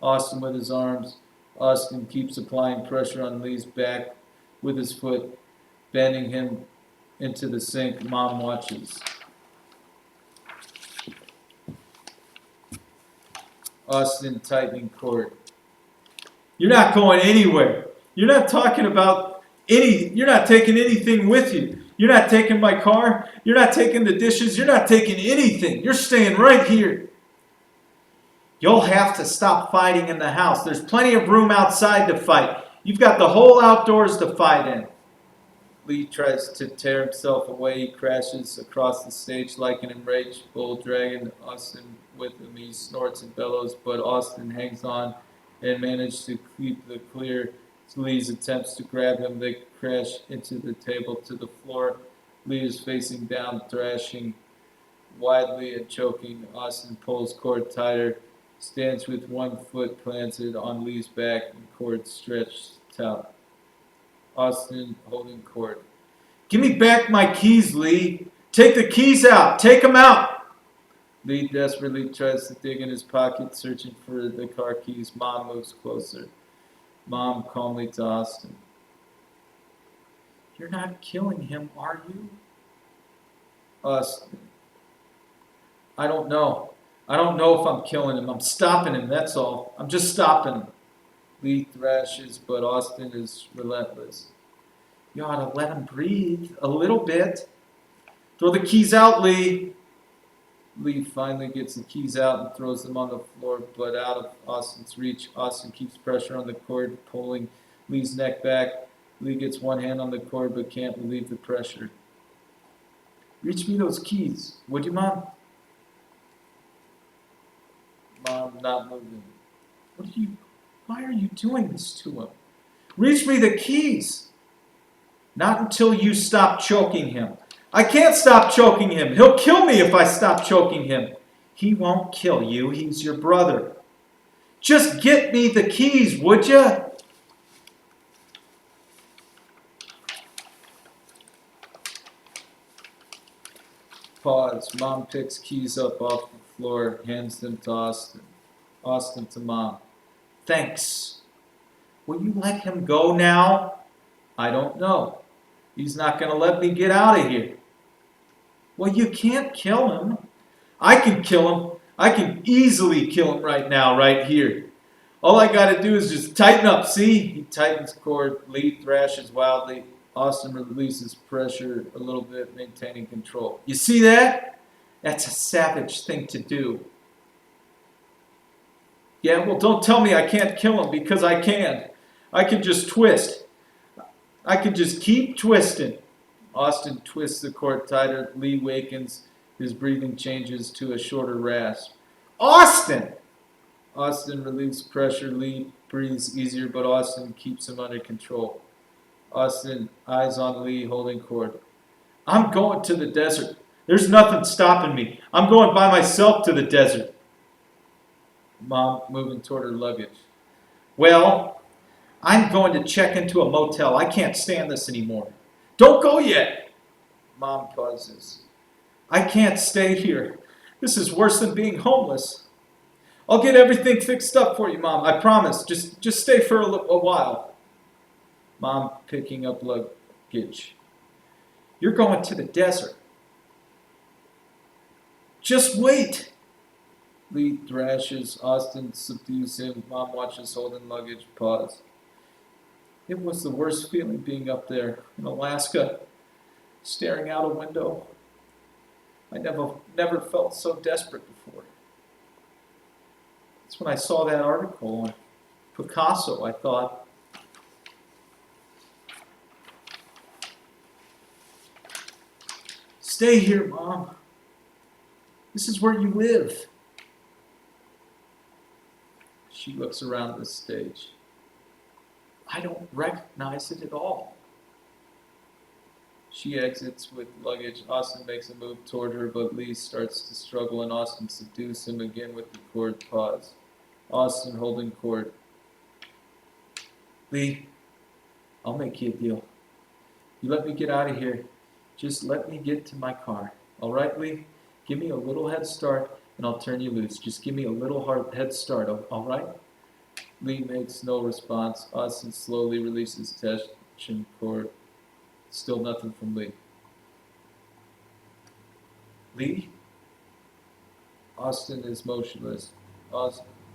Austin with his arms. Austin keeps applying pressure on Lee's back with his foot, bending him into the sink. Mom watches. Austin tightening cord. You're not going anywhere. You're not taking anything with you. You're not taking my car. You're not taking the dishes. You're not taking anything. You're staying right here. You'll have to stop fighting in the house. There's plenty of room outside to fight. You've got the whole outdoors to fight in. Lee tries to tear himself away. He crashes across the stage like an enraged bull, dragging Austin with him. He snorts and bellows, but Austin hangs on and manages to keep the clear. Lee's attempts to grab him, they crash into the table to the floor. Lee is facing down, thrashing widely and choking. Austin pulls cord tighter, stands with one foot planted on Lee's back and cord stretched out. Austin holding cord. Give me back my keys, Lee. Take the keys out. Take them out. Lee desperately tries to dig in his pocket, searching for the car keys. Mom moves closer. Mom calmly to Austin. You're not killing him, are you? Austin. I don't know. I don't know if I'm killing him. I'm stopping him, that's all. I'm just stopping him. Lee thrashes, but Austin is relentless. You ought to let him breathe a little bit. Throw the keys out, Lee. Lee finally gets the keys out and throws them on the floor, but out of Austin's reach. Austin keeps pressure on the cord, pulling Lee's neck back. Lee gets one hand on the cord, but can't relieve the pressure. Reach me those keys, would you, Mom? Mom not moving. Why are you doing this to him? Reach me the keys. Not until you stop choking him. I can't stop choking him. He'll kill me if I stop choking him. He won't kill you. He's your brother. Just get me the keys, would you? Pause. Mom picks keys up off the floor, hands them to Austin. Austin to Mom. Thanks. Will you let him go now? I don't know. He's not going to let me get out of here. Well, you can't kill him. I can kill him. I can easily kill him right now, right here. All I got to do is just tighten up, see? He tightens cord. Lee thrashes wildly. Austin releases pressure a little bit, maintaining control. You see that? That's a savage thing to do. Yeah, well, don't tell me I can't kill him, because I can. I can just twist. I can just keep twisting. Austin twists the cord tighter. Lee wakens. His breathing changes to a shorter rasp. Austin! Austin relieves pressure. Lee breathes easier, but Austin keeps him under control. Austin, eyes on Lee, holding cord. I'm going to the desert. There's nothing stopping me. I'm going by myself to the desert. Mom moving toward her luggage. Well, I'm going to check into a motel. I can't stand this anymore. Don't go yet. Mom pauses. I can't stay here. This is worse than being homeless. I'll get everything fixed up for you, Mom. I promise. Just stay for a while. Mom picking up luggage. You're going to the desert. Just wait. Lee thrashes. Austin subdues him. Mom watches holding luggage. Pause. It was the worst feeling being up there in Alaska, staring out a window. I never felt so desperate before. That's when I saw that article on Picasso. I thought, stay here, Mom. This is where you live. She looks around the stage. I don't recognize it at all. She exits with luggage. Austin makes a move toward her, but Lee starts to struggle, and Austin subdues him again with the cord. Pause. Austin holding cord. Lee, I'll make you a deal. You let me get out of here. Just let me get to my car. All right, Lee? Give me a little head start, and I'll turn you loose. Just give me a little head start, all right? Lee makes no response. Austin slowly releases tension cord. Still nothing from Lee. Lee? Austin is motionless.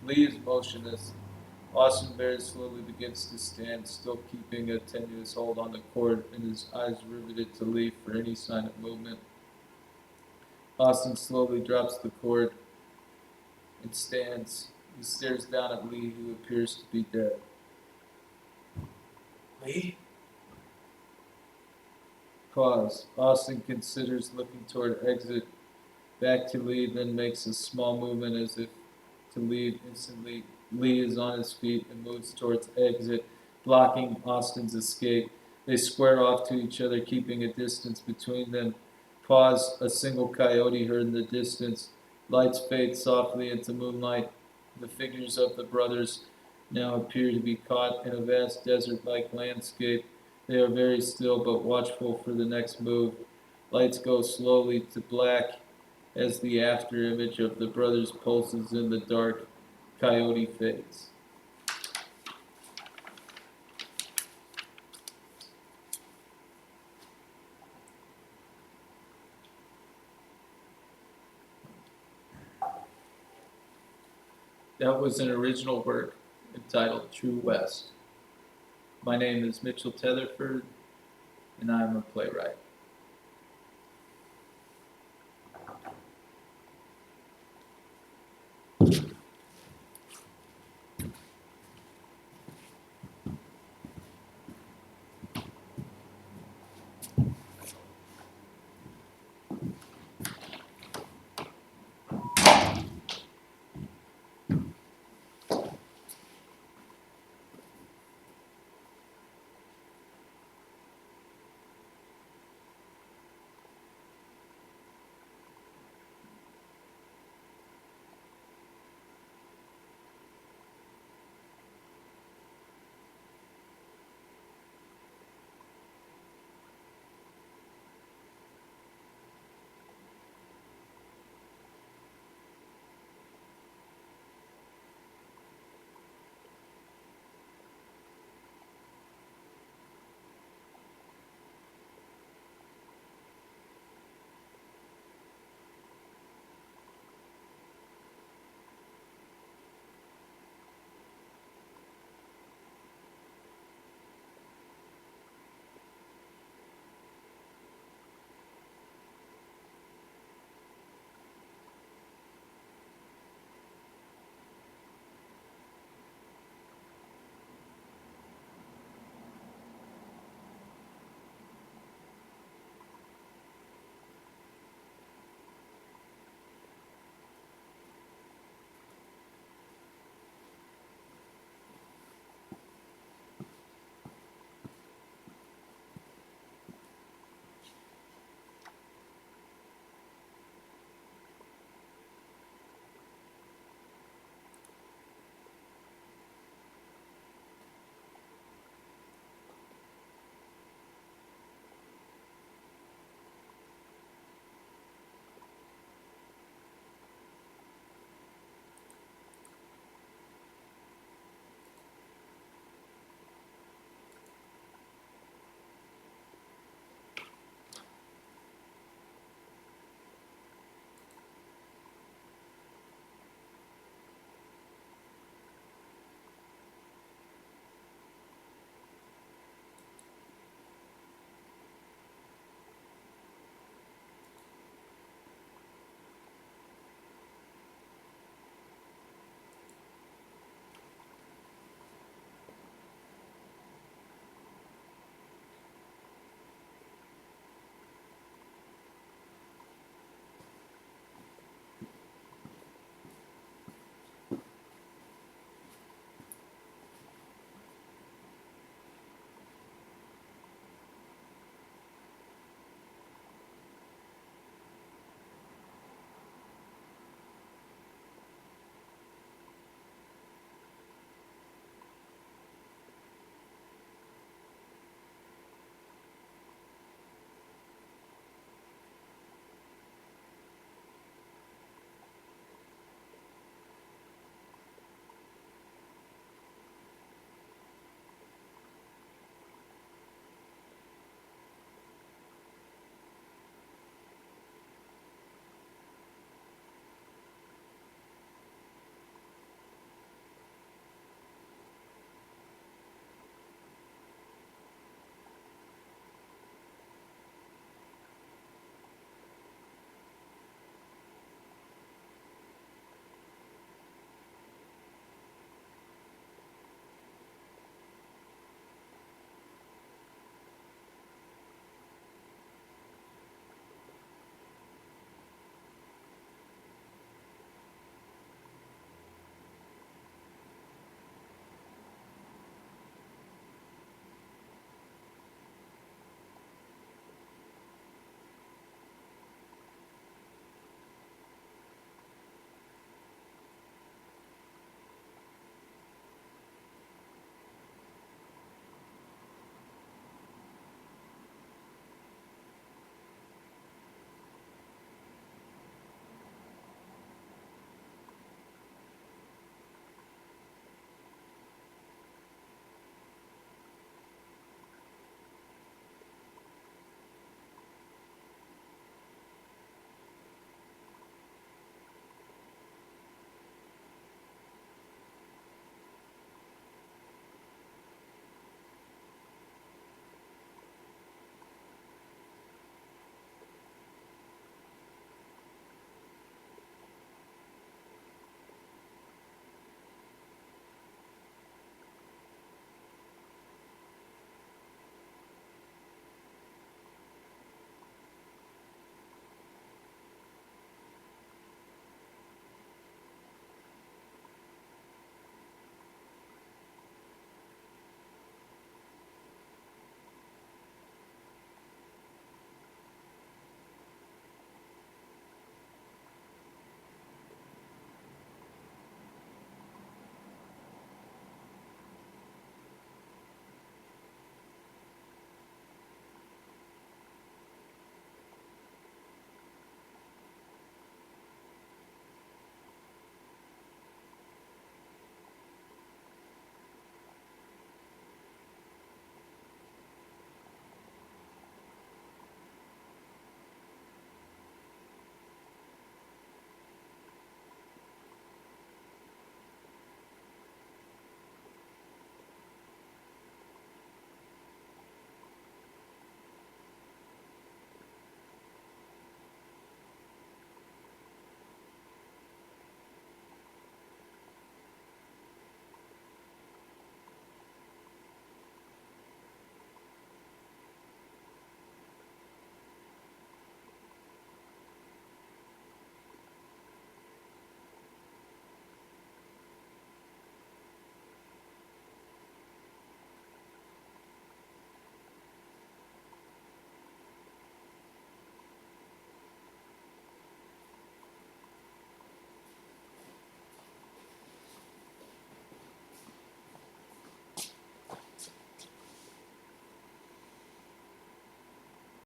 Lee is motionless. Austin very slowly begins to stand, still keeping a tenuous hold on the cord and his eyes riveted to Lee for any sign of movement. Austin slowly drops the cord and stands. He stares down at Lee, who appears to be dead. Lee? Pause. Austin considers looking toward exit. Back to Lee, then makes a small movement as if to leave. Instantly, Lee is on his feet and moves towards exit, blocking Austin's escape. They square off to each other, keeping a distance between them. Pause. A single coyote heard in the distance. Lights fade softly into moonlight. The figures of the brothers now appear to be caught in a vast desert-like landscape. They are very still but watchful for the next move. Lights go slowly to black as the after image of the brothers pulses in the dark. Coyote fades. That was an original work entitled True West. My name is Mitchell Teatherford, and I'm a playwright.